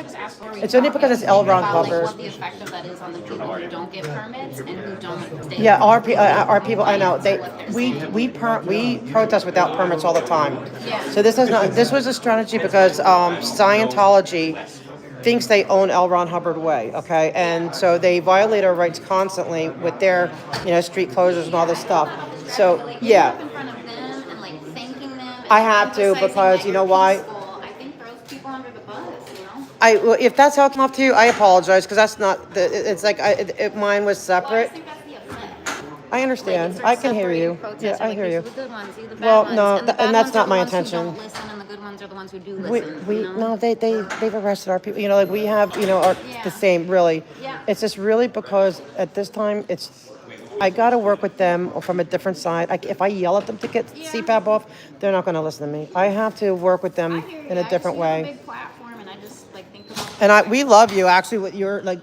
Speaker 1: It's only because it's L. Ron Hubbard.
Speaker 20: What the effect of that is on the people who don't get permits and who don't stay.
Speaker 1: Yeah, our people. I know we protest without permits all the time.
Speaker 20: Yeah.
Speaker 1: So this was a strategy because Scientology thinks they own L. Ron Hubbard Way, okay? And so they violate our rights constantly with their, street closures and all this stuff. So, yeah.
Speaker 20: In front of them and like thanking them. And
Speaker 1: I have to because, you know why?
Speaker 20: I think throws people under the bus, you know?
Speaker 1: If that's how it came off to you, I apologize because that's not, it's like, mine was separate. I understand. I can hear you. Yeah, I hear you.
Speaker 20: The good ones, the bad
Speaker 1: Well,
Speaker 20: ones,
Speaker 1: no,
Speaker 20: and the bad
Speaker 1: and that's
Speaker 20: ones are
Speaker 1: not
Speaker 20: the
Speaker 1: my
Speaker 20: ones who
Speaker 1: intention.
Speaker 20: don't listen, and the good ones are the ones who do listen.
Speaker 1: They've arrested our people. Like we have, the same. Really,
Speaker 20: Yeah.
Speaker 1: it's just really because at this time I got to work with them from a different side. If I yell at them to get CPAP off, they're not going to listen to me. I have to work with them in a different way.
Speaker 20: Big platform, and I just like think about.
Speaker 1: And we love you. Actually, what you're like,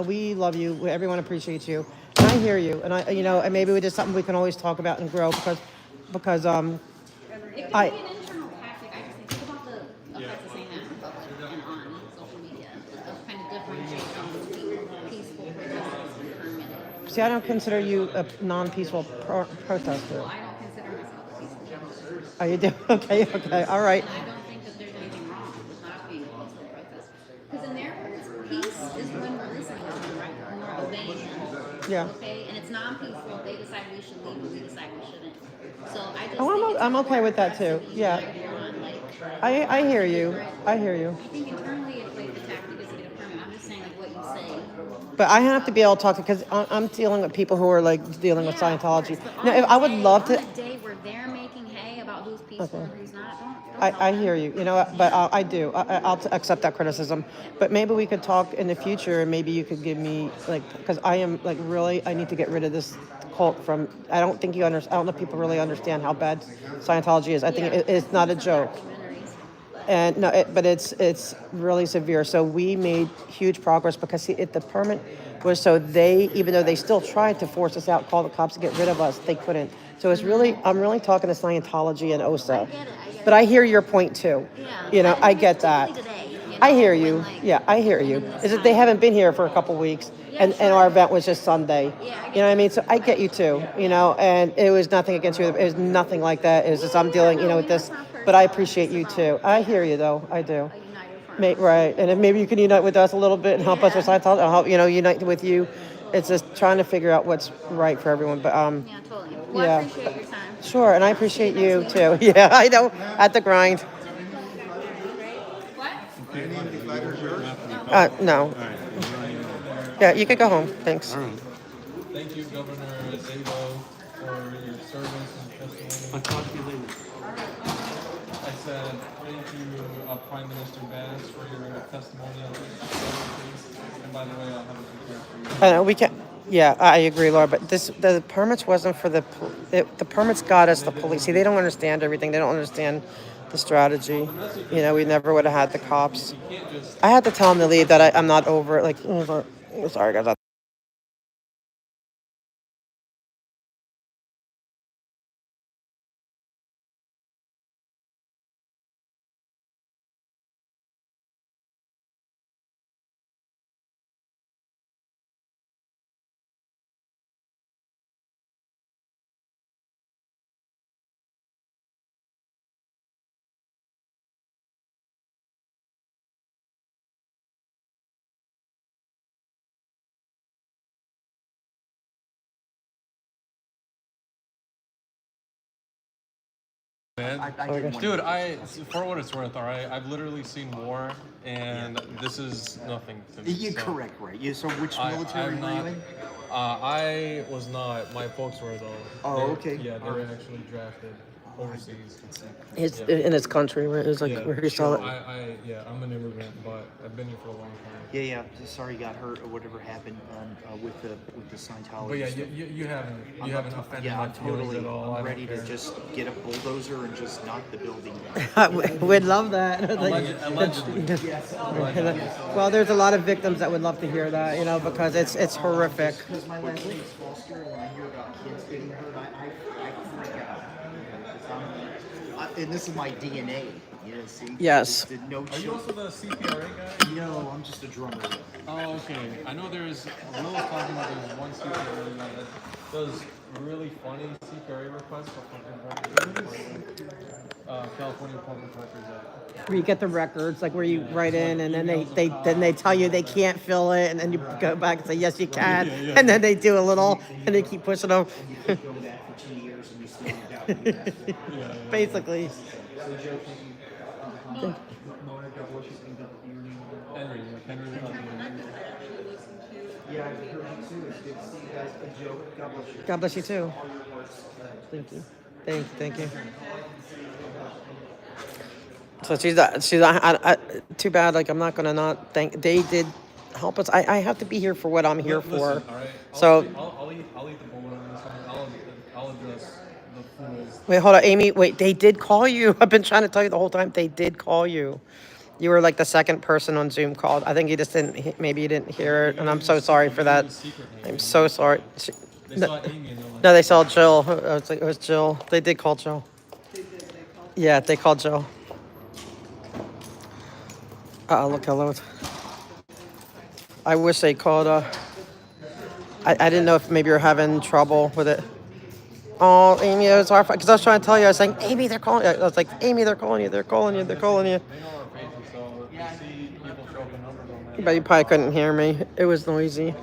Speaker 1: we love you. Everyone appreciates you. And I hear you. And and maybe we just something we can always talk about and grow because
Speaker 20: It could be an internal tactic. I just think about the effects of saying that in public and on social media. Of kind of differentiating between peaceful protesters and permitted.
Speaker 1: See, I don't consider you a non-peaceful protester.
Speaker 20: Well, I don't consider myself a peaceful protester.
Speaker 1: Oh, you do? Okay, all right.
Speaker 20: And I don't think that there's anything wrong with not being a peaceful protester. Because in their words, peace is when we're listening to them, right? When we're obeying them.
Speaker 1: Yeah.
Speaker 20: Okay? And it's non-peaceful. They decide we should leave, and we decide we shouldn't. So I just
Speaker 1: I'm okay with that too. Yeah. I hear you. I hear you.
Speaker 20: I think internally it's like the tactic is to get a permit. I'm just saying like what you say.
Speaker 1: But I have to be able to talk because I'm dealing with people who are like dealing with Scientology. Now, if I would love to.
Speaker 20: On the day where they're making hay about who's peaceful and who's not,
Speaker 1: I hear you. You know, but I do. I'll accept that criticism. But maybe we could talk in the future, and maybe you could give me like, because I am like really, I need to get rid of this cult from. I don't think you understand. I don't know if people really understand how bad Scientology is. I think it's not a joke. And no, but it's really severe. So we made huge progress because see, the permit was so they, even though they still tried to force us out, call the cops to get rid of us, they couldn't. So it's really, I'm really talking to Scientology and OSA. But I hear your point too. You know, I get that. I hear you. Yeah, I hear you. Is that they haven't been here for a couple weeks, and our event was just Sunday. You know what I mean? So I get you too. You know, and it was nothing against you. It was nothing like that. It was just I'm dealing, you know, with this. But I appreciate you too. I hear you though. I do. Right, and if maybe you can unite with us a little bit and help us with Scientology. I'll help unite with you. It's just trying to figure out what's right for everyone. But
Speaker 20: Yeah, totally. Well, I appreciate your time.
Speaker 1: sure, and I appreciate you too. Yeah, I know. At the grind. No. Yeah, you could go home. Thanks.
Speaker 2: Thank you, Governor Zabo, for your service and testimony.
Speaker 3: I'll talk to you later.
Speaker 2: I said thank you, Prime Minister Bass, for your testimonial. And by the way, I'll have a picture for you.
Speaker 1: We can't. Yeah, I agree, Laura. But the permits wasn't for the permits got us the police. See, they don't understand everything. They don't understand the strategy. You know, we never would have had the cops. I had to tell them to leave. That I'm not over it. Like, sorry guys.
Speaker 2: Dude, for what it's worth, all right, I've literally seen war, and this is nothing to me.
Speaker 5: You're
Speaker 2: so.
Speaker 5: correct, right? So which military were you in?
Speaker 2: I was not. My folks were though.
Speaker 5: Oh, okay.
Speaker 2: Yeah, they were actually drafted overseas.
Speaker 1: It's in his country, right? It was like where he saw it.
Speaker 2: I'm an immigrant, but I've been here for a long time.
Speaker 5: Yeah. Sorry, you got hurt or whatever happened with the Scientology.
Speaker 2: But yeah, you haven't offended
Speaker 5: yeah,
Speaker 2: my
Speaker 5: I'm
Speaker 2: feelings
Speaker 5: totally.
Speaker 2: at all.
Speaker 5: I'm ready to just get a bulldozer and just knock the building
Speaker 1: down. We'd love that.
Speaker 2: Allegedly.
Speaker 1: Well, there's a lot of victims that would love to hear that, you know, because it's horrific.
Speaker 5: Because my last name's Foster, and when I hear about kids getting hurt, I freak out. And this is my DNA. You know, see?
Speaker 1: Yes.
Speaker 2: Are you also the CPRA guy?
Speaker 5: No, I'm just a drummer.
Speaker 2: Oh, okay. I know there's. Will was talking about there's one CPRA guy that does really funny CPRA requests for California Public Records Act.
Speaker 1: Where you get the records, like where you write in, and then they tell you they can't fill it, and then you go back and say yes you can, and then they do a little, and they keep pushing them. Basically.
Speaker 5: Yeah, I've heard you too. It's good to see you guys. Joe, God bless you.
Speaker 1: God bless you too. Thank you. Thank you. So too bad. Like I'm not gonna not thank. They did help us. I have to be here for what I'm here for.
Speaker 2: All right.
Speaker 1: So
Speaker 2: I'll eat the bowl on this one. I'll address the fools.
Speaker 1: wait, hold on, Amy. Wait, they did call you. I've been trying to tell you the whole time. They did call you. You were like the second person on Zoom called. I think you just didn't. Maybe you didn't hear it, and I'm so sorry for that. I'm so sorry. No, they saw Jill. It was Jill. They did call Jill. Yeah, they called Jill. Look, hello. I wish they called. I didn't know if maybe you're having trouble with it. Oh, Amy, it was hard because I was trying to tell you. I was saying, Amy, they're calling you. I was like, Amy, they're calling you. They're calling you. They're calling you. But you probably couldn't hear me. It was noisy.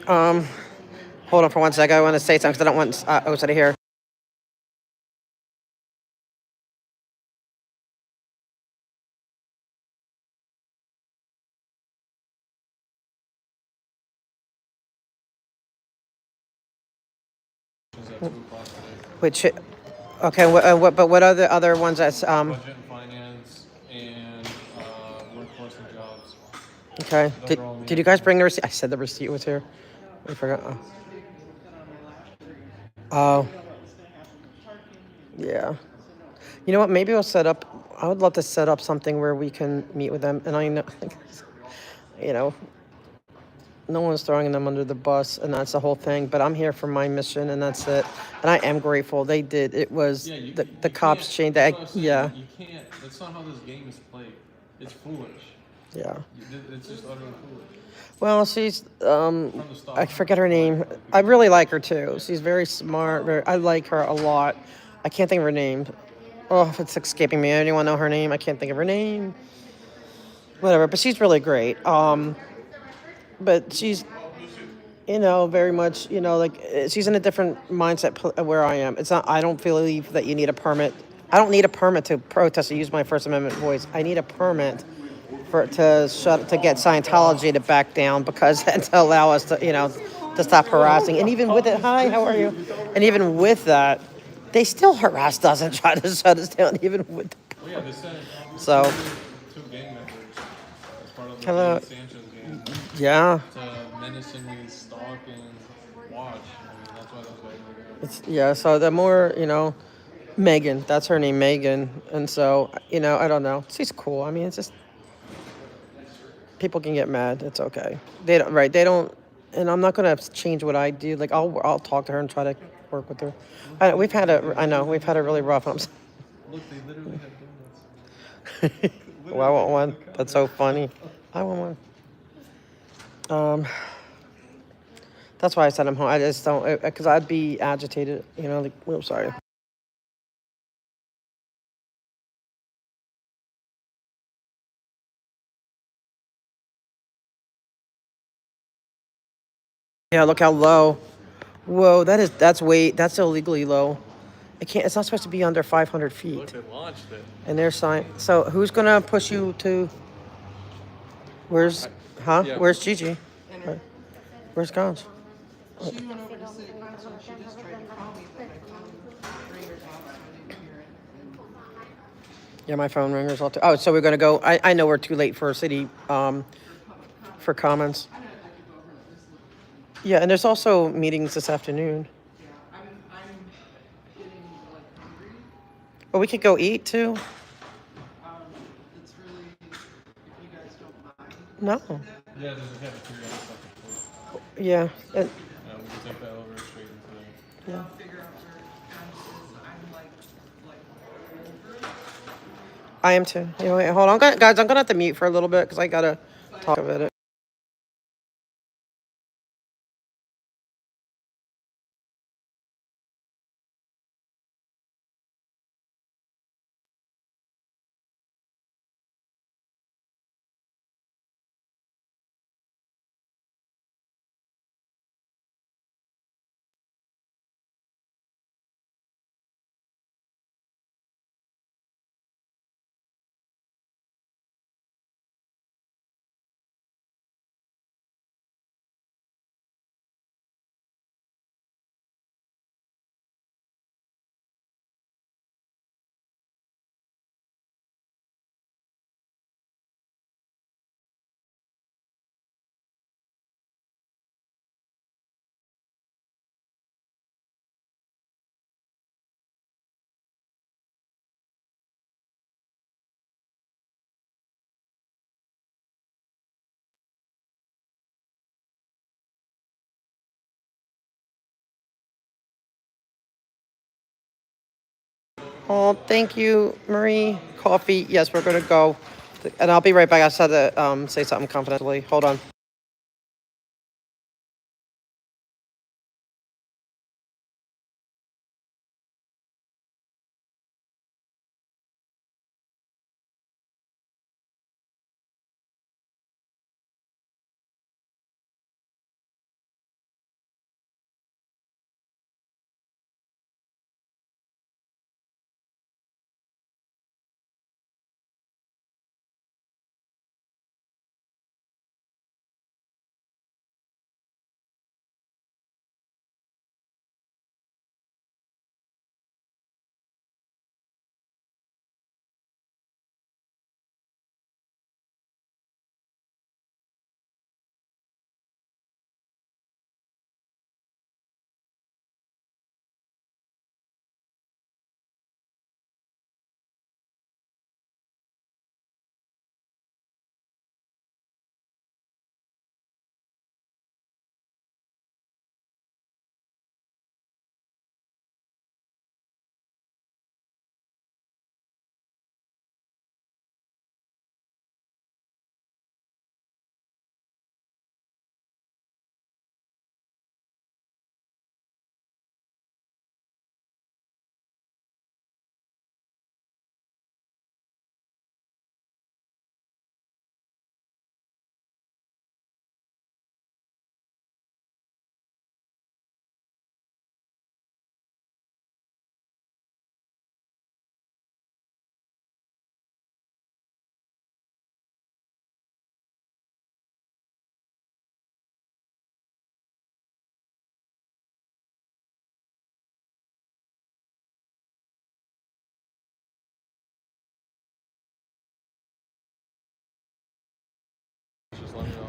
Speaker 1: Hold on for 1 second. I want to say something because I don't want Osa to hear. Which, Okay, but what are the other ones that's,
Speaker 2: Budget and finance and workforce and jobs.
Speaker 1: okay.
Speaker 2: Those are all
Speaker 1: Did you guys bring the receipt? I said the receipt was here. I forgot. Oh. Yeah. You know what? Maybe we'll set up. I would love to set up something where we can meet with them. And I know, you know, no one's throwing them under the bus, and that's the whole thing. But I'm here for my mission, and that's it. And I am grateful they did. It was the cops changed that. Yeah.
Speaker 2: You can't. That's not how this game is played. It's foolish.
Speaker 1: Yeah.
Speaker 2: It's just utterly foolish.
Speaker 1: Well, she's I forget her name. I really like her too. She's very smart. I like her a lot. I can't think of her name. Oh, it's escaping me. Anyone know her name? I can't think of her name. Whatever, but she's really great. But she's, very much, like she's in a different mindset where I am. It's not. I don't believe that you need a permit. I don't need a permit to protest or use my First Amendment voice. I need a permit to get Scientology to back down because and to allow us to stop harassing. And even with it, hi, how are you? And even with that, they still harassed us and try to shut us down. Even with.
Speaker 2: Well, yeah, they sent
Speaker 1: So.
Speaker 2: two gang members as part of the
Speaker 1: Hello.
Speaker 2: Sanchez gang.
Speaker 1: Yeah.
Speaker 2: To menacingly stalk and watch. I mean, that's why those guys are
Speaker 1: Yeah. So the more Megan, that's her name, Megan, and so I don't know. She's cool. I mean, it's just people can get mad. It's okay. They don't. Right. They don't. And I'm not gonna change what I do. Like I'll talk to her and try to work with her. We've had a really rough.
Speaker 2: Look, they literally have donuts.
Speaker 1: Well, I want one. That's so funny. I want one. That's why I sent him home. I just don't, because I'd be agitated. Oh, sorry. Yeah, look how low. Whoa, that's illegally low. It's not supposed to be under 500 feet.
Speaker 2: Look, they launched it.
Speaker 1: And their sign. So who's gonna push you to? Where's Gigi? Where's Gons?
Speaker 5: She went over to city council and she just tried to call me, but I couldn't bring her down. I didn't hear it.
Speaker 1: Yeah, my phone ringers all too. Oh, so we're gonna go. I know we're too late for city for comments. Yeah, and there's also meetings this afternoon.
Speaker 5: I'm getting hungry.
Speaker 1: But we could go eat too.
Speaker 5: It's really, if you guys don't mind.
Speaker 1: No.
Speaker 2: Yeah, there's a cafeteria on the second floor.
Speaker 1: Yeah.
Speaker 2: We can take that over straight into the.
Speaker 1: Yeah.
Speaker 5: Figure out where Gons is. I'm like
Speaker 1: I am too. Wait, hold on, guys. I'm gonna have to mute for a little bit because I gotta talk about it. Oh, thank you, Marie. Coffee. Yes, we're gonna go, and I'll be right back. I just had to say something confidentially. Hold on.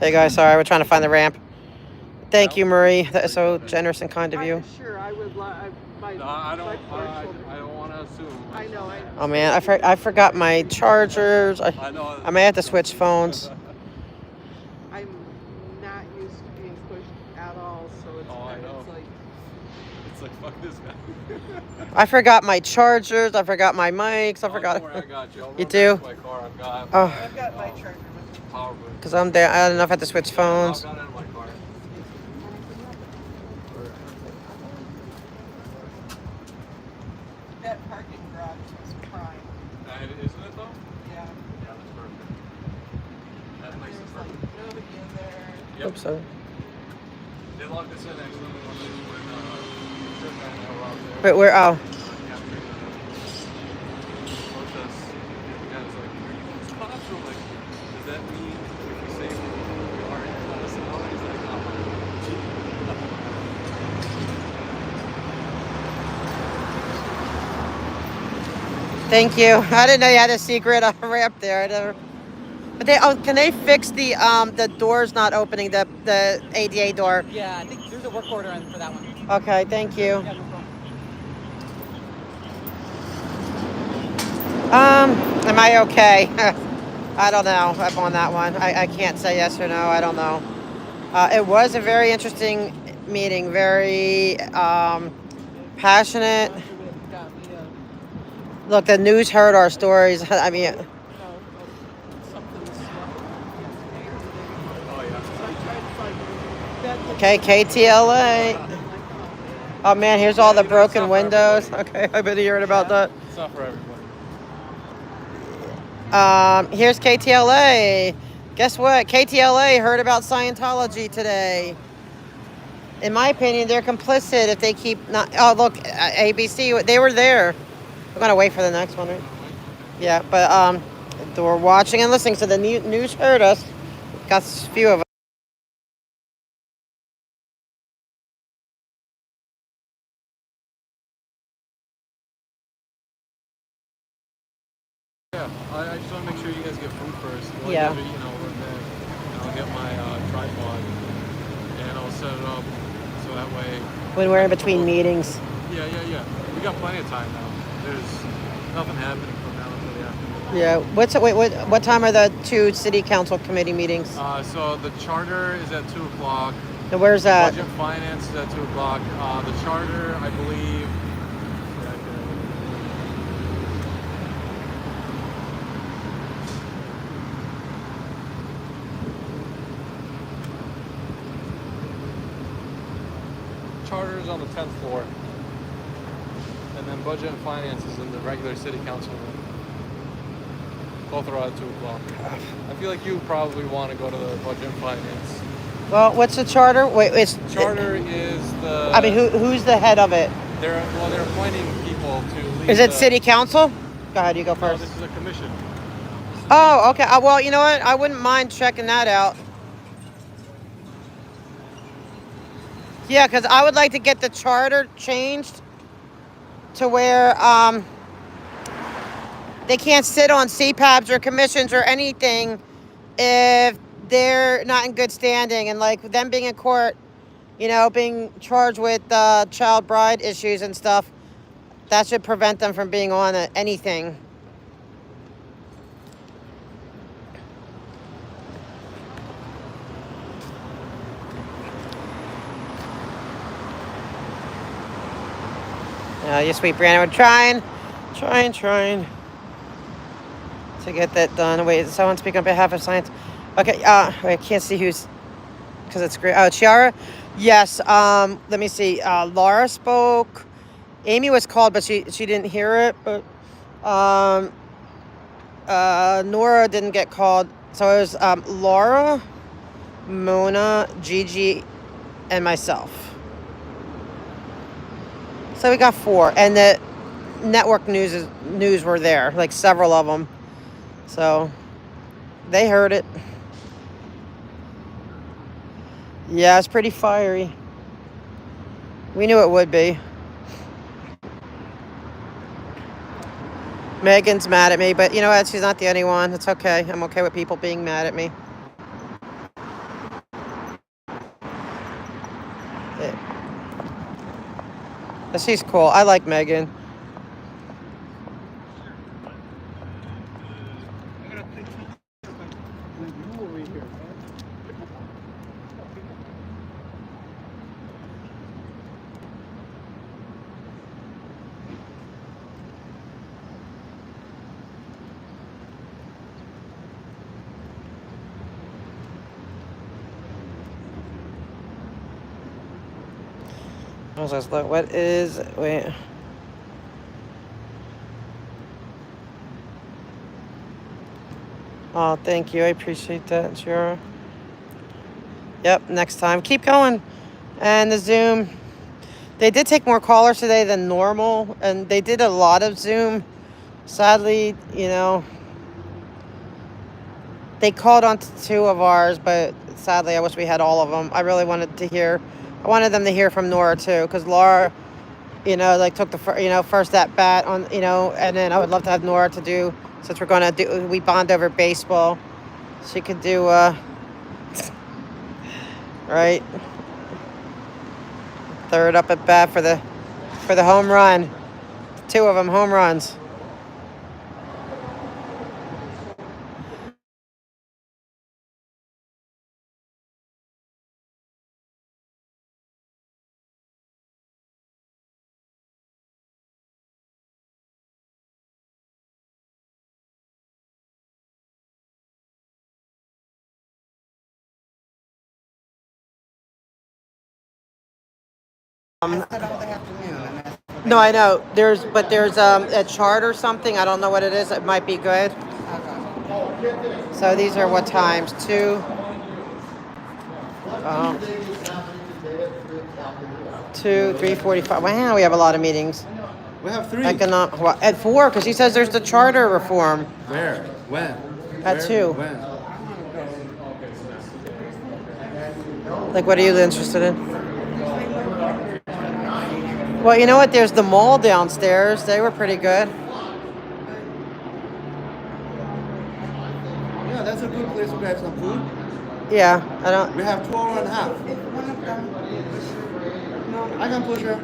Speaker 1: Hey guys, sorry, we're trying to find the ramp. Thank you, Marie. That is so generous and kind of you.
Speaker 2: Sure, I would. No, I don't want to assume.
Speaker 5: I know.
Speaker 1: Oh man, I forgot my chargers. I may have to switch phones.
Speaker 5: I'm not used to being pushed at all, so it's
Speaker 2: It's like fuck this guy.
Speaker 1: I forgot my chargers. I forgot my mics. I forgot.
Speaker 2: Don't worry, I got you. I'll
Speaker 1: You
Speaker 2: run
Speaker 1: do?
Speaker 2: back to my car. I've
Speaker 1: Oh.
Speaker 5: got my charger.
Speaker 2: Power boost.
Speaker 1: Because I'm there. I don't know if I have to switch phones.
Speaker 2: I've got it in my car.
Speaker 5: That parking garage was prime.
Speaker 2: Isn't it though?
Speaker 5: Yeah.
Speaker 2: Yeah, that's perfect. That place is perfect.
Speaker 5: Nobody in there.
Speaker 2: Yep.
Speaker 1: Oops, sorry.
Speaker 2: They locked us in actually when certain guy and I were out there.
Speaker 1: Wait, where? Oh.
Speaker 2: Protest. The guy was like, "It's cops." We're like, "Does that mean if we say we are in Madison?" He's like, "No."
Speaker 1: Thank you. I didn't know you had a secret ramp there. I never. But can they fix the doors not opening, the ADA door?
Speaker 10: Yeah, I think there's a work order for that one.
Speaker 1: Okay, thank you.
Speaker 10: Yeah, no problem.
Speaker 1: Am I okay? I don't know. I'm on that one. I can't say yes or no. I don't know. It was a very interesting meeting. Very passionate. Look, the news heard our stories. I mean. Okay, KTLA. Oh man, here's all the broken windows. Okay, I've been hearing about that.
Speaker 2: It's not for everybody.
Speaker 1: Here's KTLA. Guess what? KTLA heard about Scientology today. In my opinion, they're complicit if they keep not. Oh, look, ABC. They were there. We're gonna wait for the next one, right? Yeah, but we're watching and listening. So the news heard us. Got a few of us.
Speaker 2: Yeah, I just want to make sure you guys get food first. Well,
Speaker 1: Yeah.
Speaker 2: You know, and then I'll get my tripod and I'll set it up so that way.
Speaker 1: When we're in between meetings.
Speaker 2: Yeah. We got plenty of time now. There's nothing happening from now until the afternoon.
Speaker 1: Yeah. What time are the 2 city council committee meetings?
Speaker 2: So the charter is at 2:00.
Speaker 1: And where's that?
Speaker 2: Budget finance is at 2:00. The charter, I believe. Charter is on the 10th floor. And then budget and finance is in the regular city council room. Both are at 2:00. I feel like you probably want to go to the budget and finance.
Speaker 1: Well, what's the charter? Wait,
Speaker 2: Charter is the.
Speaker 1: I mean, who's the head of it?
Speaker 2: They're appointing people to lead.
Speaker 1: Is it city council? Go ahead, you go
Speaker 2: No,
Speaker 1: first.
Speaker 2: this is a commission.
Speaker 1: Oh, okay. Well, you know what? I wouldn't mind checking that out. Yeah, because I would like to get the charter changed to where they can't sit on CPABs or commissions or anything if they're not in good standing. And like them being in court, you know, being charged with child bride issues and stuff, that should prevent them from being on anything. You sweet Brianna, we're trying to get that done. Wait, is someone speak on behalf of science? Okay, wait, I can't see who's, because it's great. Oh, Chiara? Yes, let me see. Laura spoke. Amy was called, but she didn't hear it. But Nora didn't get called. So it was Laura, Mona, Gigi, and myself. So we got 4, and the network news were there, like several of them. So they heard it. Yeah, it's pretty fiery. We knew it would be. Megan's mad at me, but you know what? She's not the only one. It's okay. I'm okay with people being mad at me. She's cool. I like Megan. I was just like, what is, wait. Oh, thank you. I appreciate that, sure. Yep, next time. Keep going. And the Zoom, they did take more callers today than normal, and they did a lot of Zoom. Sadly, you know, they called on two of ours, but sadly, I wish we had all of them. I really wanted them to hear from Nora too, because Laura, you know, like took the first at bat on, you know, and then I would love to have Nora to do, since we bond over baseball. She could do, right, third up at bat for the home run. Two of them home runs. No, I know. There's a chart or something. I don't know what it is. It might be good. So these are what times? 2, 3:45. Wow, we have a lot of meetings.
Speaker 6: We have 3.
Speaker 1: Well, at 4, because he says there's the charter reform.
Speaker 6: Where? When?
Speaker 1: At
Speaker 6: Where?
Speaker 1: 2.
Speaker 6: When?
Speaker 1: Like, what are you interested in? Well, you know what? There's the mall downstairs. They were pretty good.
Speaker 6: Yeah, that's a good place to have some food.
Speaker 1: Yeah, I don't.
Speaker 6: We have 12 and a half. I can push her.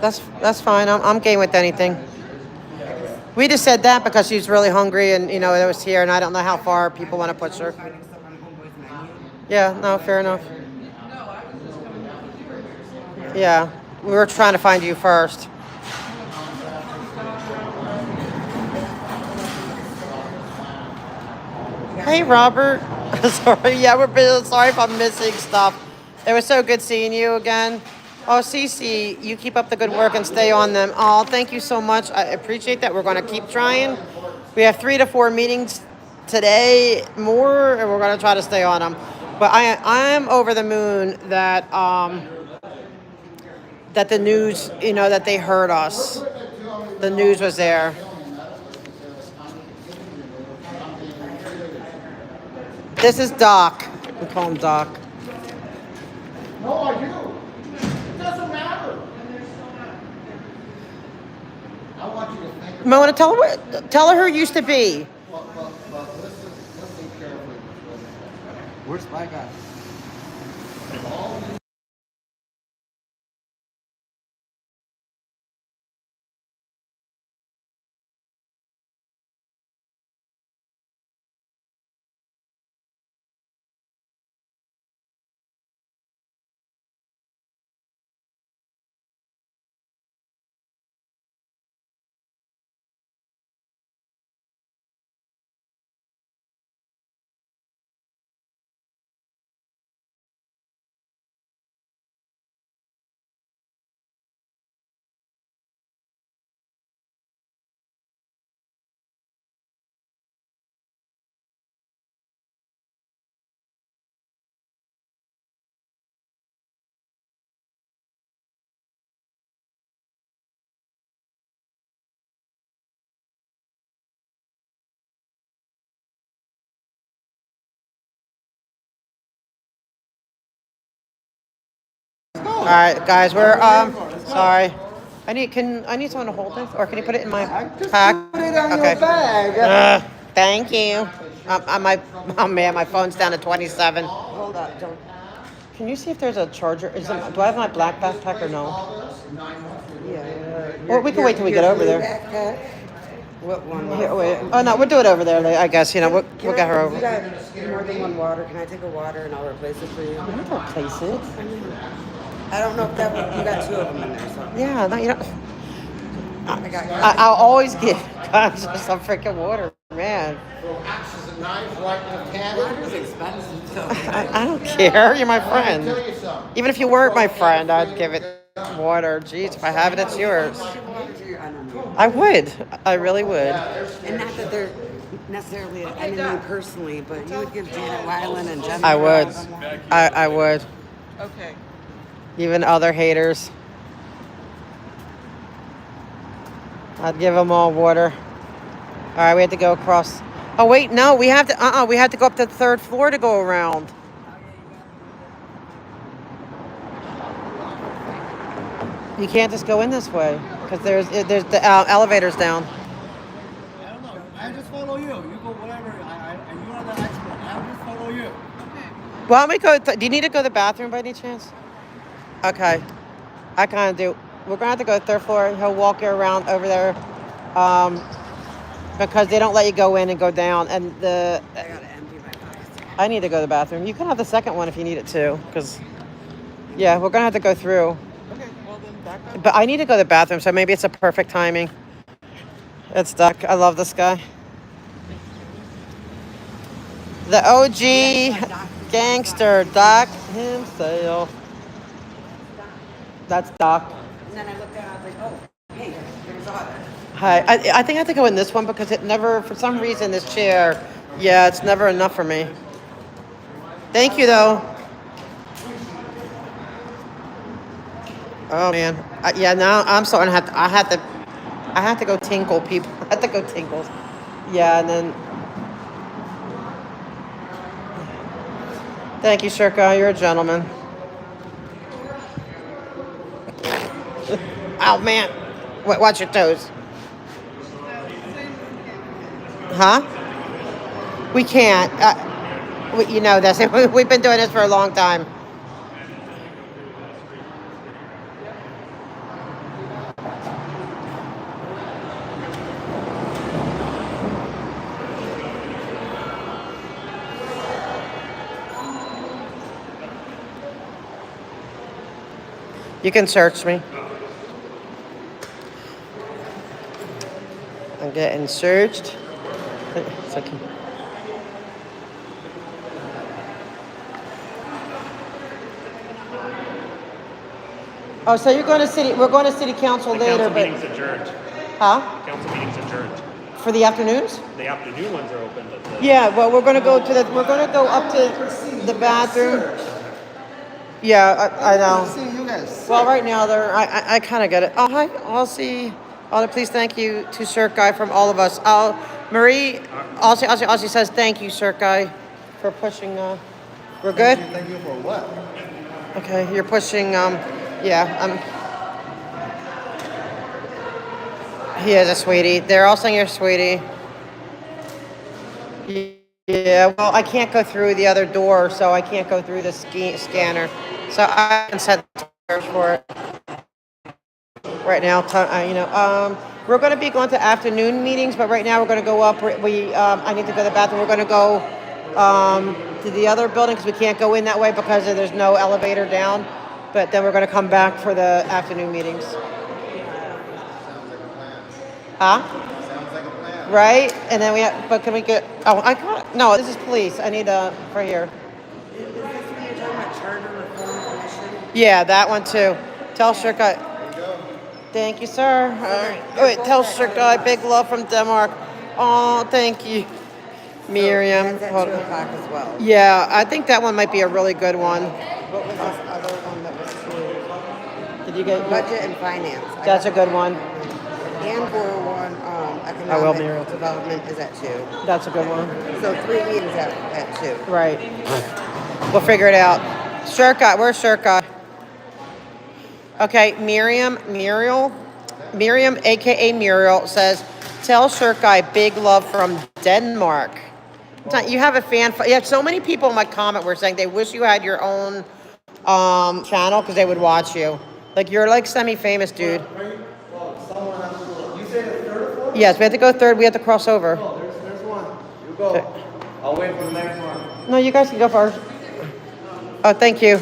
Speaker 1: That's fine. I'm game with anything. We just said that because she's really hungry, and you know it was here, and I don't know how far people want to push her. Yeah, no, fair enough. Yeah, we were trying to find you first. Hey, Robert. Sorry, yeah, sorry if I'm missing stuff. It was so good seeing you again. Oh, Cece, you keep up the good work and stay on them. Oh, thank you so much. I appreciate that. We're going to keep trying. We have 3 to 4 meetings today, more, and we're going to try to stay on them. But I'm over the moon that that the news, you know, that they heard us. The news was there. This is Doc. We call him Doc.
Speaker 6: No, I do. It doesn't matter. I want you to think about
Speaker 1: Mona, tell her who it used to be.
Speaker 6: But listen carefully. Where's my guy?
Speaker 1: All right, guys, we're sorry. I need someone to hold this, or can you put it in my pack?
Speaker 6: Put it on
Speaker 1: Okay.
Speaker 6: your bag.
Speaker 1: Thank you. Oh man, my phone's down to 27.
Speaker 7: Hold up, don't.
Speaker 1: Can you see if there's a charger? Do I have my black backpack or no?
Speaker 7: Yeah.
Speaker 1: Well, we can wait till we get over there.
Speaker 7: Backpack? What one?
Speaker 1: Here, wait. Oh no, we'll do it over there. I guess we'll get her over.
Speaker 7: You got more than one water. Can I take a water and I'll replace it for you?
Speaker 1: I'm gonna replace it.
Speaker 7: I don't know if you got two of them in there. So.
Speaker 1: Yeah, no, you don't.
Speaker 7: I
Speaker 1: I'll always give guys some freaking water, man.
Speaker 7: Water's expensive though.
Speaker 1: I don't care. You're my friend. Even if you weren't my friend, I'd give it water. Jeez, if I have it, it's yours. I would. I really would.
Speaker 7: And not that they're necessarily an enemy personally, but you would give Janet Weiland and Jen.
Speaker 1: I would. I would.
Speaker 5: Okay.
Speaker 1: Even other haters. I'd give them all water. All right, we have to go across. Oh wait, no, we have to. We have to go up to the third floor to go around. You can't just go in this way because there's the elevators down.
Speaker 6: I don't know. I just follow you. You go whatever. And you are the expert. I'll just follow you.
Speaker 1: Why don't we go? Do you need to go to the bathroom by any chance? Okay, I kind of do. We're gonna have to go to the third floor. He'll walk you around over there, because they don't let you go in and go down. And
Speaker 7: I gotta empty my pockets.
Speaker 1: I need to go to the bathroom. You can have the second one if you need it too, because yeah, we're gonna have to go through.
Speaker 5: Okay, well then back up.
Speaker 1: But I need to go to the bathroom, so maybe it's a perfect timing. It's Doc. I love this guy. The OG gangster, Doc himself. That's Doc.
Speaker 7: And then I looked at it, I was like, oh, hey, there's Otter.
Speaker 1: Hi. I think I have to go in this one because it never, for some reason, this chair, yeah, it's never enough for me. Thank you, though. Oh man, yeah. Now I'm starting to have to. I have to go tinkle people. I have to go tinkles. Yeah, and then. Thank you, Shirka. You're a gentleman. Oh man, watch your toes. Huh? We can't. You know this. We've been doing this for a long time. You can search me. I'm getting searched. It's okay. Oh, so you're going to city? We're going to city council later,
Speaker 18: Council meeting's adjourned.
Speaker 1: Huh?
Speaker 18: Council meeting's adjourned.
Speaker 1: For the afternoons?
Speaker 18: The afternoon ones are open, but
Speaker 1: Yeah. Well, we're going to go up to the bathroom. Yeah, I know.
Speaker 6: See you guys.
Speaker 1: Well, right now I kind of get it. Oh, hi. I'll see. Please thank you to Cirque Guy from all of us. Marie, Aussie says thank you, Cirque Guy, for pushing. We're good?
Speaker 6: Thank you for what?
Speaker 1: Okay, you're pushing. Yeah, he is a sweetie. They're all saying you're a sweetie. Yeah, well, I can't go through the other door, so I can't go through the scanner. So I can set the terms for it. Right now, we're going to be going to afternoon meetings, but right now we're going to go up. I need to go to the bathroom. We're going to go to the other building because we can't go in that way because there's no elevator down. But then we're going to come back for the afternoon meetings. Huh?
Speaker 6: Sounds like a plan.
Speaker 1: Right? And then but can we get? Oh, I got. No, this is police. I need for here.
Speaker 7: Is this when you're talking about charter reform commission?
Speaker 1: Yeah, that one too. Tell Shirka. Thank you, sir. All right. Wait, tell Shirka big love from Denmark. Oh, thank you, Miriam.
Speaker 7: That's at 2 o'clock as well.
Speaker 1: Yeah, I think that one might be a really good one.
Speaker 7: What was this other one that was 2?
Speaker 1: Did you get
Speaker 7: Budget and finance?
Speaker 1: That's a good one.
Speaker 7: And 401 economic development is at 2.
Speaker 1: That's a good one.
Speaker 7: So 3 meetings at 2.
Speaker 1: Right. We'll figure it out. Shirka, where's Shirka? Okay, Miriam, aka Muriel, says, Tell shirt guy big love from Denmark. You have a fan. You have so many people in my comment were saying they wish you had your own channel because they would watch you. Like you're like semi-famous, dude.
Speaker 6: You say the third or fourth?
Speaker 1: Yes, we have to go third. We have to cross over.
Speaker 6: Oh, there's one. You go.
Speaker 1: Okay.
Speaker 6: I'll wait for the next one.
Speaker 1: No, you guys can go first. Oh, thank you.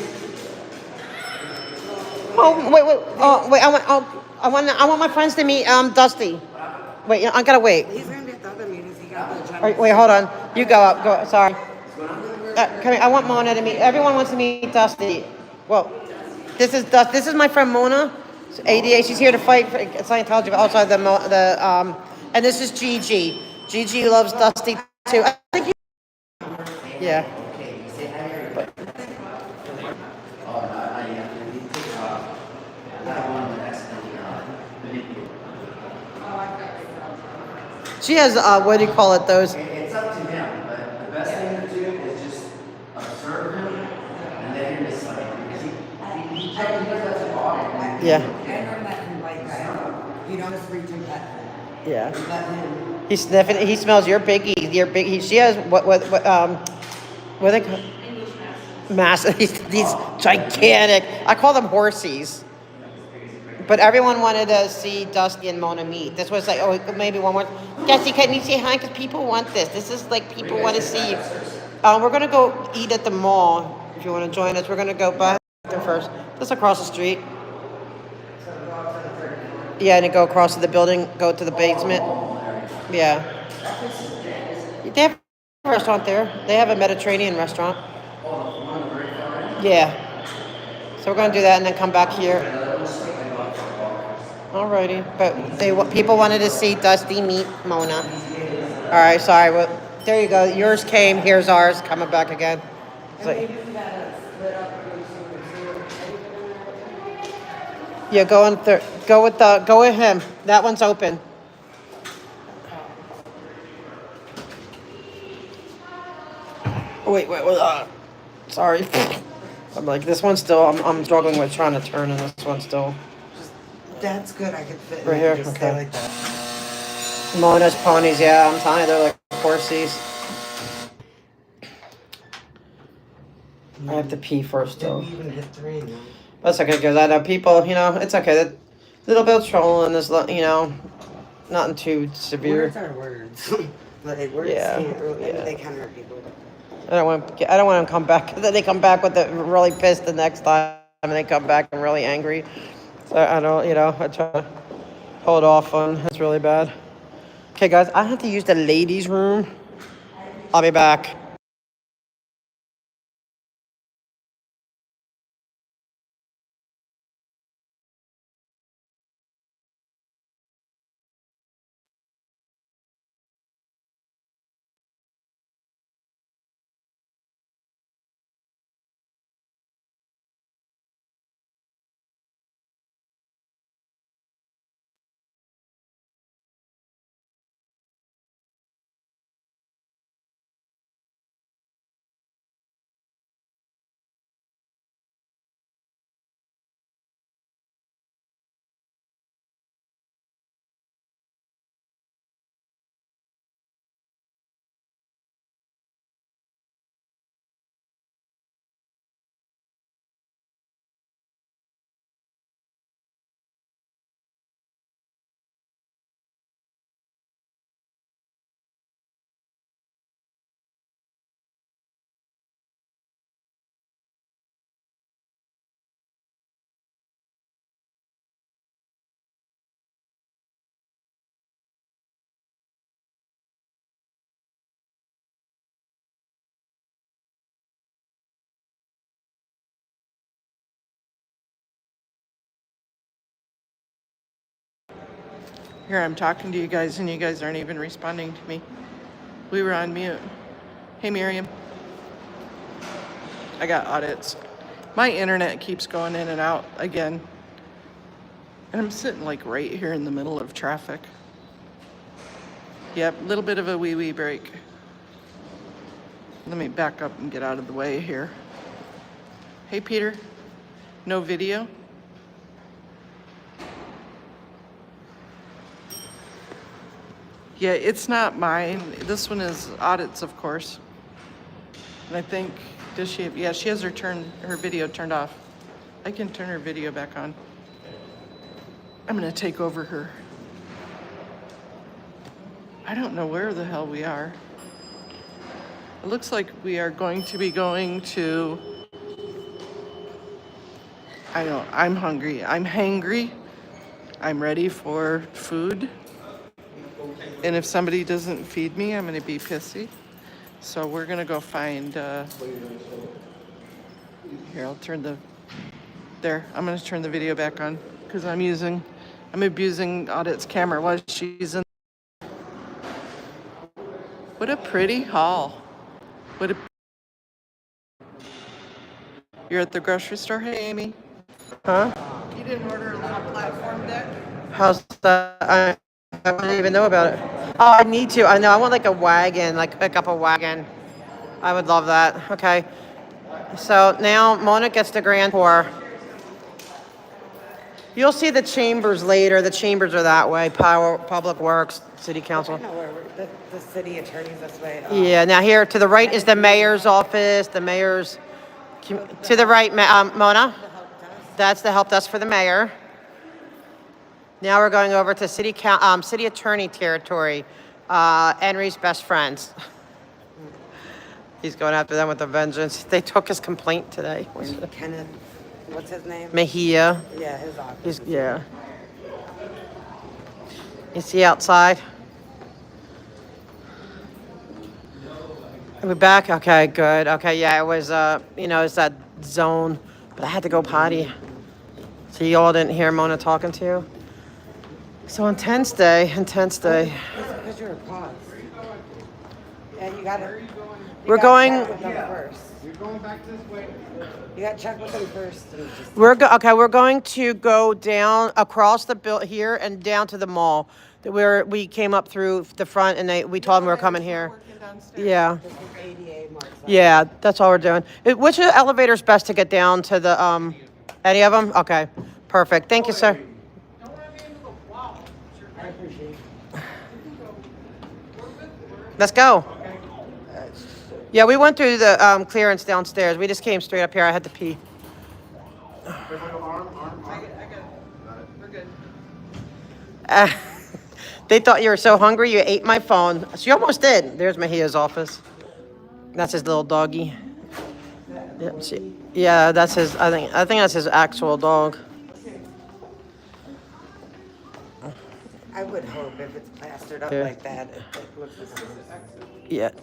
Speaker 1: Oh, wait. Oh, wait. I want my friends to meet Dusty. Wait, I gotta wait.
Speaker 7: He's gonna be at the other meetings. He got the
Speaker 1: All right, wait, hold on. You go up. Go. Sorry. Come here. I want Mona to meet. Everyone wants to meet Dusty. Well, this is Dusty. This is my friend Mona. ADA. She's here to fight for Scientology, but also and this is Gigi. Gigi loves Dusty too. I think you. Yeah. She has, what do you call it, those?
Speaker 12: It's up to him, but the best thing to do is just observe him and let him decide. Because he does it all.
Speaker 1: Yeah.
Speaker 7: I learned that from white guy. You don't just reach him back.
Speaker 1: Yeah.
Speaker 7: Let him.
Speaker 1: He's sniffing. He smells your biggie. Your big. She has what are they called? Massive. These gigantic. I call them horsies. But everyone wanted to see Dusty and Mona meet. This was like, oh, maybe one more. Dusty, can you say hi? Because people want this. This is like people want to see you. We're gonna go eat at the mall. If you want to join us, we're gonna go back there first. Just across the street. Yeah, and then go across to the building, go to the basement. Yeah. They have a restaurant there. They have a Mediterranean restaurant. Yeah. So we're gonna do that and then come back here. Alrighty, but people wanted to see Dusty meet Mona. All right, sorry. Well, there you go. Yours came. Here's ours. Coming back again. So, yeah, go with him. That one's open. Wait. Sorry. I'm like this one's still. I'm struggling with trying to turn, and this one's still.
Speaker 7: That's good. I could fit
Speaker 1: Right here.
Speaker 7: Just
Speaker 1: Okay.
Speaker 7: stay like that.
Speaker 1: Mona's ponies. Yeah, I'm telling you, they're like horsies. I have to pee first, though.
Speaker 7: We even hit 3 now.
Speaker 1: That's okay, because I know people. It's okay. That little bit of trolling is, nothing too severe.
Speaker 7: Words are words. Like, words can't really, they can hurt people.
Speaker 1: I don't want them to come back. Then they come back with really pissed the next time, and they come back and really angry. So I don't, I try to hold off on. It's really bad. Okay, guys, I have to use the ladies' room. I'll be back.
Speaker 5: Here, I'm talking to you guys and you guys aren't even responding to me. We were on mute. Hey, Miriam. I got audits. My internet keeps going in and out again. And I'm sitting like right here in the middle of traffic. Yep, a little bit of a wee break. Let me back up and get out of the way here. Hey, Peter. No video? Yeah, it's not mine. This one is audits, of course. And I think, does she, yeah, she has her video turned off. I can turn her video back on. I'm gonna take over her. I don't know where the hell we are. It looks like we are going to be going to, I know, I'm hungry. I'm hangry. I'm ready for food. And if somebody doesn't feed me, I'm gonna be pissy. So we're gonna go find, here, I'm gonna turn the video back on because I'm abusing Audit's camera while she's in. What a pretty hall. You're at the grocery store? Hey, Amy.
Speaker 1: Huh?
Speaker 5: You didn't order a little platform deck?
Speaker 1: How's that? I didn't even know about it. Oh, I need to. I know. I want like a wagon, like pick up a wagon. I would love that. Okay. So now Mona gets the grand tour. You'll see the chambers later. The chambers are that way. Public Works, City Council.
Speaker 7: I know where the city attorney's this way.
Speaker 1: Yeah. Now here to the right is the mayor's office. The mayor's to the right, Mona. That's the help desk for the mayor. Now we're going over to city attorney territory. Henry's best friends. He's going after them with a vengeance. They took his complaint today.
Speaker 7: Kenneth, what's his name?
Speaker 1: Mejia.
Speaker 7: Yeah, his office.
Speaker 1: Yeah. You see outside? Are we back? Okay, good. Okay, yeah, it was, it's that zone, but I had to go potty. So you all didn't hear Mona talking to you? So intense day.
Speaker 7: It's because you're a pause. Yeah, you gotta.
Speaker 1: We're going.
Speaker 6: You're going back this way.
Speaker 7: You got to check with them first.
Speaker 1: We're going to go down across the here and down to the mall. We came up through the front and we told them we were coming here. Yeah. Yeah, that's all we're doing. Which elevator's best to get down to the any of them? Okay, perfect. Thank you, sir.
Speaker 7: I appreciate it.
Speaker 1: Let's go. Yeah, we went through the clearance downstairs. We just came straight up here. I had to pee. They thought you were so hungry you ate my phone. She almost did. There's Mejia's office. That's his little doggy. Yeah, that's his. I think that's his actual dog.
Speaker 7: I would hope if it's plastered up like that, it looks like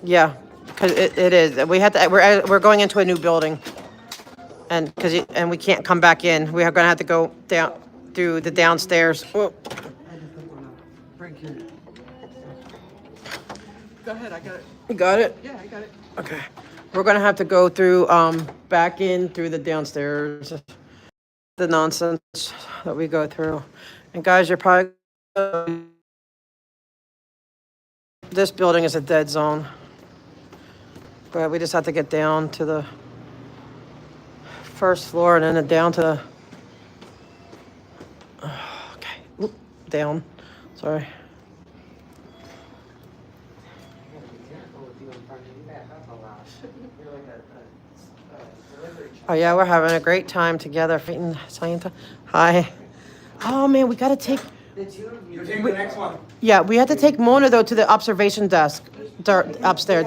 Speaker 1: Yeah, because it is. We had to. We're going into a new building, and we can't come back in. We are going to have to go down through the downstairs. Whoa.
Speaker 5: Go ahead, I got it.
Speaker 1: You got it?
Speaker 5: Yeah, I got it.
Speaker 1: Okay. We're going to have to go through, back in through the downstairs. The nonsense that we go through. And guys, you're probably, this building is a dead zone. But we just have to get down to the first floor and then down to the, okay, oop, down, sorry. Oh yeah, we're having a great time together. Hi. Oh man, we gotta take.
Speaker 6: You're taking the next one.
Speaker 1: Yeah, we had to take Mona though to the observation desk upstairs.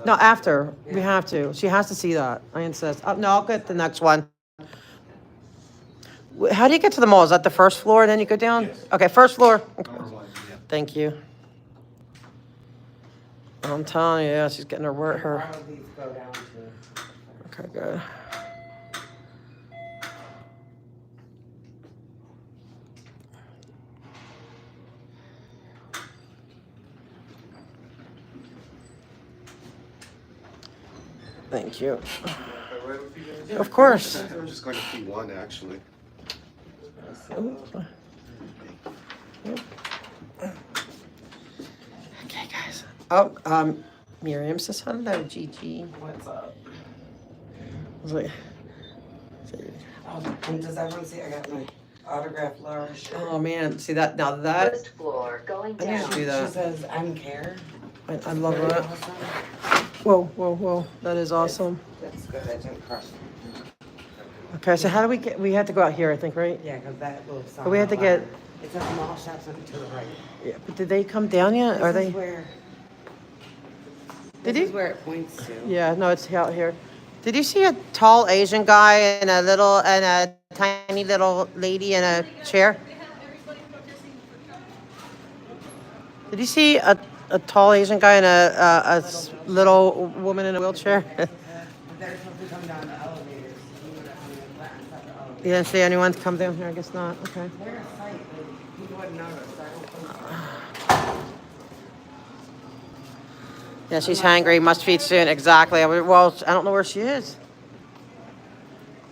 Speaker 1: No, after we have to. She has to see that. I insist. No, I'll get the next one. How do you get to the mall? Is that the first floor and then you go down? Yes. Okay, first floor. Okay. Thank you. I'm telling you, yeah, she's getting her work. Okay, good. Thank you. Of course.
Speaker 6: I'm just going to see one actually.
Speaker 1: Okay, guys. Oh, Miriam says hello, Gigi.
Speaker 7: What's up?
Speaker 1: I was like,
Speaker 7: And does everyone see? I got my Autograph Laura shirt.
Speaker 1: Oh man, see that now that
Speaker 7: First floor, going
Speaker 1: I need to do that.
Speaker 7: She says, I'm Care.
Speaker 1: I love
Speaker 7: Very
Speaker 1: that.
Speaker 7: awesome.
Speaker 1: Whoa, whoa, whoa! That is awesome.
Speaker 7: That's good, I didn't crush it.
Speaker 1: Okay, so how do we get? We had to go out here, I think, right?
Speaker 7: Yeah, because that will sound.
Speaker 1: But we had to get.
Speaker 7: It's a small shop to the right.
Speaker 1: Yeah, but did they come down yet? Are
Speaker 7: This
Speaker 1: they?
Speaker 7: is where.
Speaker 1: Did
Speaker 7: This
Speaker 1: you?
Speaker 7: is where it points to.
Speaker 1: Yeah, no, it's out here. Did you see a tall Asian guy and a tiny little lady in a chair? Did you see a tall Asian guy and little woman in a wheelchair?
Speaker 7: They're supposed to come down the elevators.
Speaker 1: You didn't see anyone come down here? I guess not. Okay.
Speaker 7: They're a site, but people wouldn't notice. I don't think so.
Speaker 1: Yeah, she's hangry. Must feed soon. Exactly. Well, I don't know where she is.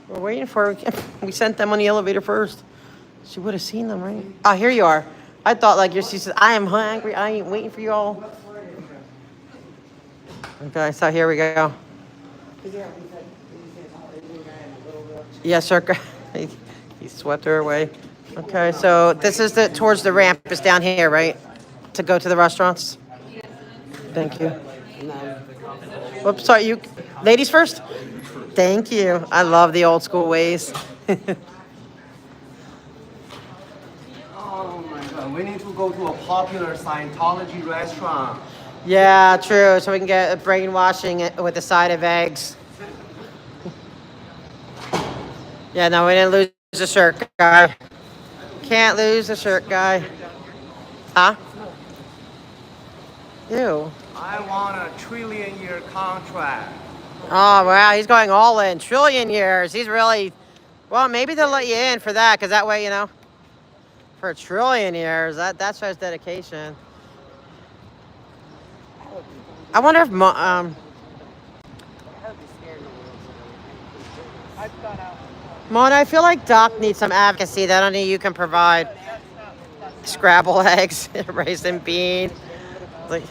Speaker 1: We're waiting for her. We sent them on the elevator first. She would have seen them, right? Oh, here you are. I thought like she said, I am hungry. I ain't waiting for you all. Okay, so here we go. Yes, sir. He swept her away. Okay, so this is towards the ramp. It's down here, right? To go to the restaurants. Thank you. Oops, sorry. You, ladies first. Thank you. I love the old school ways.
Speaker 6: Oh my God, we need to go to a popular Scientology restaurant.
Speaker 1: Yeah, true. So we can get a brainwashing with a side of eggs. Yeah, no, we didn't lose the shirt guy. Can't lose the shirt guy. Huh? Ew.
Speaker 6: I want a trillion-year contract.
Speaker 1: Oh, wow. He's going all in. Trillion years. He's really... Well, maybe they'll let you in for that, because that way, you know, for a trillion years, that shows dedication. I wonder if... Mona, I feel like Doc needs some advocacy that only you can provide. Scrabble eggs, raisin bean, like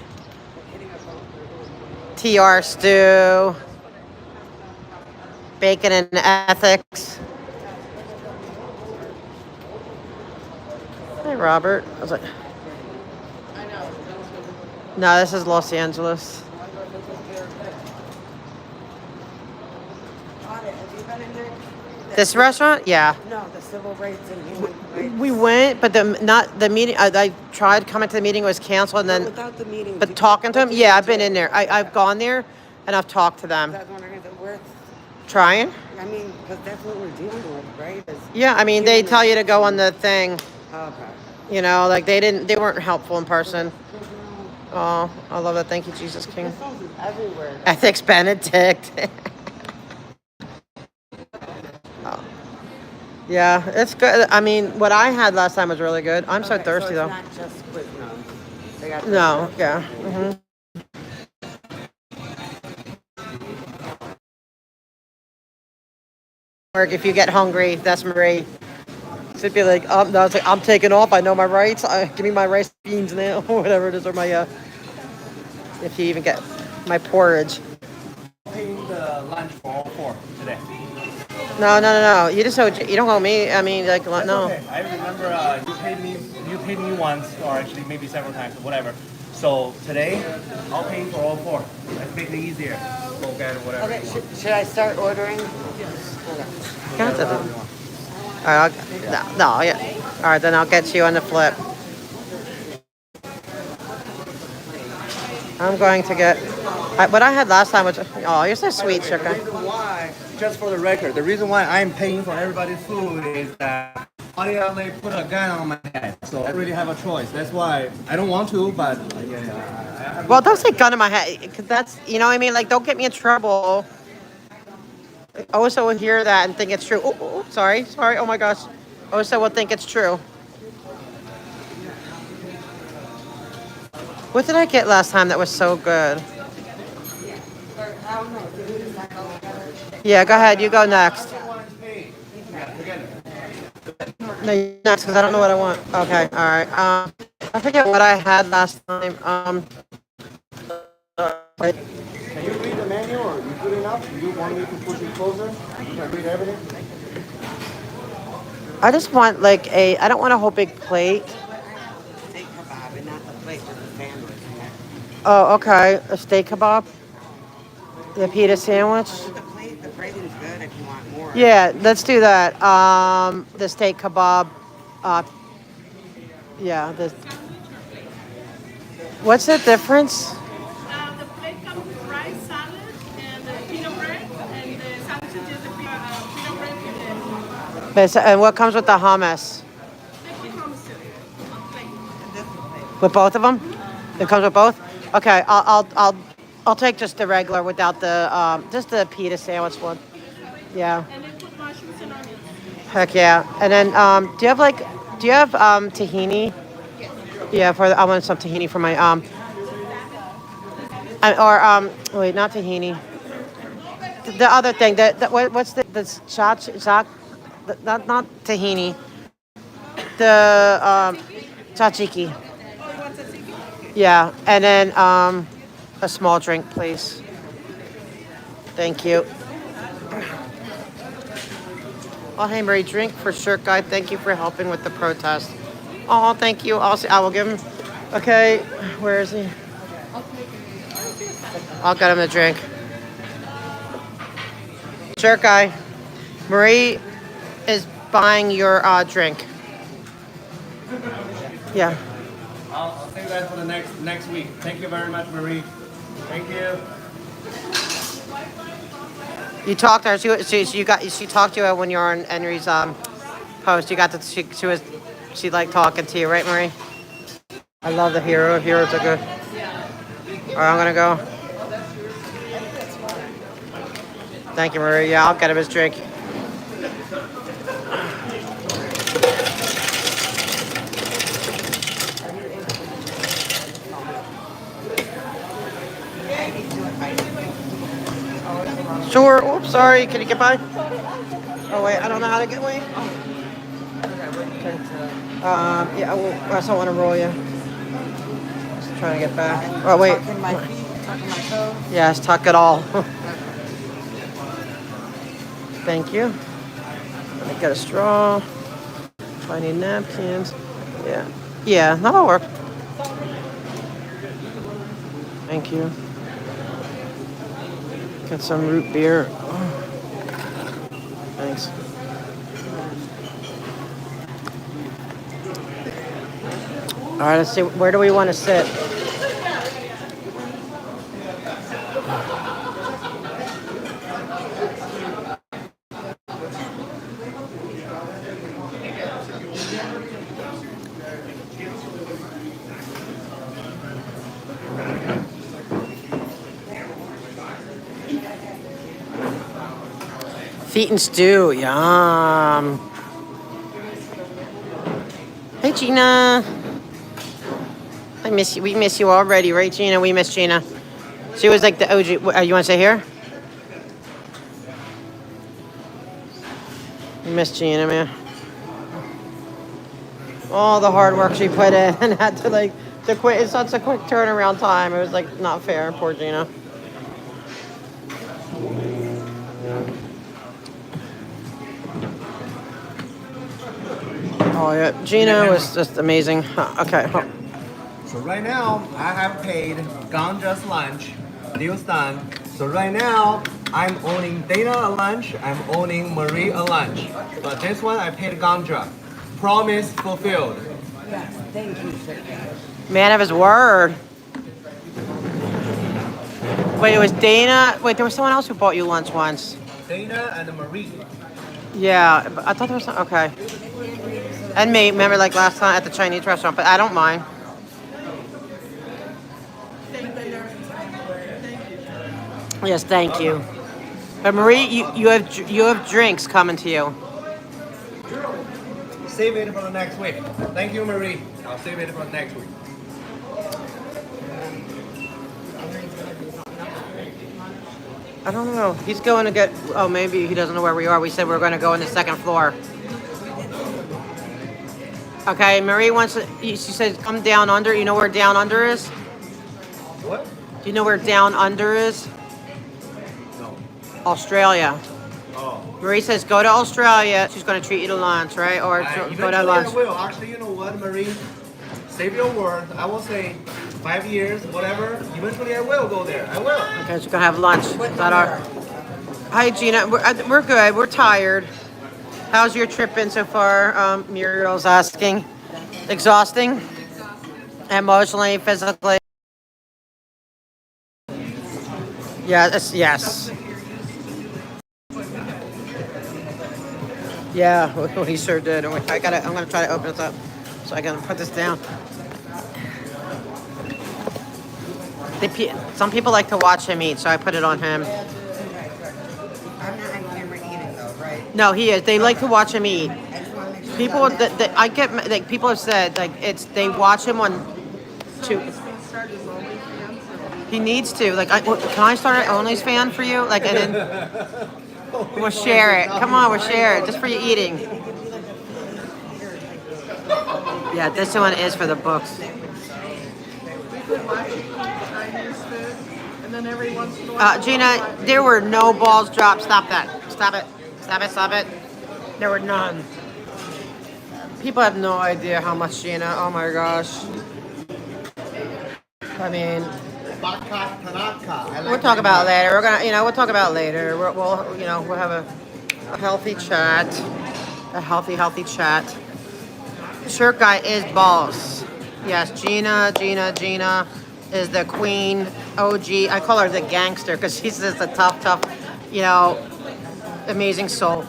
Speaker 1: TR stew, bacon and ethics. Hey, Robert. I was like, no, this is Los Angeles.
Speaker 7: Have you been in there?
Speaker 1: This restaurant? Yeah.
Speaker 7: No, the civil rights and human rights.
Speaker 1: We went, but not the meeting. I tried coming to the meeting, it was canceled, and then.
Speaker 7: Without the meeting.
Speaker 1: But talking to them, yeah, I've been in there. I've gone there, and I've talked to them.
Speaker 7: I was wondering, is it worth?
Speaker 1: Trying?
Speaker 7: I mean, because that's what we're dealing with, right?
Speaker 1: Yeah, I mean, they tell you to go on the thing.
Speaker 7: Okay.
Speaker 1: You know, like they weren't helpful in person. Oh, I love that. Thank you, Jesus King.
Speaker 7: This sauce is everywhere.
Speaker 1: Ethics Benedict. Oh. Yeah, it's good. I mean, what I had last time was really good. I'm so thirsty,
Speaker 7: so
Speaker 1: though.
Speaker 7: it's not just Quiznos. They got
Speaker 1: No, yeah. Work if you get hungry. That's Marie. She'd be like, no, it's like, I'm taking off. I know my rights. Give me my rice beans now, or whatever it is, or my if you even get my porridge.
Speaker 6: Paying the lunch for all four today.
Speaker 1: No. You just you don't owe me. I mean, like,
Speaker 6: That's
Speaker 1: no.
Speaker 6: okay. I remember you paid me once, or actually maybe several times, or whatever. So today, I'll pay for all four. Let's make it easier. Go get it, whatever.
Speaker 7: Okay, should I start ordering?
Speaker 1: Got it. All right, no, yeah. All right, then I'll get you on the flip. I'm going to get what I had last time was. Oh, you're so sweet,
Speaker 6: The
Speaker 1: Shirka.
Speaker 6: reason why, just for the record, the reason why I'm paying for everybody's food is that they put a gun on my head, so I really have a choice. That's why I don't want to, but
Speaker 1: Well, don't say gun in my head, because that's, you know what I mean? Like, don't get me in trouble. Osa will hear that and think it's true. Oh, sorry. Oh my gosh. Osa will think it's true. What did I get last time that was so good? Yeah, go ahead. You go next. No, you next, because I don't know what I want. Okay, all right. I forget what I had last time.
Speaker 6: Can you read the menu, or you good enough? Do you want me to push it closer? Can I read everything?
Speaker 1: I just want like I don't want a whole big plate.
Speaker 7: Steak kebab and not the plate with the sandwich.
Speaker 1: Oh, okay. A steak kebab. The pita sandwich.
Speaker 7: The plate, the plating's good if you want more.
Speaker 1: Yeah, let's do that. The steak kebab. Yeah. What's the difference?
Speaker 9: The plate comes with rice, salad, and pita bread, and the sandwich is just a pita bread with
Speaker 1: And what comes with the hummus? With both of them? It comes with both. Okay, I'll take just the regular without the just the pita sandwich one. Yeah.
Speaker 9: and then put mushrooms and onions.
Speaker 1: Heck yeah. And then do you have tahini? Yeah, I want some tahini for my wait, not tahini. The other thing, what's the not tahini. The tzatziki. Yeah, and then a small drink, please. Thank you. Oh, hey, Marie, drink for sure, guy. Thank you for helping with the protest. Oh, thank you. I will give him. Okay, where is he? I'll get him a drink. Sure, guy. Marie is buying your drink. Yeah.
Speaker 6: I'll save that for the next week. Thank you very much, Marie. Thank you.
Speaker 1: You talked to her. She talked to you when you were on Henry's post. You got to she liked talking to you, right, Marie? I love the hero. Heroes are good. All right, I'm gonna go. Thank you, Marie. Yeah, I'll get him his drink. Sure. Oops, sorry. Can you get by? Oh wait, I don't know how to get away. Okay. Yeah, I just don't want to roll you. Just trying to get back. Oh wait.
Speaker 7: Tucking my feet, tucking my toes.
Speaker 1: Yes, tuck it all. Thank you. Let me get a straw. If I need napkins. Yeah. Yeah, that'll work. Thank you. Get some root beer. Thanks. All right, let's see. Where do we want to sit? Feet and stew, yum. Hey, Gina. I miss you. We miss you already, right, Gina? We miss Gina. She was like the OG. You want to say here? We miss Gina, man. All the hard work she put in and had to quit. It's such a quick turnaround time. It was like not fair. Poor Gina. Oh yeah, Gina was just amazing. Okay.
Speaker 6: So right now, I have paid Ganja's lunch. Deal's done. So right now, I'm owning Dana a lunch. I'm owning Marie a lunch. But this one, I paid Ganja. Promise fulfilled.
Speaker 7: Yes, thank you, sir.
Speaker 1: Man of his word. Wait, it was Dana. Wait, there was someone else who bought you lunch once.
Speaker 6: Dana and Marie.
Speaker 1: Yeah, but I thought there was some. Okay. And me, remember like last time at the Chinese restaurant, but I don't mind. Yes, thank you. But Marie, you have drinks coming to you.
Speaker 6: Save it for the next week. Thank you, Marie. I'll save it for next week.
Speaker 1: I don't know. He's going to get. Oh, maybe he doesn't know where we are. We said we were going to go on the second floor. Okay, Marie wants to. She said, "Come down under." You know where down under is?
Speaker 6: What?
Speaker 1: Do you know where down under is?
Speaker 6: No.
Speaker 1: Australia. Marie says go to Australia. She's going to treat you to lunch, right? Or go
Speaker 6: Eventually
Speaker 1: to lunch.
Speaker 6: I will. Actually, you know what, Marie? Save your word. I will say 5 years, whatever. Eventually I will go there. I will.
Speaker 1: Okay, she's going to have lunch. Hi, Gina. We're good. We're tired. How's your trip been so far? Muriel's asking. Exhausting? Emotionally, physically? Yes. Yeah, he sure did. I'm gonna try to open this up so I can put this down. Some people like to watch him eat, so I put it on him.
Speaker 7: I'm not on camera eating though, right?
Speaker 1: No, he is. They like to watch him eat.
Speaker 7: I just want to make sure.
Speaker 1: People that I get like people have said like they watch him on. He needs to can I start an OnlyFans for you? Like and then we'll share it. Come on, we'll share it just for you eating. Yeah, this one is for the books.
Speaker 5: And then every once in a while.
Speaker 1: Gina, there were no balls dropped. Stop that. Stop it. There were none. People have no idea how much Gina. Oh my gosh. I mean, we'll talk about it later. We'll talk about it later. We'll have a healthy chat. A healthy chat. Shirt guy is balls. Yes, Gina is the queen, OG. I call her the gangster because she's just a tough, amazing soul.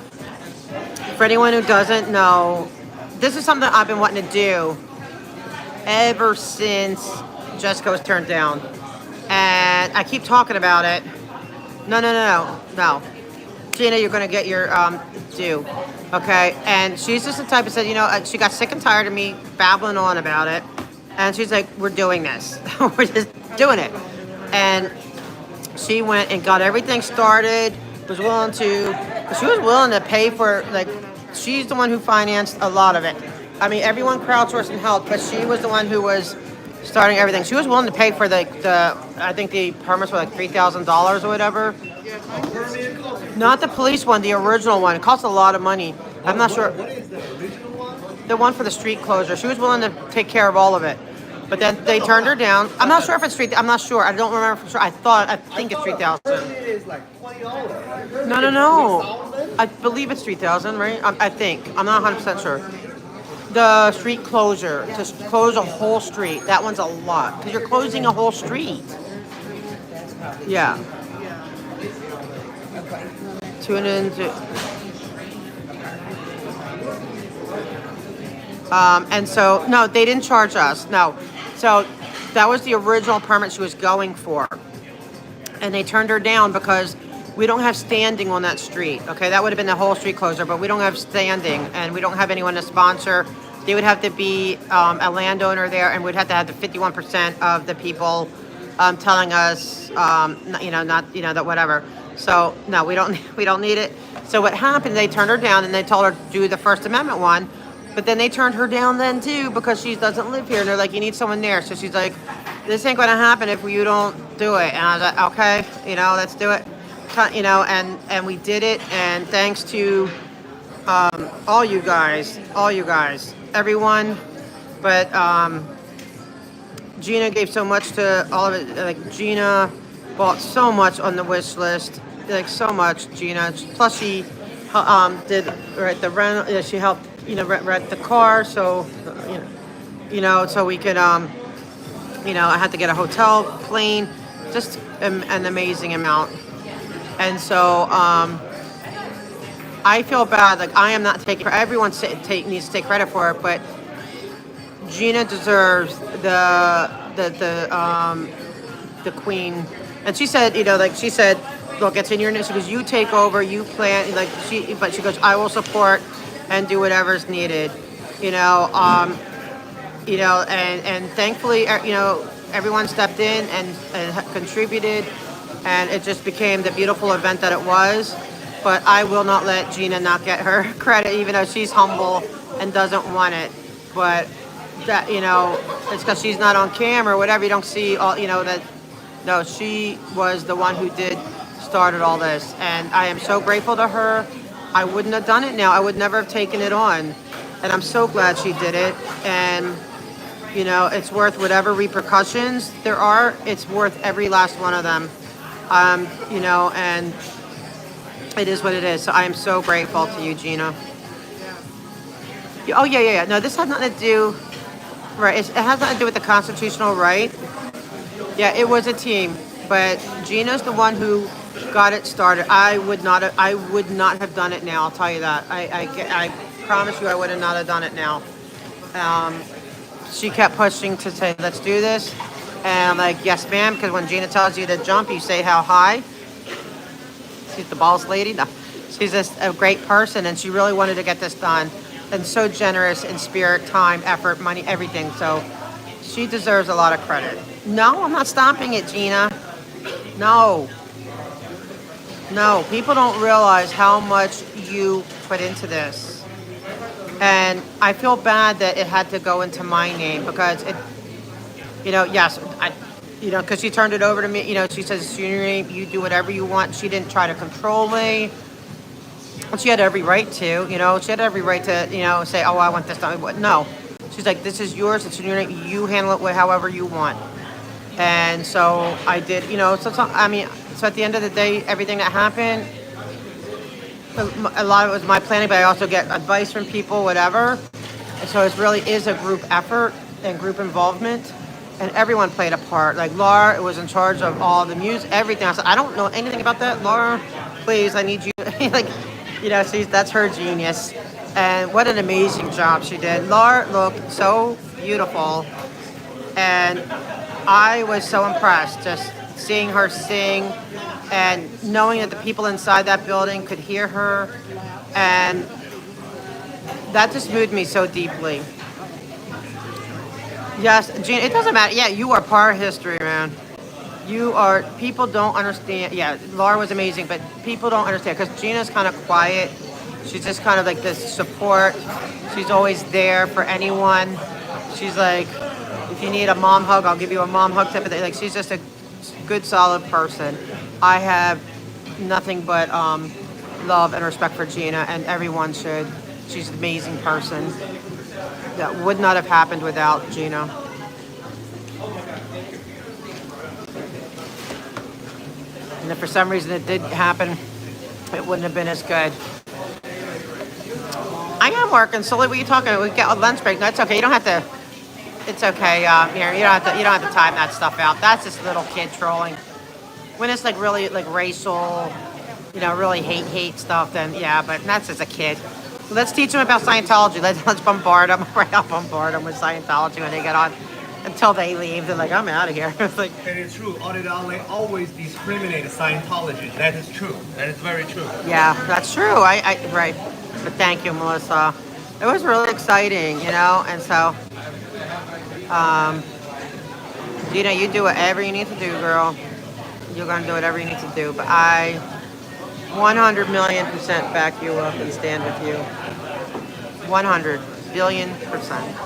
Speaker 1: For anyone who doesn't know, this is something I've been wanting to do ever since Jessica was turned down. And I keep talking about it. No. Gina, you're going to get your due. Okay? And she's just the type that said, she got sick and tired of me babbling on about it. And she's like, we're doing this. We're just doing it. And she went and got everything started, she was willing to pay for, she's the one who financed a lot of it. I mean, everyone crowdsourced and helped, but she was the one who was starting everything. She was willing to pay for I think the permits were like $3,000 or whatever. Not the police one, the original one. It cost a lot of money. I'm not sure.
Speaker 6: What is the original one?
Speaker 1: The one for the street closure. She was willing to take care of all of it. But then they turned her down. I'm not sure if it's I'm not sure. I don't remember for sure. I think it's 3,000.
Speaker 6: Permit is like $20.
Speaker 1: No. I believe it's 3,000, right? I think. I'm not 100% sure. The street closure, to close a whole street, that one's a lot. Because you're closing a whole street. Yeah. Tune in to... and so, no, they didn't charge us. No. So that was the original permit she was going for. And they turned her down because we don't have standing on that street. Okay, that would have been the whole street closure, but we don't have standing and we don't have anyone to sponsor. They would have to be a landowner there, and we'd have to have the 51% of the people telling us, that whatever. So no, we don't need it. So what happened? They turned her down, and they told her to do the First Amendment one. But then they turned her down then too because she doesn't live here. And they're like, you need someone there. So she's like, this ain't going to happen if you don't do it. And I was like, okay, let's do it. And we did it. And thanks to all you guys, everyone. But Gina gave so much to all of it. Like Gina bought so much on the wish list. Like so much, Gina. Plus she did the rent. She helped. Rent the car, so so we could, I had to get a hotel, plane, just an amazing amount. And so I feel bad, like I am not taking, everyone needs to take credit for it, but Gina deserves the queen. And she said, look, it's in your name. She goes, you take over, you plan, but she goes, I will support and do whatever's needed, and thankfully, everyone stepped in and contributed, and it just became the beautiful event that it was. But I will not let Gina not get her credit, even though she's humble and doesn't want it. But that, it's because she's not on camera or whatever. You don't see all, that. No, she was the one who did started all this, and I am so grateful to her. I wouldn't have done it now. I would never have taken it on, and I'm so glad she did it. And you know, it's worth whatever repercussions there are. It's worth every last one of them. You know, and it is what it is. So I am so grateful to you, Gina. Oh yeah. No, this has nothing to do. Right, it has nothing to do with the constitutional right. Yeah, it was a team, but Gina's the one who got it started. I would not have done it now. I'll tell you that. I promise you, I would have not have done it now. She kept pushing to say, "Let's do this," and I'm like, "Yes, ma'am." Because when Gina tells you to jump, you say how high. She's the boss lady. No, she's just a great person, and she really wanted to get this done, and so generous in spirit, time, effort, money, everything. So she deserves a lot of credit. No, I'm not stopping it, Gina. No. No, people don't realize how much you put into this. And I feel bad that it had to go into my name because it, you know, yes, you know, because she turned it over to me. You know, she says, you do whatever you want. She didn't try to control me. And she had every right to, you know, she had every right to, you know, say, oh, I want this done. No. She's like, this is yours. It's in your name. You handle it however you want. And so I did, you know, so at the end of the day, everything that happened, a lot of it was my planning, but I also get advice from people, whatever. And so it really is a group effort and group involvement. And everyone played a part. Like Laura was in charge of all the music, everything. I said, I don't know anything about that. Laura, please, I need you. Like, you know, that's her genius. And what an amazing job she did. Laura looked so beautiful. And I was so impressed just seeing her sing and knowing that the people inside that building could hear her. And that just moved me so deeply. Yes, Gina, it doesn't matter. Yeah, you are part of history, man. People don't understand. Yeah, Laura was amazing, but people don't understand because Gina's kind of quiet. She's just kind of like this support. She's always there for anyone. She's like, if you need a mom hug, I'll give you a mom hug type of thing. Like, she's just a good, solid person. I have nothing but love and respect for Gina, and everyone should. She's an amazing person. That would not have happened without Gina. And if for some reason it did happen, it wouldn't have been as good. I am working. Sully, what are you talking about? We got a lunch break. No, it's okay. You don't have to. It's okay. Here, you don't have to time that stuff out. That's just little kid trolling. When it's like really like racial, you know, really hate stuff, then yeah. But that's just a kid. Let's teach them about Scientology. Let's bombard them. Right, I'll bombard them with Scientology when they get on. Until they leave, they're like, I'm out of here. It's like,
Speaker 6: it is true. They always discriminate Scientology. That is true. That is very true.
Speaker 1: Yeah, that's true. Right. But thank you, Melissa. It was really exciting, you know. And so, Gina, you do whatever you need to do, girl. You're gonna do whatever you need to do. But I 100 million% back you up and stand with you. 100 billion%.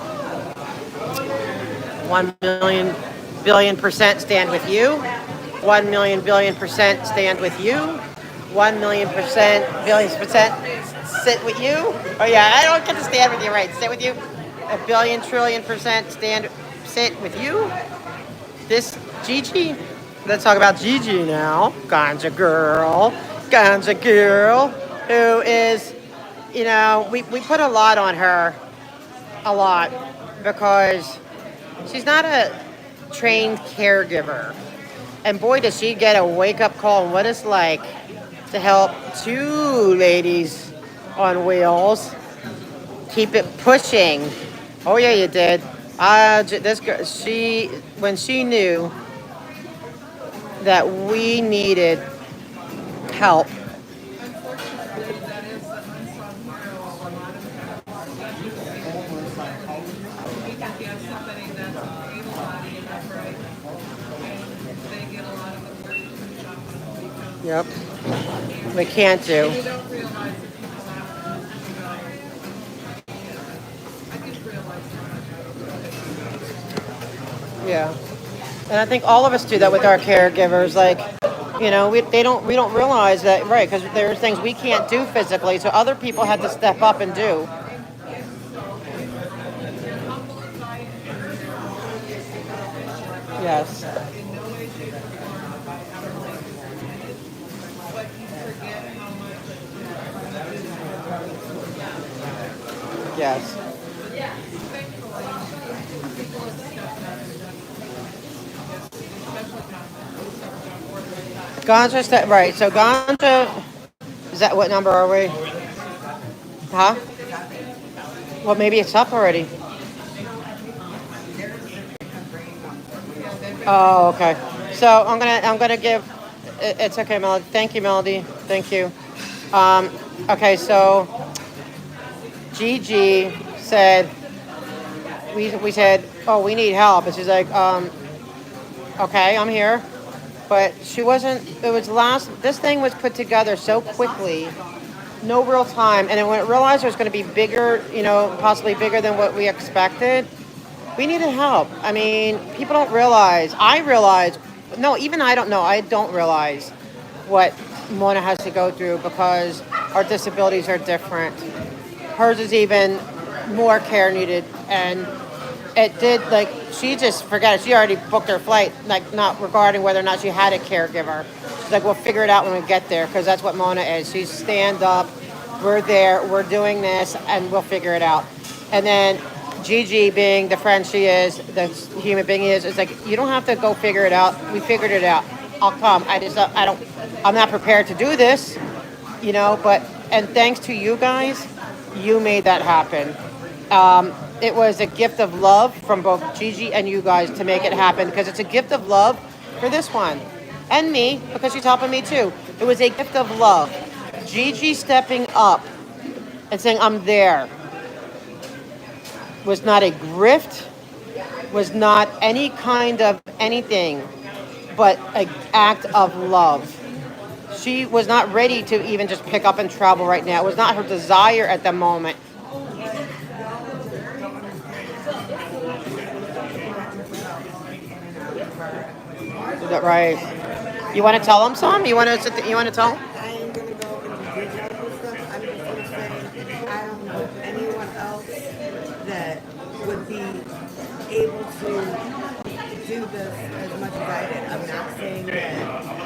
Speaker 1: 1 million billion% stand with you. 1 million billion% stand with you. 1 million% billion% sit with you. Oh yeah, I don't get to stand with you, right? Sit with you. A billion trillion% sit with you. This Gigi. Let's talk about Gigi now. Ganja girl, who is, you know, we put a lot on her, a lot, because she's not a trained caregiver. And boy, does she get a wake-up call on what it's like to help two ladies on wheels keep it pushing. Oh yeah, you did. This girl, when she knew that we needed help. Yep. We can't do. Yeah. And I think all of us do that with our caregivers. Like, You know, we don't realize that, right? Because there's things we can't do physically, so other people had to step up and do. Yes. Yes. Ganja, right? So ganja, is that what number are we? Huh? Well, maybe it's up already. Oh, okay. So I'm gonna give. It's okay, Melody. Thank you, Melody. Thank you. Um, okay, so Gigi said we said, oh, we need help, and she's like, okay, I'm here, but she wasn't. It was last. This thing was put together so quickly, no real time, and then when it realized it was going to be bigger, you know, possibly bigger than what we expected, we needed help. I mean, people don't realize. I realize. No, even I don't know. I don't realize what Mona has to go through because our disabilities are different. Hers is even more care needed, and it did, like, she just forgot it. She already booked her flight, like, not regarding whether or not she had a caregiver. She's like, we'll figure it out when we get there, because that's what Mona is. She's stand up, we're there, we're doing this, and we'll figure it out. And then Gigi, being the friend she is, the human being is like, you don't have to go figure it out. We figured it out. I'll come. I'm not prepared to do this, you know, and thanks to you guys, you made that happen. It was a gift of love from both Gigi and you guys to make it happen, because it's a gift of love for this one and me, because she's helping me too. It was a gift of love. Gigi stepping up and saying, I'm there, was not a grift, was not any kind of anything, but an act of love. She was not ready to even just pick up and travel right now. It was not her desire at the moment. Is that right? You want to tell them some? You want to tell them?
Speaker 19: I am going to go into details with stuff. I'm just going to say I don't know anyone else that would be able to do this as much as I did. I'm not saying that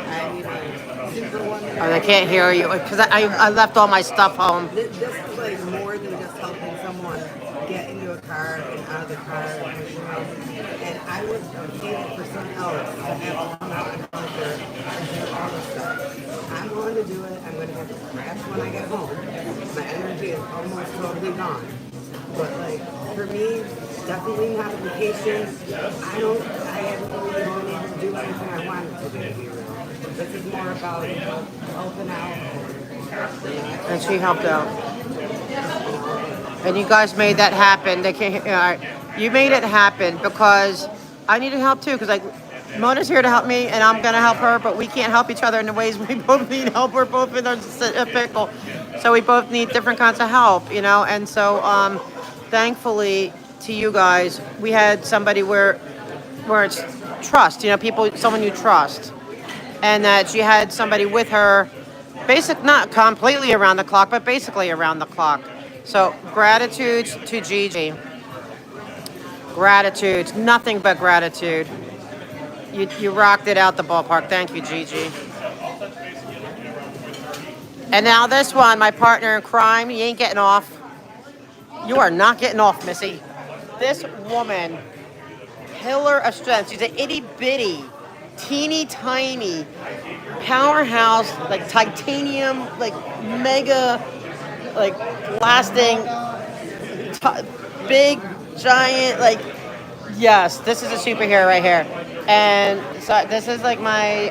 Speaker 19: I'm superwoman.
Speaker 1: I can't hear you because I left all my stuff home.
Speaker 19: This is like more than just helping someone get into a car and out of the car. And I would hate it for someone else to have to come out and help her and do all this stuff. I'm going to do it. I'm going to have to crash when I get home. My energy is almost totally gone. But like for me, definitely not a vacation. I haven't really been able to do anything I wanted to do. This is more about helping out.
Speaker 1: And she helped out. And you guys made that happen. They can't. You made it happen because I needed help too. Because like Mona's here to help me, and I'm gonna help her, but we can't help each other in the ways we both need help. We're both in a pickle, so we both need different kinds of help, you know. And so, thankfully to you guys, we had somebody where it's trust, you know, someone you trust, and that she had somebody with her, not completely around the clock, but basically around the clock. So gratitude to Gigi. Gratitude, nothing but gratitude. You rocked it out the ballpark. Thank you, Gigi. And now this one, my partner in crime, you ain't getting off. You are not getting off, Missy. This woman, pillar of strength. She's an itty bitty, teeny tiny powerhouse, like titanium, like mega, like lasting, big, giant, like, yes, this is a superhero right here. And so this is like my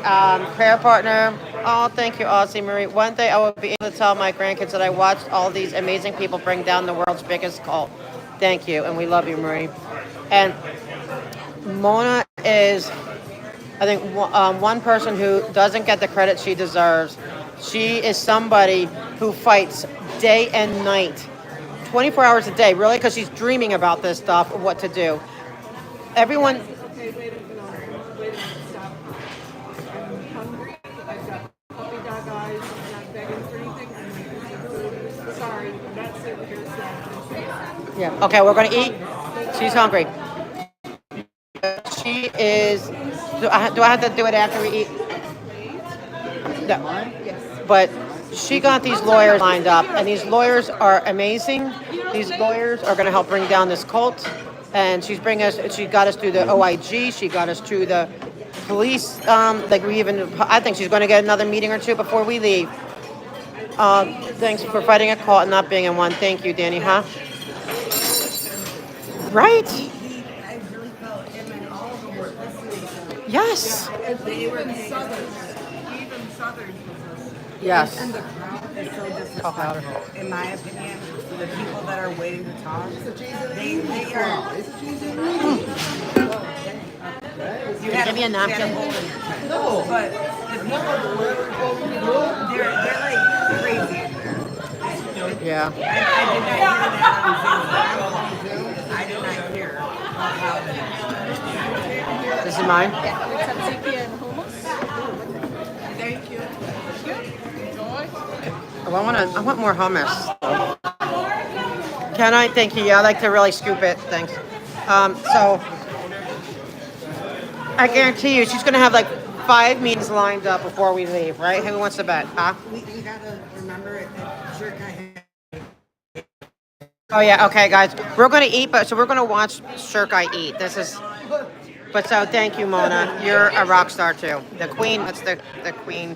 Speaker 1: prayer partner. Oh, thank you, Aussie Marie. One day I will be able to tell my grandkids that I watched all these amazing people bring down the world's biggest cult. Thank you, and we love you, Marie. And Mona is, I think, one person who doesn't get the credit she deserves. She is somebody who fights day and night, 24 hours a day, really, because she's dreaming about this stuff, what to do. Everyone.
Speaker 19: Okay, wait a minute, stop. I'm hungry. I
Speaker 1: Yeah. Okay, we're gonna eat. She's hungry. She is. Do I have to do it after we eat? No. But she got these lawyers lined up, and these lawyers are amazing. These lawyers are going to help bring down this cult, and she's bringing us. She got us through the OIG. She got us through the police. Like we even. I think she's going to get another meeting or two before we leave. Thanks for fighting a cult and not being in one. Thank you, Danny. Huh? Right?
Speaker 19: I really felt him and all of them were listening.
Speaker 1: Yes.
Speaker 19: Even Southern.
Speaker 1: Yes.
Speaker 19: And the crowd is so disrespectful. In my opinion, the people that are waiting to talk, they are. You
Speaker 1: Give me a napkin.
Speaker 19: No, but they're like crazy in there.
Speaker 1: Yeah.
Speaker 19: I did not hear that on Zoom. When I'm on Zoom, I did not hear how loud it is.
Speaker 1: This is mine.
Speaker 19: Thank you.
Speaker 1: Oh, I want more hummus. Can I? Thank you. Yeah, I like to really scoop it. Thanks. So I guarantee you, she's gonna have like 5 meetings lined up before we leave, right? Who wants to bet? Huh?
Speaker 19: We gotta remember it.
Speaker 1: Oh yeah. Okay, guys. We're gonna eat, but so we're gonna watch Shirkai eat. This is. But so thank you, Mona. You're a rock star too. The queen. That's the queen.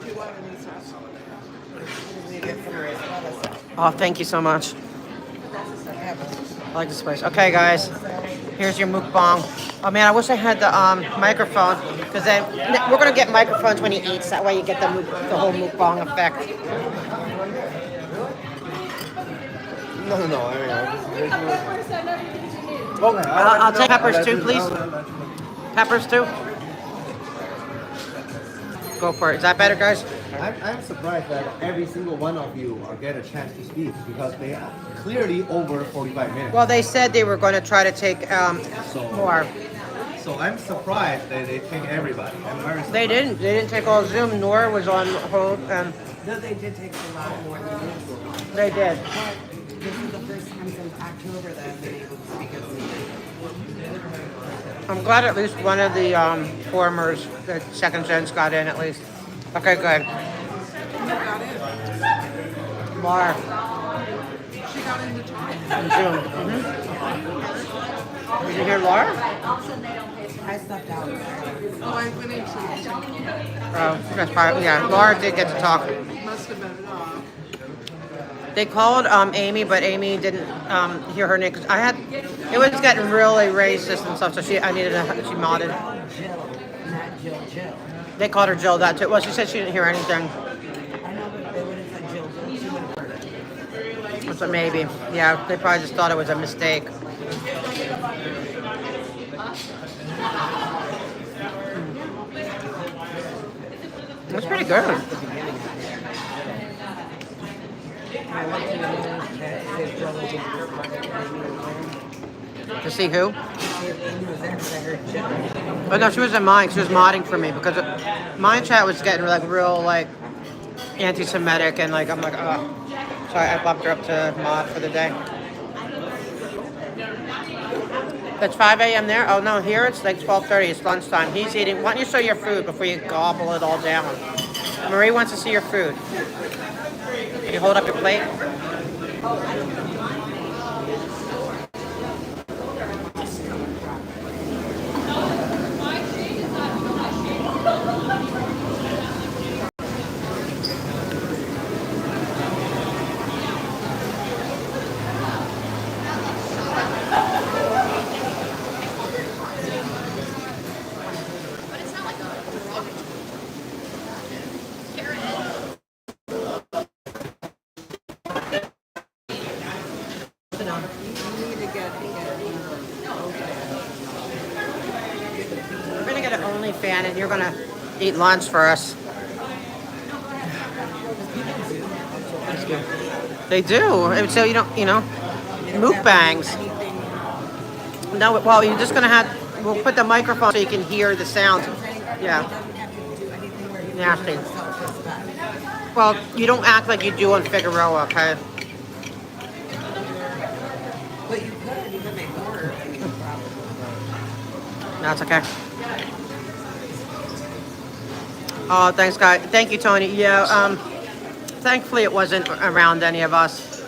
Speaker 1: Oh, thank you so much. I like the spice. Okay, guys. Here's your mukbang. Oh man, I wish I had the microphone because then we're gonna get microphones when he eats. That way you get the whole mukbang effect.
Speaker 6: No.
Speaker 1: I'll take peppers too, please. Peppers too. Go for it. Is that better, guys?
Speaker 6: I'm surprised that every single one of you get a chance to speak because they are clearly over 45 minutes.
Speaker 1: Well, they said they were going to try to take more.
Speaker 6: So I'm surprised that they take everybody. I'm very surprised.
Speaker 1: They didn't. They didn't take all Zoom. Nor was on hold.
Speaker 19: No, they did take a lot more than this.
Speaker 1: They did.
Speaker 19: But this is the first time since October that I've been able to speak as a leader.
Speaker 1: I'm glad at least one of the formers, the second gens, got in at least. Okay, good. Laura.
Speaker 5: She got into talk.
Speaker 1: In Zoom. Did you hear Laura?
Speaker 19: I stepped out.
Speaker 5: Oh, I went into it.
Speaker 1: Oh, that's probably, yeah. Laura did get to talk.
Speaker 5: Must have been off.
Speaker 1: They called Amy, but Amy didn't hear her name because it was getting really racist and stuff. So she modded.
Speaker 19: Jill, not Jill.
Speaker 1: They called her Jill that too. Well, she said she didn't hear anything.
Speaker 19: I know, but they would have said Jill. She would have heard it.
Speaker 1: So maybe, yeah, they probably just thought it was a mistake. That's pretty good. To see who? Oh no, she was in mine. She was modding for me because my chat was getting like real like anti-Semitic and like I'm like oh. So I bumped her up to mod for the day. It's 5 a.m. there? Oh no, here it's like 12:30. It's lunchtime. He's eating. Why don't you show your food before you gobble it all down? Marie wants to see your food. Can you hold up your plate? We're gonna get an OnlyFans and you're gonna eat lunch for us. They do. So you don't, mukbangs. No, well, you're just gonna we'll put the microphone so you can hear the sound. Yeah. Nasty. Well, you don't act like you do on Figueroa, okay?
Speaker 19: But you could.
Speaker 1: That's okay. Oh, thanks, guys. Thank you, Tony. Yeah, thankfully it wasn't around any of us.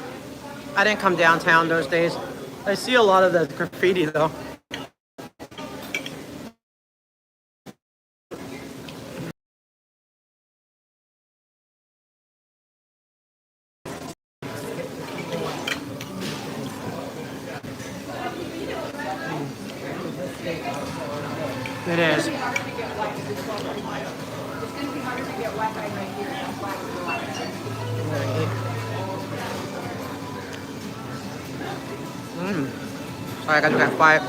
Speaker 1: I didn't come downtown those days. I see a lot of the graffiti, though. It is. Sorry, I gotta get quiet.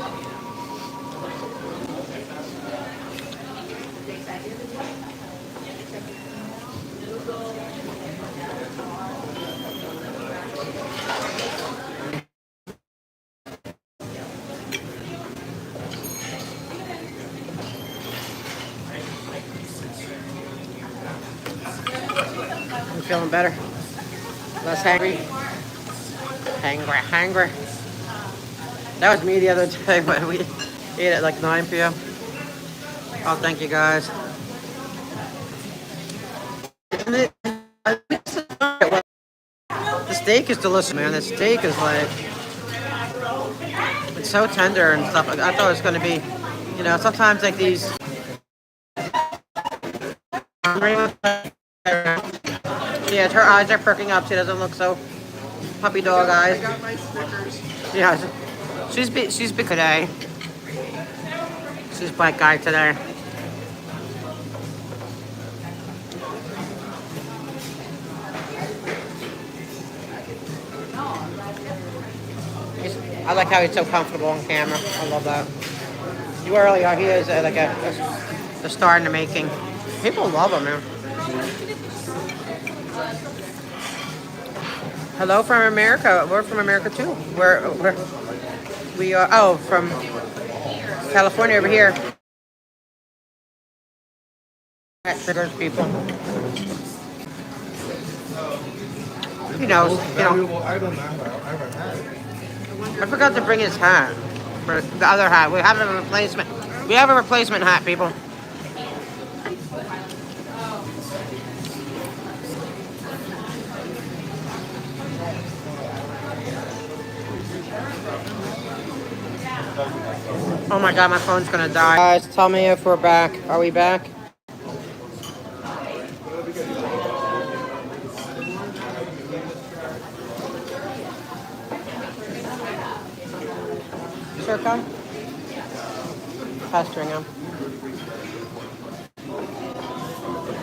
Speaker 1: I'm feeling better. Less hangry. Hangry. That was me the other day when we ate at like 9 p.m. Oh, thank you guys. The steak is delicious, man. The steak is like, it's so tender and stuff. I thought it was going to be, you know, sometimes like these. Yeah, her eyes are perking up. She doesn't look so puppy dog eyes.
Speaker 5: I got my Snickers.
Speaker 1: Yeah, she's big today. She's black guy today. I like how he's so comfortable on camera. I love that. You really are. He is like a star in the making. People love him, man. Hello from America. We're from America too. We are. Oh, from California over here. There's people. He knows. You know. I forgot to bring his hat. For the other hat. We have a replacement. We have a replacement hat, people. Oh my god, my phone's gonna die. Guys, tell me if we're back. Are we back? Circa? Pestering him.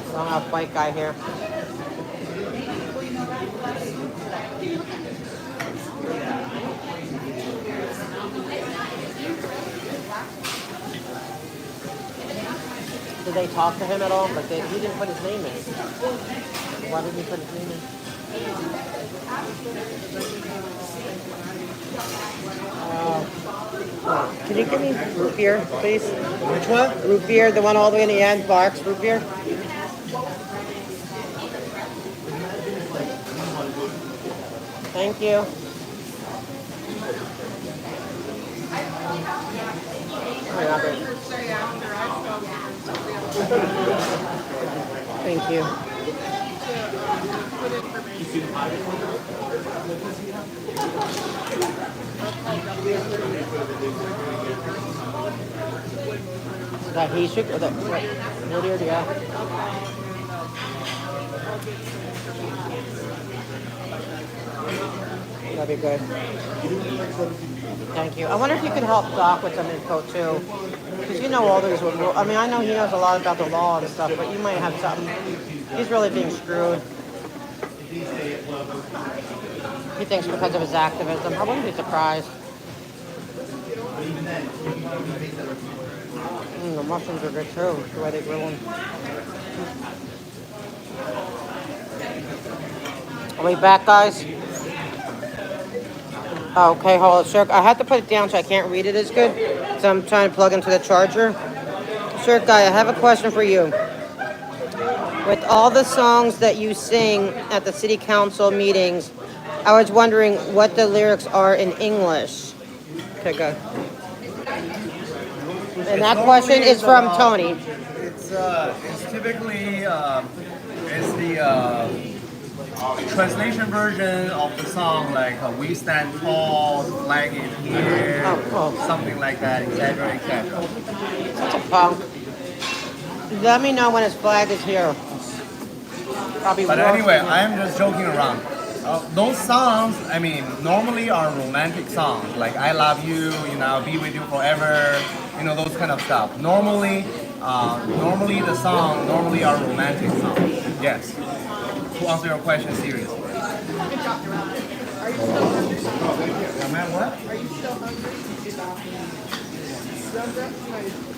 Speaker 1: I don't have a white guy here. Did they talk to him at all? Like he didn't put his name in. Why didn't he put his name in? Can you give me root beer, please?
Speaker 6: Which one?
Speaker 1: Root beer, the one all the way in the end, Barks root beer. Thank you. Thank you. Is that he shook or that what do you got? That'd be good. Thank you. I wonder if you could help Doc with some info too. Because you know all these rules. I mean, I know he knows a lot about the law and stuff, but you might have something. He's really being screwed. He thinks because of his activism. I wouldn't be surprised. The mushrooms are good too, the way they grill them. Are we back, guys? Okay, hold on. Sir, I had to put it down so I can't read it as good. So I'm trying to plug into the charger. Sir, guy, I have a question for you. With all the songs that you sing at the city council meetings, I was wondering what the lyrics are in English. Okay, go. And that question is from Tony.
Speaker 6: It's typically it's the translation version of the song, like "We Stand Tall," "The Flag is Here," something like that, etc., etc.
Speaker 1: Such a punk. Let me know when his flag is here. Probably.
Speaker 6: But anyway, I am just joking around. Those songs, I mean, normally are romantic songs, like "I love you," you know, "Be with you forever," you know, those kind of stuff. Normally the song normally are romantic songs. Yes. To answer your question seriously.
Speaker 5: Are you still hungry?
Speaker 6: Am I what?
Speaker 5: Are you still hungry?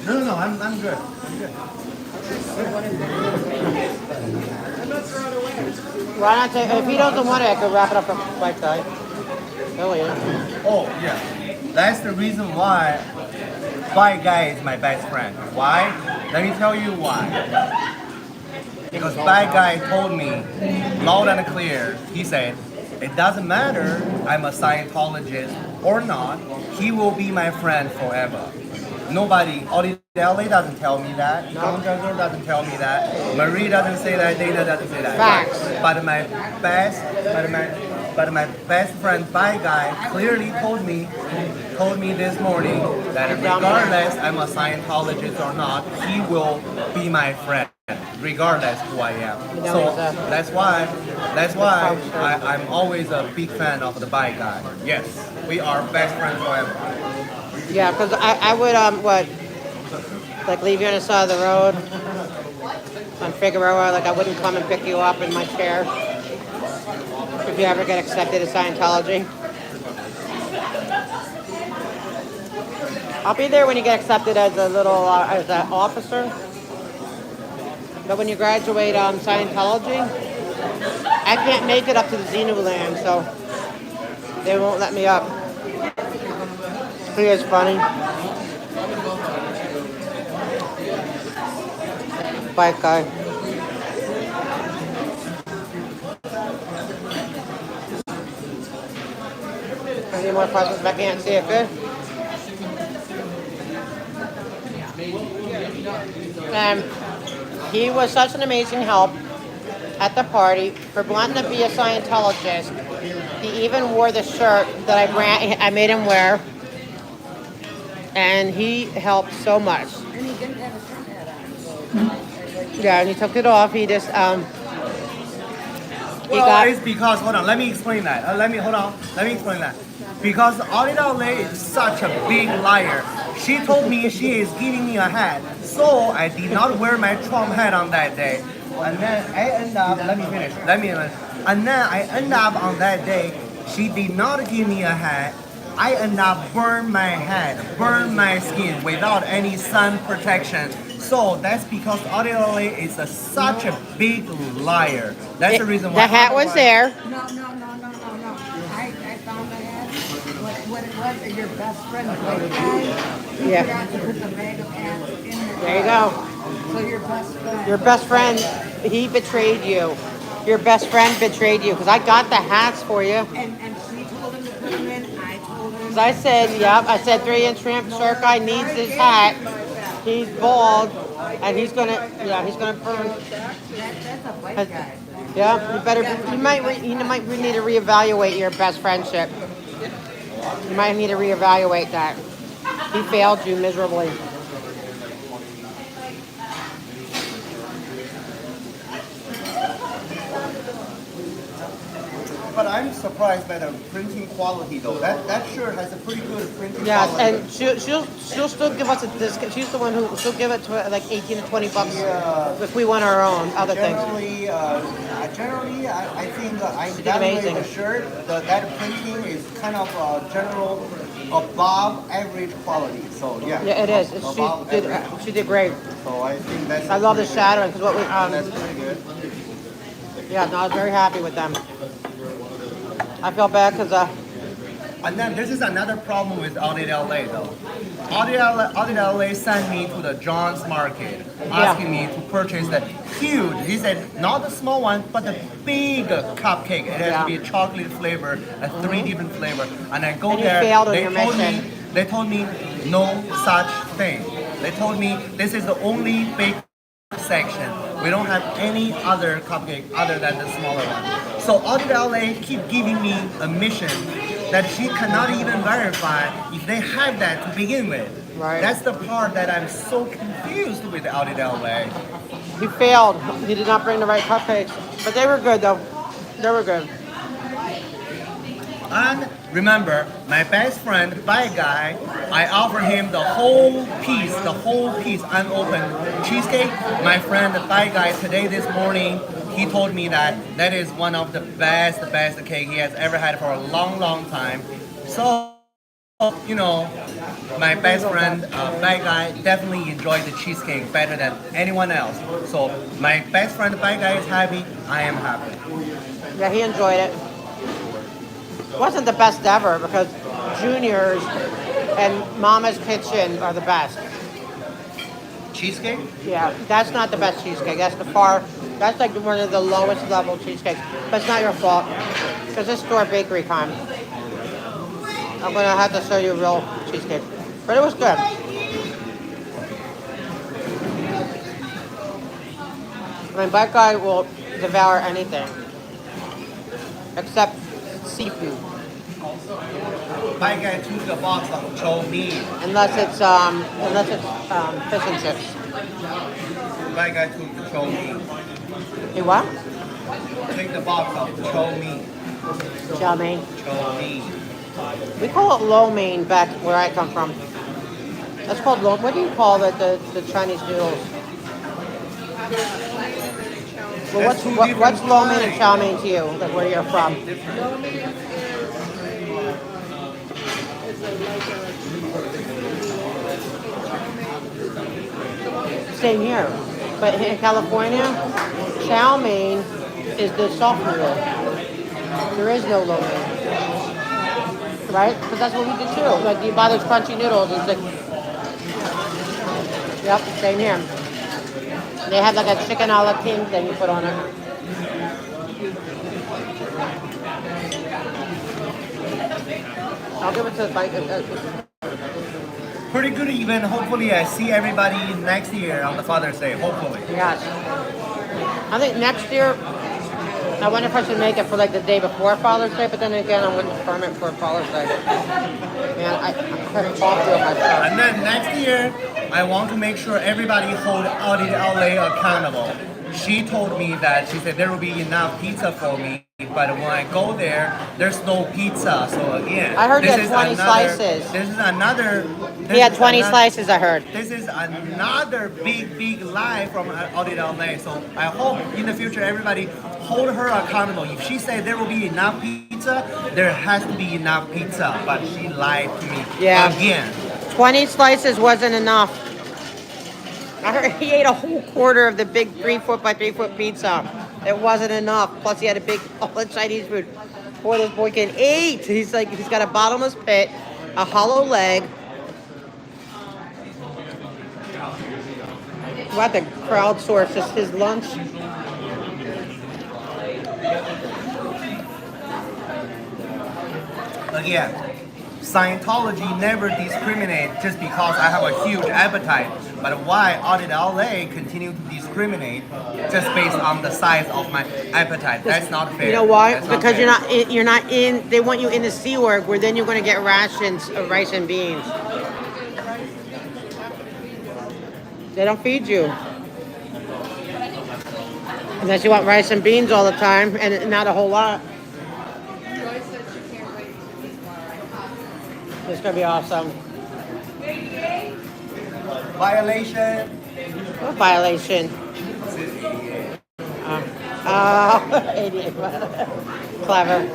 Speaker 6: No, I'm good. I'm good.
Speaker 5: I'm not throwing away.
Speaker 1: Why not take, if he doesn't want it, I could wrap it up for white guy. Oh, yeah.
Speaker 6: Oh, yeah. That's the reason why White Guy is my best friend. Why? Let me tell you why. Because Bad Guy told me loud and clear, he said, it doesn't matter I'm a Scientologist or not, he will be my friend forever. Nobody, Audie LA doesn't tell me that, Don Jagger doesn't tell me that, Marie doesn't say that, Dana doesn't say that.
Speaker 1: Facts.
Speaker 6: But my best friend Bad Guy clearly told me this morning that regardless I'm a Scientologist or not, he will be my friend, regardless who I am. So that's why I'm always a big fan of the Bad Guy. Yes, we are best friends forever.
Speaker 1: Yeah, because I would, like leave you on the side of the road on Figueroa, like I wouldn't come and pick you up in my chair if you ever get accepted to Scientology. I'll be there when you get accepted as a little, as an officer. But when you graduate Scientology, I can't make it up to the Xenu land, so they won't let me up. He is funny. White guy. Any more questions? I can't see it good. And he was such an amazing help at the party for wanting to be a Scientologist. He even wore the shirt that I made him wear. And he helped so much.
Speaker 19: And he didn't have a Trump hat on.
Speaker 1: Yeah, and he took it off. He just
Speaker 6: It's because, hold on, let me explain that. Let me explain that. Because Alida Lei is such a big liar. She told me she is giving me a hat, so I did not wear my Trump hat on that day. And then I end up, and then I end up on that day, she did not give me a hat. I end up burn my head, burn my skin without any sun protection. So that's because Alida Lei is such a big liar. That's the reason why.
Speaker 1: The hat was there.
Speaker 19: No. I found the hat. What it was is your best friend, the white guy. He forgot to put the bag of hats in the
Speaker 1: There you go.
Speaker 19: So
Speaker 1: Your best friend, he betrayed you. Your best friend betrayed you because I got the hats for you.
Speaker 19: And she told him to put them in. I told him.
Speaker 1: Because I said, yep, I said 3-inch tramp shirt guy needs his hat. He's bald, and he's gonna burn.
Speaker 19: That's a white guy.
Speaker 1: Yeah, you might need to reevaluate your best friendship. You might need to reevaluate that. He failed you miserably.
Speaker 6: But I'm surprised by the printing quality though. That shirt has a pretty good printing
Speaker 1: Yes,
Speaker 6: quality.
Speaker 1: and she'll still give us a discount. She's the one she'll give it to like 18 to 20 bucks if we want our own other things.
Speaker 6: Generally, I think I
Speaker 1: did
Speaker 6: evaluate
Speaker 1: amazing.
Speaker 6: the shirt. That printing is kind of general above average quality. So yeah.
Speaker 1: Yeah, it is.
Speaker 6: Above average.
Speaker 1: She did great.
Speaker 6: So I think that's.
Speaker 1: I love the shadowing because what we
Speaker 6: that's pretty good.
Speaker 1: Yeah, no, I was very happy with them. I felt bad because
Speaker 6: And then this is another problem with Audit LA though. Audit LA sent me to the John's Market asking me to purchase the huge, he said not the small one, but the big cupcake. It has to be chocolate flavor and 3 different flavors. And I go
Speaker 1: And you
Speaker 6: there,
Speaker 1: failed on
Speaker 6: they
Speaker 1: your
Speaker 6: told
Speaker 1: mission.
Speaker 6: They told me no such thing. They told me this is the only big section. We don't have any other cupcake other than the smaller one. So Audit LA keep giving me a mission that she cannot even verify if they have that to begin with.
Speaker 1: Right.
Speaker 6: That's the part that I'm so confused with Audit LA.
Speaker 1: You failed. You did not bring the right cupcakes. But they were good, though. They were good.
Speaker 6: And remember, my best friend, Bye Guy, I offered him the whole piece unopened cheesecake. My friend, Bye Guy, today, this morning, he told me that that is one of the best cake he has ever had for a long, long time. So, you know, my best friend, Bye Guy, definitely enjoyed the cheesecake better than anyone else. So, my best friend, Bye Guy, is happy. I am happy.
Speaker 1: Yeah, he enjoyed it. Wasn't the best ever because Junior's and Mama's Kitchen are the best.
Speaker 6: Cheesecake?
Speaker 1: Yeah, that's not the best cheesecake. That's like one of the lowest level cheesecakes. But it's not your fault because it's store bakery time. I'm gonna have to show you real cheesecake, but it was good. I mean, that guy will devour anything except seafood.
Speaker 6: Bye Guy took the box of chow mein.
Speaker 1: Unless it's fish and chips.
Speaker 6: Bye Guy took the chow mein.
Speaker 1: You what?
Speaker 6: Take the box of chow mein.
Speaker 1: Chow mein.
Speaker 6: Chow mein.
Speaker 1: We call it lo mein back where I come from. That's called lo. What do you call it? The Chinese noodles. Well, what's lo mein and chow mein to you? Like where you're from? Same here, but in California, chow mein is the soft noodle. There is no lo mein, right? Because that's what we do too. Like you buy those crunchy noodles, it's like, yep, same here. They have like a chicken a la king thing you put on it. I'll give it to Mike.
Speaker 6: Pretty good event. Hopefully I see everybody next year on the Father's Day. Hopefully.
Speaker 1: Yes. I think next year, I wonder if I should make it for like the day before Father's Day, but then again, I wouldn't firm it for Father's Day. Man, I had coffee on my shirt.
Speaker 6: And then next year, I want to make sure everybody hold Audit LA accountable. She told me that she said there will be enough pizza for me, but when I go there, there's no pizza. So again,
Speaker 1: I heard you had 20 slices.
Speaker 6: This is another.
Speaker 1: He had 20 slices, I heard.
Speaker 6: This is another big lie from Audit LA. So I hope in the future everybody hold her accountable. If she said there will be enough pizza, there has to be enough pizza. But she lied to me again.
Speaker 1: 20 slices wasn't enough. I heard he ate a whole quarter of the big 3-foot by 3-foot pizza. It wasn't enough. Plus he had a big all the Chinese food. Boy, this boy can eat. He's got a bottomless pit, a hollow leg. We'll have to crowdsource his lunch.
Speaker 6: Again, Scientology never discriminate just because I have a huge appetite. But why Audit LA continue to discriminate just based on the size of my appetite? That's not fair.
Speaker 1: You know why?
Speaker 6: That's not
Speaker 1: Because
Speaker 6: fair.
Speaker 1: you're not in. They want you in the Sea Org, where then you're going to get rations of rice and beans. They don't feed you unless you want rice and beans all the time, and not a whole lot. It's going to be awesome.
Speaker 6: Violation.
Speaker 1: What violation? Idiot. Clever.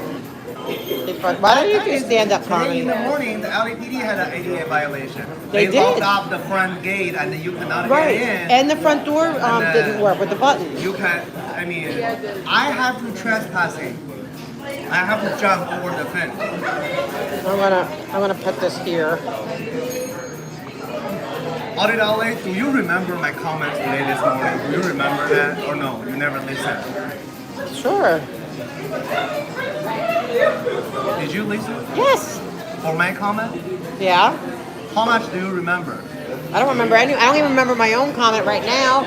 Speaker 1: Why don't you do stand-up
Speaker 6: Today
Speaker 1: comedy?
Speaker 6: in the morning, the LAPD had an ADA violation.
Speaker 1: They
Speaker 6: locked
Speaker 1: did.
Speaker 6: up the front gate and you cannot
Speaker 1: Right.
Speaker 6: get in.
Speaker 1: And the front door didn't work with the button.
Speaker 6: You can, I mean, I have to trespassing. I have to jump over the fence.
Speaker 1: I'm gonna put this here.
Speaker 6: Audit LA, do you remember my comments today this morning? Do you remember that? Or no, you never listened?
Speaker 1: Sure.
Speaker 6: Did you listen?
Speaker 1: Yes.
Speaker 6: For my comment,
Speaker 1: Yeah.
Speaker 6: how much do you remember?
Speaker 1: I don't remember any. I don't even remember my own comment right now.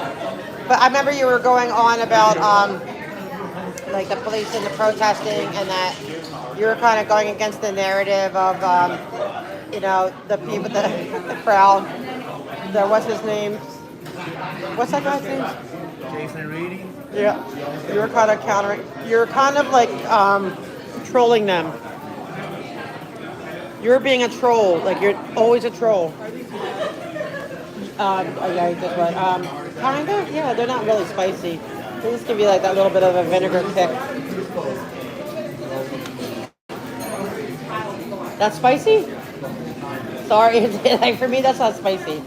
Speaker 1: But I remember you were going on about like the police and the protesting, and that you were kind of going against the narrative of you know, the people, the crowd. The what's his name? What's that guy's name?
Speaker 6: Jason Reedy?
Speaker 1: Yeah. You were kind of countering. You're kind of like trolling them. You're being a troll. Like you're always a troll. Yeah, I just went. Kind of. Yeah, they're not really spicy. They just give you like that little bit of a vinegar kick. That's spicy? Sorry, like for me, that's not spicy.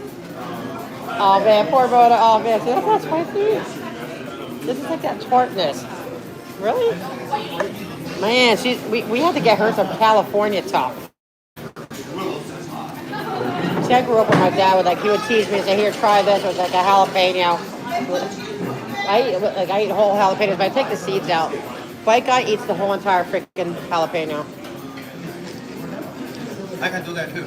Speaker 1: Oh man, poor Rhoda. Oh man, see, that's not spicy. This is like that tartness. Really? Man, we had to get her some California tough. See, I grew up with my dad with like he would tease me and say, "Here, try this." It was like a jalapeno. I eat whole jalapenos, but I take the seeds out. White guy eats the whole entire freaking jalapeno.
Speaker 6: I can do that too.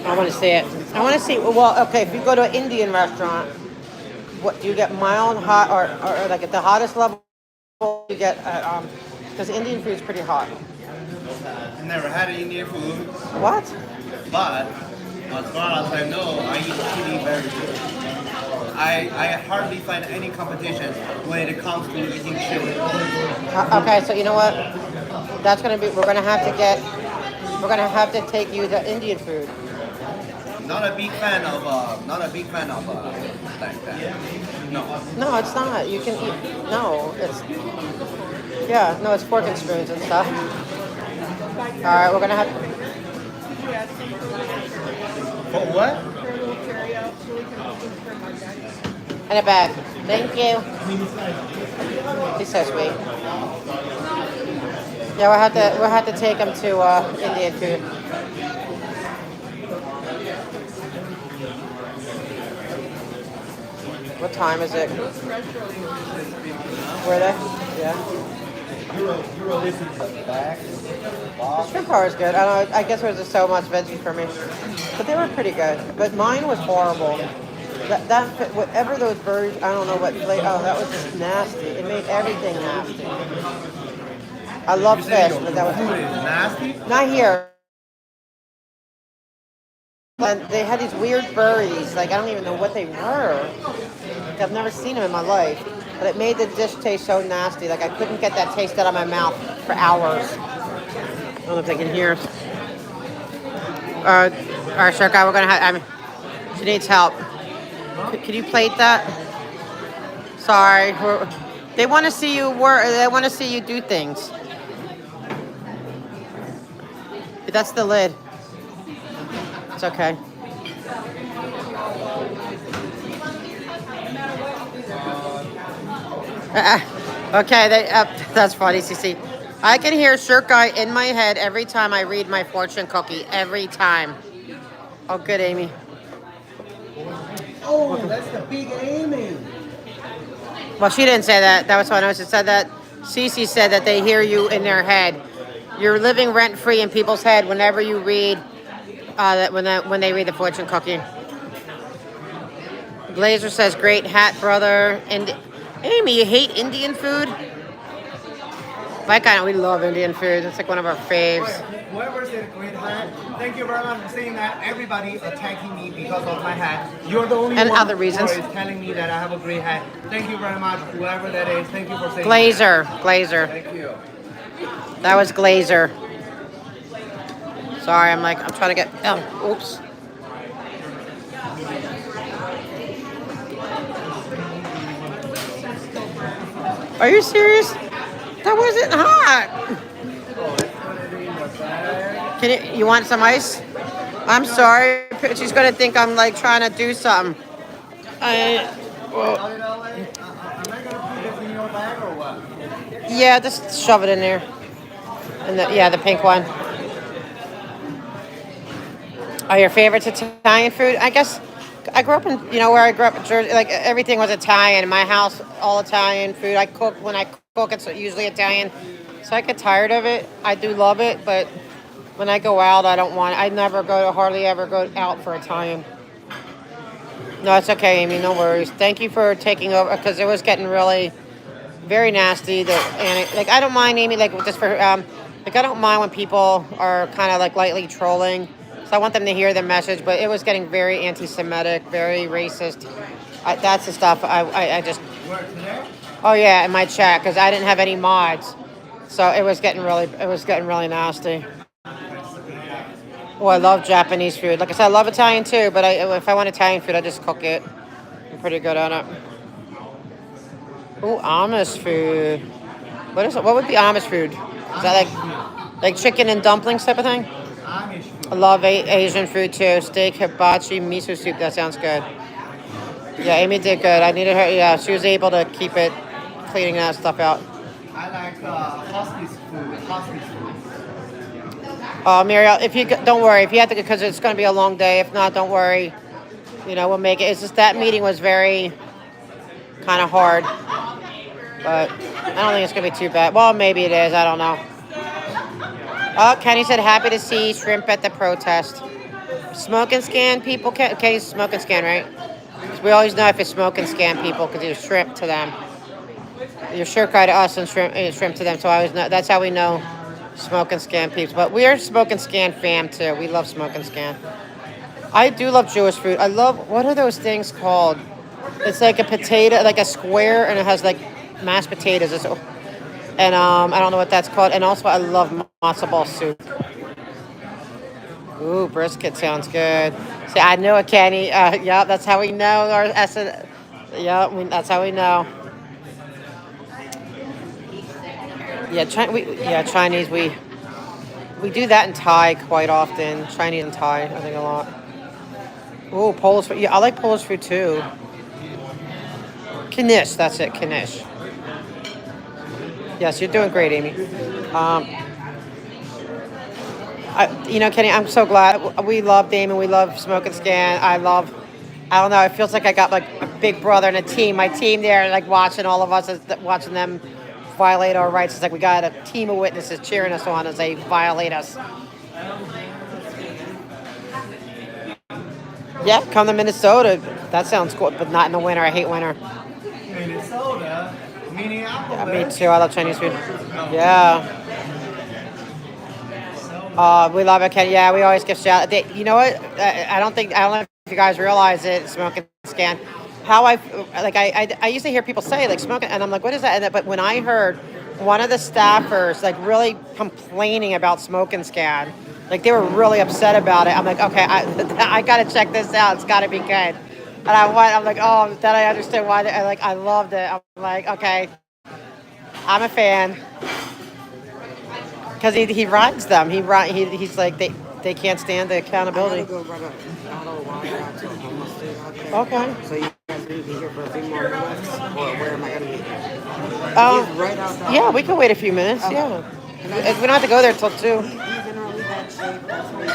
Speaker 1: I want to see it. I want to see. Well, okay, if you go to an Indian restaurant, what do you get? Mild, hot, or like at the hottest level? You get because Indian food is pretty hot.
Speaker 6: I've never had Indian food.
Speaker 1: What?
Speaker 6: But as far as I know, I eat chili very good. I hardly find any competition when it comes to eating chili.
Speaker 1: Okay, so you know what? That's gonna be. We're gonna have to take you to Indian food.
Speaker 6: Not a big fan of like that. No.
Speaker 1: No, it's not. You can eat. No, it's. Yeah, no, it's fork and spoons and stuff. All right, we're gonna have.
Speaker 6: For what?
Speaker 1: And a bag. Thank you. He's so sweet. Yeah, we'll have to take him to Indian food. What time is it? Were they? Yeah.
Speaker 6: You were listening to the back.
Speaker 1: The shrimp bar is good. I don't know. I guess there was just so much veggie for me, but they were pretty good. But mine was horrible. That whatever those birds, I don't know what flavor. Oh, that was just nasty. It made everything nasty. I love fish, but that was
Speaker 6: nasty.
Speaker 1: Not here. And they had these weird berries. Like I don't even know what they were. Like, I've never seen them in my life. But it made the dish taste so nasty. Like I couldn't get that taste out of my mouth for hours. I don't know if they can hear. All right, sure, guy. We're gonna have. She needs help. Could you plate that? Sorry. They want to see you work. They want to see you do things. That's the lid. It's okay. Okay, that's funny, CC. I can hear Shirt Guy in my head every time I read my fortune cookie. Every time. Oh, good, Amy.
Speaker 6: Oh, that's the big Amy.
Speaker 1: Well, she didn't say that. That was what I noticed. It said that CC said that they hear you in their head. You're living rent-free in people's head whenever you read, when they read the fortune cookie. Glazer says, great hat, brother. And Amy, you hate Indian food? We love Indian food. It's like one of our faves.
Speaker 6: Whoever said great hat, thank you very much for saying that. Everybody attacking me because of my hat. You're the only
Speaker 1: and
Speaker 6: one
Speaker 1: other reasons.
Speaker 6: who is telling me that I have a great hat. Thank you very much, whoever that is. Thank you for saying
Speaker 1: Glazer.
Speaker 6: that.
Speaker 1: Glazer.
Speaker 6: Thank you.
Speaker 1: That was Glazer. Sorry, I'm trying to get. Oh, oops. Are you serious? That wasn't hot. You want some ice? I'm sorry. She's gonna think I'm trying to do something. Yeah, just shove it in there. And the pink one. Oh, your favorite's Italian food? I guess I grew up in, where I grew up in Jersey, everything was Italian. In my house, all Italian food. When I cook, it's usually Italian. So I get tired of it. I do love it, but when I go out, I don't want. I never go. Hardly ever go out for Italian. No, it's okay, Amy. No worries. Thank you for taking over because it was getting really very nasty. Like I don't mind Amy. Like just for like I don't mind when people are kind of like lightly trolling. So I want them to hear the message, but it was getting very anti-Semitic, very racist. That's the stuff I just. Oh yeah, in my chat because I didn't have any mods, so it was getting really nasty. Oh, I love Japanese food. Like I said, I love Italian too, but if I want Italian food, I just cook it. I'm pretty good at it. Oh, Amish food. What is it? What would be Amish food? Is that like chicken and dumplings type of thing? I love Asian food too. Steak, hibachi, miso soup. That sounds good. Yeah, Amy did good. I needed her. Yeah, she was able to keep it cleaning that stuff out.
Speaker 6: I like hospice food. Hospice food.
Speaker 1: Muriel, if you don't worry, if you have to, because it's going to be a long day. If not, don't worry. You know, we'll make it. It's just that meeting was very kind of hard, but I don't think it's going to be too bad. Well, maybe it is. I don't know. Oh, Kenny said happy to see shrimp at the protest. Smoke and scan people. Kenny's smoke and scan, right? 'Cause we always know if it's smoke and scan people because you're shrimp to them. You're sure to us and shrimp to them. So I always know. That's how we know smoke and scan peeps. But we are smoke and scan fam too. We love smoke and scan. I do love Jewish food. I love, what are those things called? It's like a potato, like a square, and it has like mashed potatoes. And I don't know what that's called. And also I love matzo ball soup. Ooh, brisket sounds good. See, I knew it, Kenny. Yeah, that's how we know. Yeah, that's how we know. Yeah, Chinese. We do that in Thai quite often. Chinese and Thai, I think a lot. Ooh, Polish food. Yeah, I like Polish food too. Knish, that's it, knish. Yes, you're doing great, Amy. Kenny, I'm so glad. We love Damon. We love Smoke and Scan. I don't know. It feels like I got like a big brother and a team. My team there, like watching all of us, watching them violate our rights. It's like we got a team of witnesses cheering us on as they violate us. Yeah, come to Minnesota. That sounds cool, but not in the winter. I hate winter.
Speaker 6: Minnesota, Minneapolis.
Speaker 1: Yeah, me too. I love Chinese food. Yeah. We love it, Ken. Yeah, we always give shout. You know what? I don't know if you guys realize it. Smoke and scan. How I used to hear people say like smoking, and I'm like, what is that? But when I heard one of the staffers like really complaining about smoke and scan, like they were really upset about it. I'm like, okay, I got to check this out. It's got to be good. And I'm like, oh, then I understood why. I loved it. I'm like, okay, I'm a fan. Because he rides them. He's like, they can't stand the accountability.
Speaker 19: I gotta go run a bottle of water out to the homeless dude out there.
Speaker 1: Okay.
Speaker 19: So you guys need to be here for a few more minutes? Or where am I gonna be? He's right outside.
Speaker 1: Yeah, we can wait a few minutes.
Speaker 19: Okay.
Speaker 1: Yeah. We don't have to go there till 2.
Speaker 19: He's in really bad shape. That's why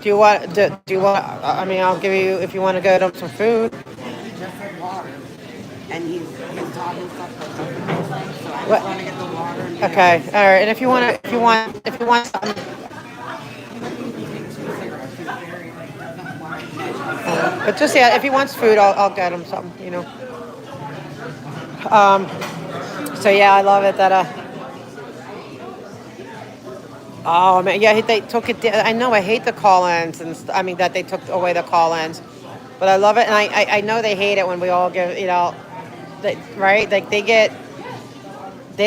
Speaker 1: Do you want, I mean, I'll give you, if you want to go to some food.
Speaker 19: he just said water. And he's talking stuff like that. So I
Speaker 1: What?
Speaker 19: just want to get the water. And
Speaker 1: Okay. All right. And if you want something. But just, yeah, if he wants food, I'll get him something, you know. So yeah, I love it that, oh man, yeah, they took it. I know, I hate the call-ins, and I mean that they took away the call-ins, but I love it, and I know they hate it when we all give, right? Like they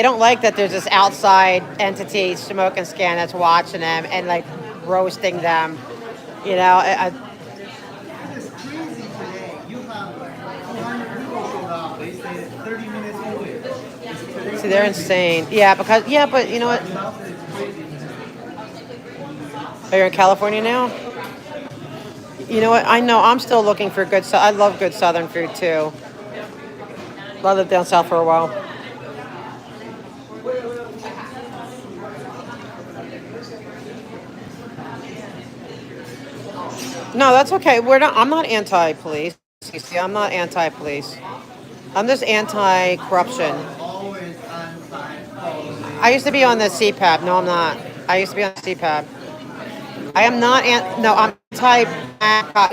Speaker 1: don't like that there's this outside entity, Smoke and Scan, that's watching them and like roasting them, you know.
Speaker 6: It's crazy today. You have 200 people showed up. They stayed 30 minutes away.
Speaker 1: See, they're insane. Yeah, but you know what? Are you in California now? You know what? I know. I'm still looking for good. I love good Southern food too. I lived down south for a while. No, that's okay. I'm not anti-police. You see, I'm not anti-police. I'm just anti-corruption.
Speaker 6: Always
Speaker 1: I used to be on the CPAP. No, I'm not. I used to be on CPAP. I am not. No, I'm anti.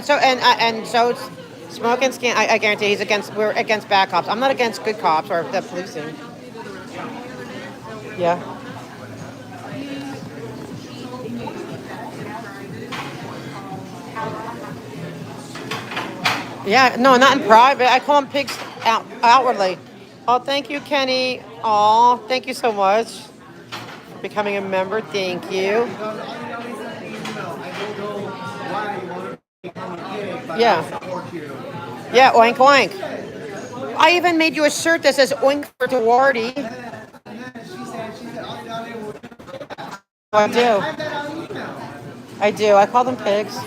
Speaker 1: So and so it's smoking scan. I guarantee he's against. We're against bad cops. I'm not against good cops or the policing. Yeah. Yeah. No, not in private. I call them pigs outwardly. Oh, thank you, Kenny. Oh, thank you so much for becoming a member. Thank you. Yeah. Yeah, oink oink. I even made you a shirt that says oink for Duarte. I do. I do. I call them pigs.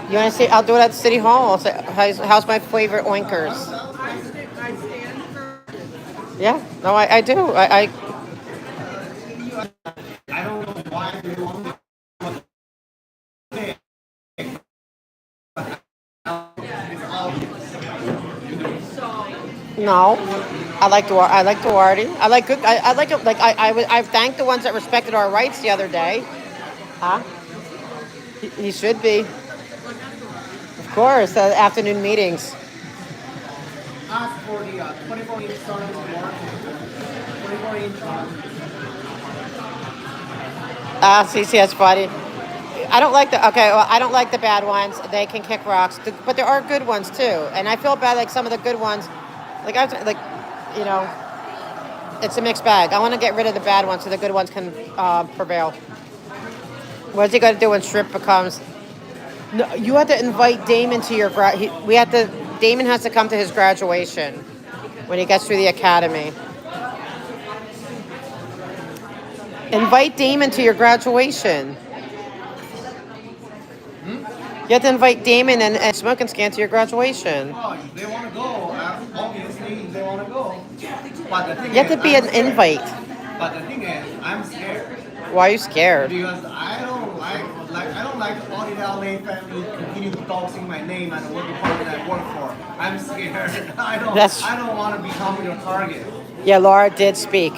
Speaker 1: You want to see? I'll do it at City Hall. I'll say, how's my favorite oinkers? Yeah. No, I do. I
Speaker 6: don't know why they want to.
Speaker 1: No, I like Duarte. I like Duarte. I like good. I like it. Like I thanked the ones that respected our rights the other day. Huh? He should be. Of course, afternoon meetings.
Speaker 6: Ask for the 24-inch sun 24-inch.
Speaker 1: See, that's funny. I don't like the I don't like the bad ones. They can kick rocks, but there are good ones too. And I feel bad like some of the good ones, you know, it's a mixed bag. I want to get rid of the bad ones so the good ones can prevail. What is he going to do when shrimp becomes? No, you have to invite Damon to your Damon has to come to his graduation when he gets through the academy. Invite Damon to your graduation. You have to invite Damon and Smoking Scan to your graduation.
Speaker 6: Oh, if they want to go, obviously they want to go. But the thing
Speaker 1: you have to be an invite.
Speaker 6: But the thing is, I'm scared.
Speaker 1: Why are you scared?
Speaker 6: Because I don't like all the LA family continue doxing my name and what department I work for. I'm scared. I don't want to become your target.
Speaker 1: Yeah, Laura did speak.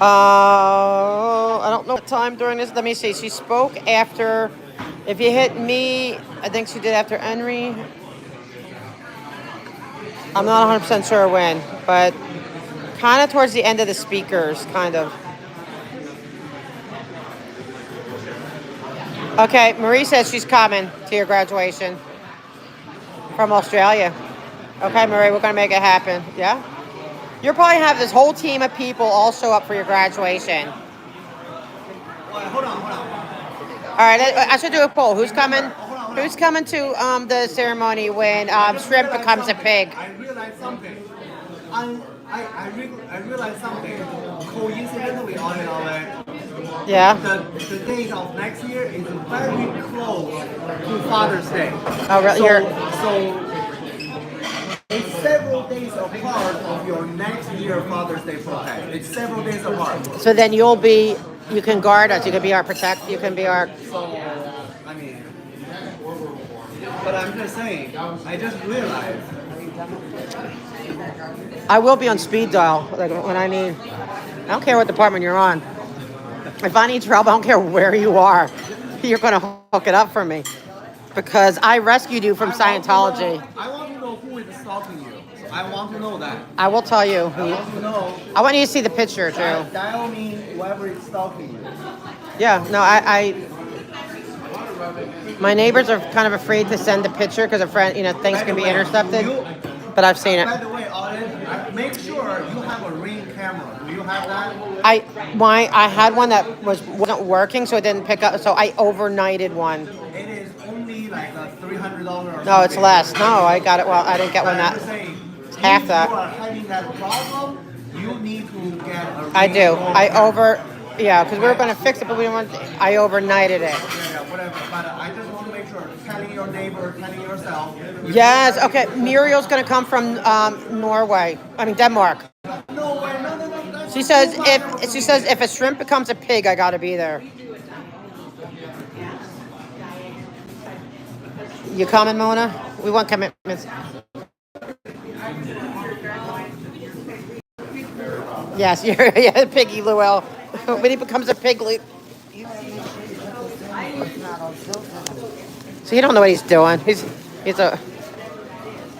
Speaker 1: I don't know what time during this. Let me see. She spoke after. If you hit me, I think she did after Henry. I'm not 100% sure when, but kind of towards the end of the speakers, kind of. Okay, Marie says she's coming to your graduation from Australia. Okay, Marie, we're going to make it happen. Yeah? You'll probably have this whole team of people all show up for your graduation.
Speaker 6: Hold on.
Speaker 1: All right, I should do a poll. Who's coming? Who's coming to the ceremony when shrimp becomes a pig?
Speaker 6: I realized something. I realized something. Coincidentally, on LA.
Speaker 1: Yeah.
Speaker 6: The date of next year is very close to Father's Day.
Speaker 1: Oh, really?
Speaker 6: So it's several days apart of your next year Father's Day protest. It's several days apart.
Speaker 1: So then you can guard us. You can be our you can be our.
Speaker 6: So, I mean, but I'm just saying, I just realized.
Speaker 1: I will be on speed dial, like when I need. I don't care what department you're on. If I need trouble, I don't care where you are. You're going to hook it up for me. Because I rescued you from Scientology.
Speaker 6: I want to know who is stalking you. I want to know that.
Speaker 1: I will tell you.
Speaker 6: I want to know.
Speaker 1: I want you to see the picture, too.
Speaker 6: Dial me whoever is stalking you.
Speaker 1: Yeah, no, my neighbors are kind of afraid to send the picture because things can be intercepted. But I've seen it.
Speaker 6: By the way, Auden, make sure you have a Ring camera. Do you have that?
Speaker 1: I had one that wasn't working, so it didn't pick up. So I overnighted one.
Speaker 6: It is only like $300 or something.
Speaker 1: No, it's less. No, I got it. Well, I didn't get one that. It's half that.
Speaker 6: If you are having that problem, you need to get a Ring.
Speaker 1: I do. Yeah, because we were going to fix it, but we didn't want. I overnighted it.
Speaker 6: Yeah, whatever. But I just want to make sure, telling your neighbor, telling yourself.
Speaker 1: Yes. Okay. Muriel's going to come from Denmark.
Speaker 6: No way. No.
Speaker 1: She says if a shrimp becomes a pig, I got to be there. You coming, Mona? We want commitments. Yes, you're yeah, Piggy Llewell. When he becomes a piglet. So you don't know what he's doing. He's a.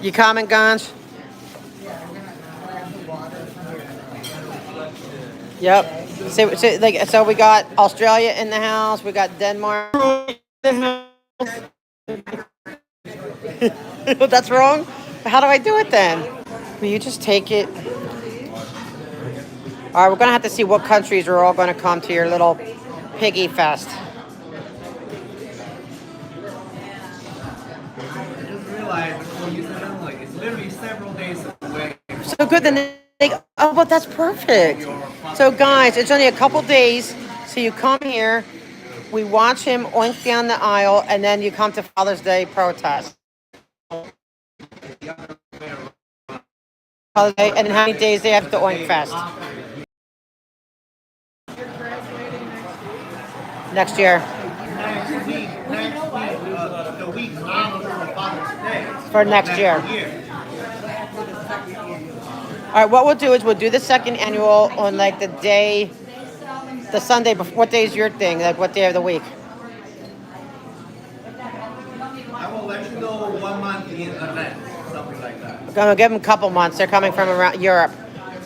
Speaker 1: You comment, Ganj? Yep. So we got Australia in the house. We got Denmark. That's wrong. How do I do it then? Will you just take it? All right, we're gonna have to see what countries are all gonna come to your little piggy fest.
Speaker 6: I just realized before you said that, like, it's literally several days away.
Speaker 1: So good. Then oh, but that's perfect. So guys, it's only a couple days. So you come here, we watch him oink down the aisle, and then you come to Father's Day protest. Father's Day, and how many days they have to oink fest? Next year.
Speaker 6: Next week, the week after Father's Day.
Speaker 1: For next year. All right, what we'll do is we'll do the second annual on like the Sunday before. What day is your thing? Like what day of the week?
Speaker 6: I will let you know 1 month in advance, something like that.
Speaker 1: I'm gonna give them a couple months. They're coming from around Europe.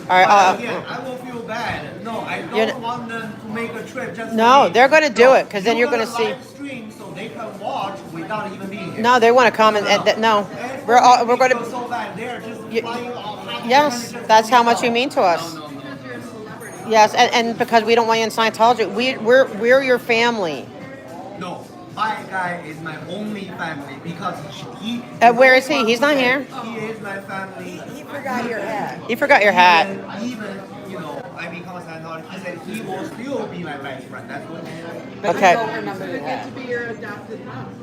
Speaker 1: All right.
Speaker 6: Again, I will feel bad. No, I don't want them to make a trip just.
Speaker 1: No, they're gonna do it because then you're gonna see.
Speaker 6: Live stream so they can watch without even being here.
Speaker 1: No, they want to come and no. We're going to.
Speaker 6: So bad. They're just flying off.
Speaker 1: Yes, that's how much you mean to us. Yes, and because we don't want you in Scientology, we're your family.
Speaker 6: No, my guy is my only family because he.
Speaker 1: Where is he? He's not here.
Speaker 6: He is my family.
Speaker 19: He forgot your hat.
Speaker 1: He forgot your hat.
Speaker 6: Even I become a Scientologist. He said he will still be my best friend. That's what.
Speaker 1: Okay.
Speaker 19: Forget to be your adopted mom.